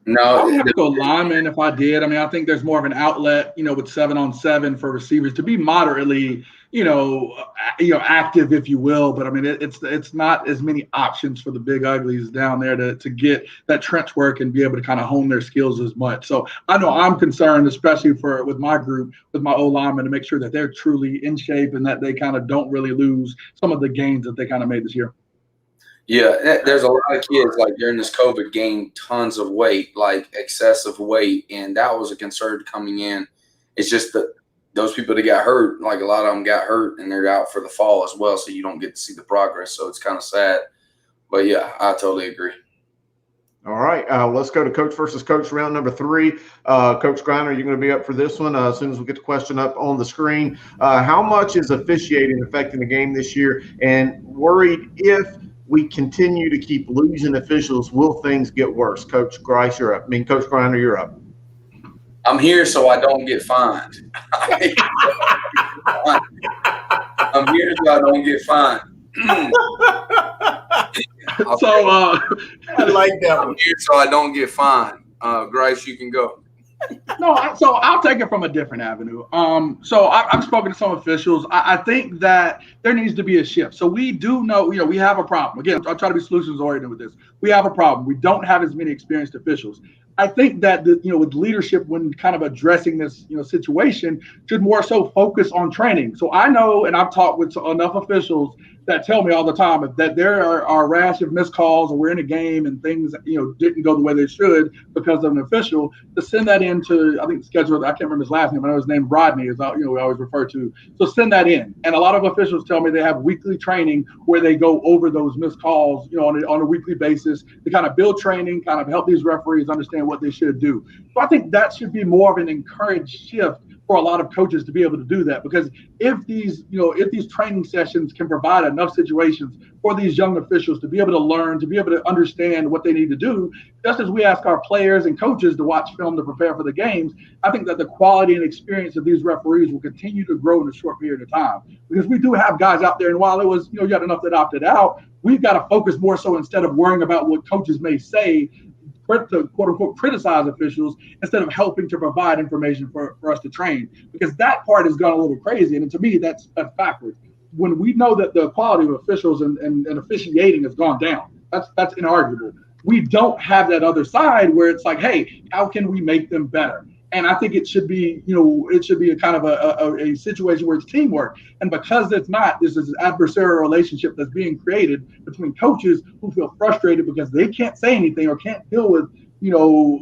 No, I would have to go lineman if I did. I think there's more of an outlet, with 7-on-7 for receivers to be moderately, active, if you will. But it's not as many options for the big uglies down there to get that trench work and be able to kind of hone their skills as much. So I know I'm concerned, especially with my group, with my O-linemen, to make sure that they're truly in shape and that they kind of don't really lose some of the gains that they kind of made this year. Yeah, there's a lot of kids like during this COVID gained tons of weight, like excessive weight, and that was a concern coming in. It's just that those people that got hurt, like a lot of them got hurt, and they're out for the fall as well, so you don't get to see the progress. So it's kind of sad. But, yeah, I totally agree. All right, let's go to coach versus coach round number 3. Coach Griner, you're going to be up for this one as soon as we get the question up on the screen. How much is officiating affecting the game this year? And worried if we continue to keep losing officials, will things get worse? Coach Grice, you're up. Coach Griner, you're up. I'm here so I don't get fined. I'm here so I don't get fined. So I like that I'm one. here so I don't get fined. Grice, you can go. So I'll take it from a different avenue. So I've spoken to some officials. I think that there needs to be a shift. So we do know, we have a problem. Again, I'll try to be solutions oriented with this. We have a problem. We don't have as many experienced officials. I think that with leadership, when kind of addressing this situation, should more so focus on training. So I know, and I've talked with enough officials that tell me all the time that there are a rash of missed calls, or we're in a game and things didn't go the way they should because of an official, to send that into, I think, schedule. I can't remember his last name. I know his name Rodney is we always refer to. So send that in. And a lot of officials tell me they have weekly training where they go over those missed calls on a weekly basis to kind of build training, kind of help these referees understand what they should do. So I think that should be more of an encouraged shift for a lot of coaches to be able to do that, because if these training sessions can provide enough situations for these young officials to be able to learn, to be able to understand what they need to do, just as we ask our players and coaches to watch film to prepare for the games, I think that the quality and experience of these referees will continue to grow in a short period of time. Because we do have guys out there, and while it was, you had enough that opted out, we've got to focus more so, instead of worrying about what coaches may say, to quote unquote criticize officials, instead of helping to provide information for us to train, because that part has gone a little crazy. And to me, that's backwards. When we know that the quality of officials and officiating has gone down, that's inarguable. We don't have that other side where it's like, hey, how can we make them better? And I think it should be, a kind of a situation where it's teamwork. And because it's not, this is an adversarial relationship that's being created between coaches who feel frustrated because they can't say anything or can't deal with,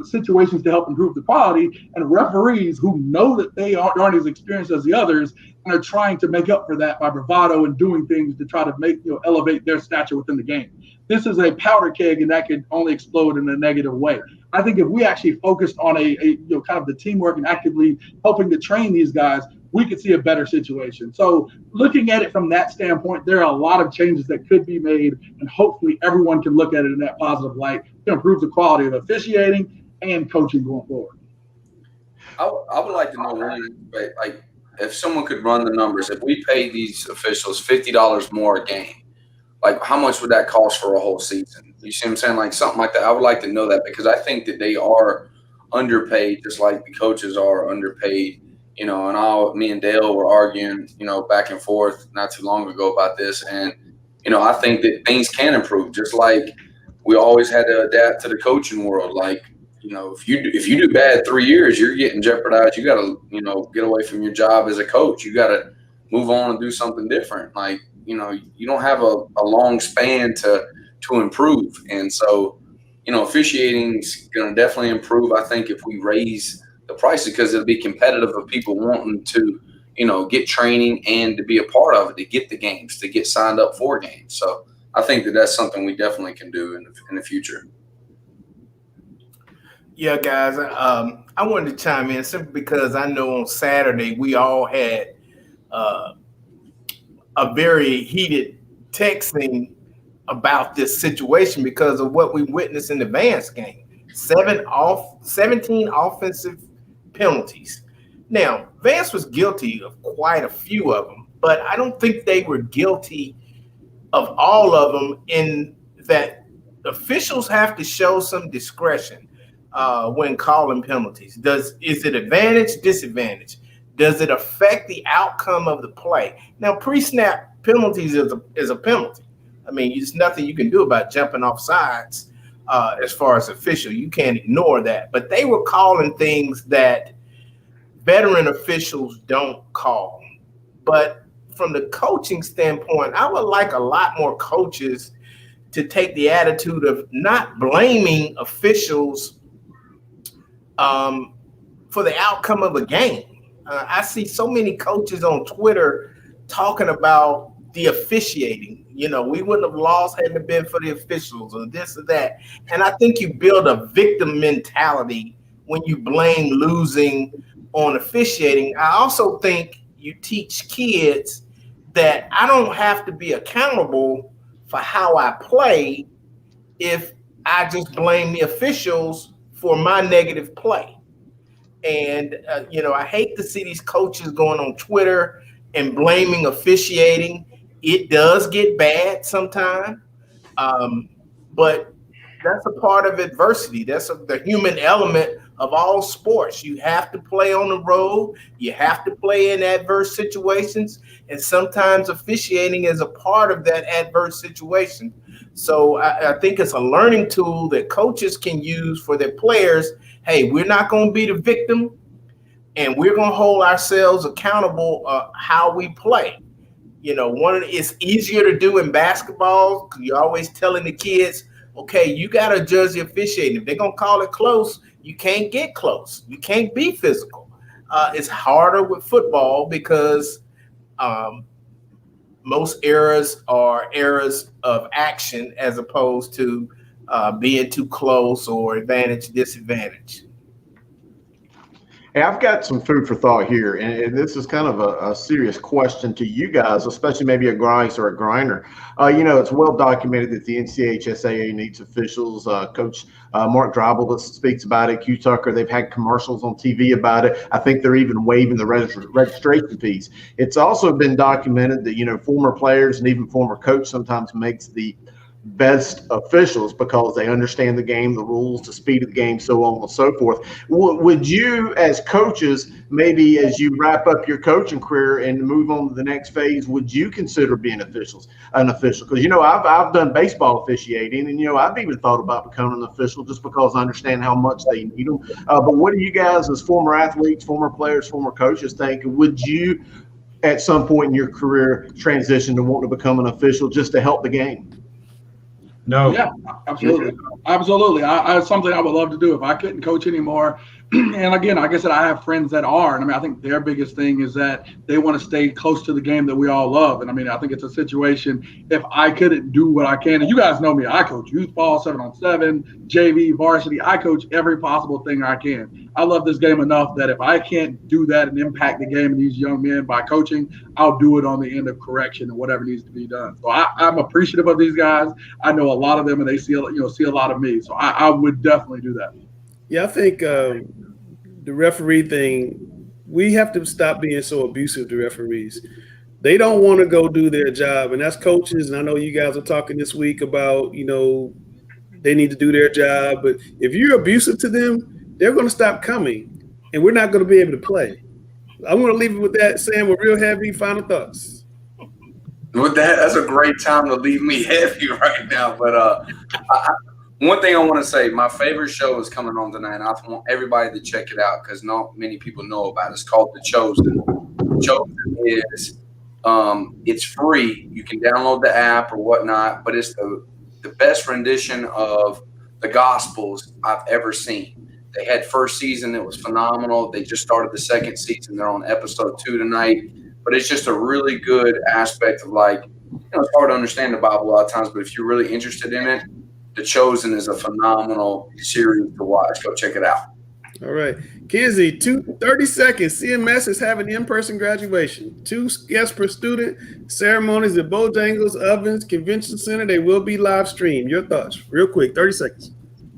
situations to help improve the quality, and referees who know that they aren't as experienced as the others and are trying to make up for that by bravado and doing things to try to make, elevate their stature within the game. This is a powder keg, and that could only explode in a negative way. I think if we actually focused on a kind of the teamwork and actively helping to train these guys, we could see a better situation. So looking at it from that standpoint, there are a lot of changes that could be made, and hopefully everyone can look at it in that positive light to improve the quality of officiating and coaching going forward. I would like to know one, like, if someone could run the numbers, if we pay these officials $50 more a game, like, how much would that cost for a whole season? You see what I'm saying? Like, something like that. I would like to know that, because I think that they are underpaid, just like the coaches are underpaid. And me and Dale were arguing, back and forth not too long ago about this. And, I think that things can improve, just like we always had to adapt to the coaching world. Like, if you do bad 3 years, you're getting jeopardized. You got to, get away from your job as a coach. You got to move on and do something different. Like, you don't have a long span to improve. And so, officiating is going to definitely improve, I think, if we raise the prices, because it'll be competitive of people wanting to, get training and to be a part of it, to get the games, to get signed up for games. So I think that that's something we definitely can do in the future. Yeah, guys, I wanted to chime in simply because I know on Saturday we all had a very heated texting about this situation because of what we witnessed in the Vance game. 17 offensive penalties. Now, Vance was guilty of quite a few of them, but I don't think they were guilty of all of them, in that officials have to show some discretion when calling penalties. Is it advantage, disadvantage? Does it affect the outcome of the play? Now, pre-snap penalties is a penalty. I mean, there's nothing you can do about jumping off sides as far as official. You can't ignore that. But they were calling things that veteran officials don't call. But from the coaching standpoint, I would like a lot more coaches to take the attitude of not blaming officials for the outcome of a game. I see so many coaches on Twitter talking about the officiating. We wouldn't have lost hadn't it been for the officials or this or that. And I think you build a victim mentality when you blame losing on officiating. I also think you teach kids that I don't have to be accountable for how I play if I just blame the officials for my negative play. And, I hate to see these coaches going on Twitter and blaming officiating. It does get bad sometimes, but that's a part of adversity. That's the human element of all sports. You have to play on the road. You have to play in adverse situations. And sometimes officiating is a part of that adverse situation. So I think it's a learning tool that coaches can use for their players. Hey, we're not going to be the victim, and we're going to hold ourselves accountable how we play. You know, it's easier to do in basketball because you're always telling the kids, okay, you got to judge the officiating. If they're going to call it close, you can't get close. You can't be physical. It's harder with football because most errors are errors of action as opposed to being too close or advantage, disadvantage. Hey, I've got some food for thought here, and this is kind of a serious question to you guys, especially maybe a Grice or a Griner. You know, it's well documented that the NCHSAA needs officials. Coach Mark Dreibel speaks about it. Q Tucker, they've had commercials on TV about it. I think they're even waiving the registration fees. It's also been documented that, you know, former players and even former coach sometimes makes the best officials because they understand the game, the rules, the speed of the game, so on and so forth. Would you, as coaches, maybe as you wrap up your coaching career and move on to the next phase, would you consider being an official? Because, you know, I've done baseball officiating, and, you know, I've even thought about becoming an official just because I understand how much they need them. But what do you guys, as former athletes, former players, former coaches, think? Would you, at some point in your career, transition to want to become an official just to help the game? No. Yeah, absolutely. Absolutely. It's something I would love to do if I couldn't coach anymore. And again, like I said, I have friends that are. And I mean, I think their biggest thing is that they want to stay close to the game that we all love. And I mean, I think it's a situation, if I couldn't do what I can, and you guys know me, I coach youth ball, 7-on-7, JV, varsity. I coach every possible thing I can. I love this game enough that if I can't do that and impact the game and these young men by coaching, I'll do it on the end of correction and whatever needs to be done. So I'm appreciative of these guys. I know a lot of them, and they see a lot of me. So I would definitely do that. Yeah, I think the referee thing, we have to stop being so abusive to referees. They don't want to go do their job, and that's coaches. And I know you guys are talking this week about, you know, they need to do their job. But if you're abusive to them, they're going to stop coming, and we're not going to be able to play. I'm going to leave it with that, Sam, with real heavy final thoughts. With that, that's a great time to leave me heavy right now. But one thing I want to say, my favorite show is coming on tonight. I want everybody to check it out because not many people know about it. It's called The Chosen. The Chosen is it's free. You can download the app or whatnot, but it's the best rendition of the Gospels I've ever seen. They had first season. It was phenomenal. They just started the second season. They're on episode 2 tonight. But it's just a really good aspect of, like, you know, it's hard to understand the Bible a lot of times, but if you're really interested in it, The Chosen is a phenomenal series to watch. Go check it out. All right. Kinsey, 30 seconds. CMS is having in-person graduation. 2 guests per student. Ceremonies at Bojangles, Ovens, Convention Center. They will be live streamed. Your thoughts, real quick, 30 seconds.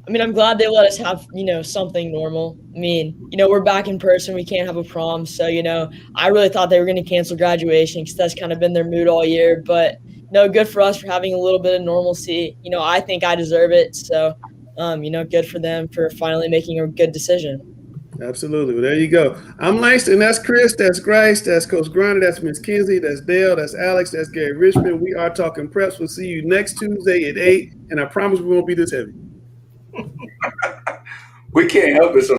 I mean, I'm glad they let us have, you know, something normal. I mean, you know, we're back in person. We can't have a prom. So, you know, I really thought they were going to cancel graduation because that's kind of been their mood all year. But, no, good for us for having a little bit of normalcy. You know, I think I deserve it. So, you know, good for them for finally making a good decision. Absolutely. Well, there you go. I'm Langston. That's Chris. That's Grice. That's Coach Grinder. That's Miss Kinsey. That's Dale. That's Alex. That's Gary Richmond. We are talking preps. We'll see you next Tuesday at 8. And I promise we won't be this heavy. We can't help it.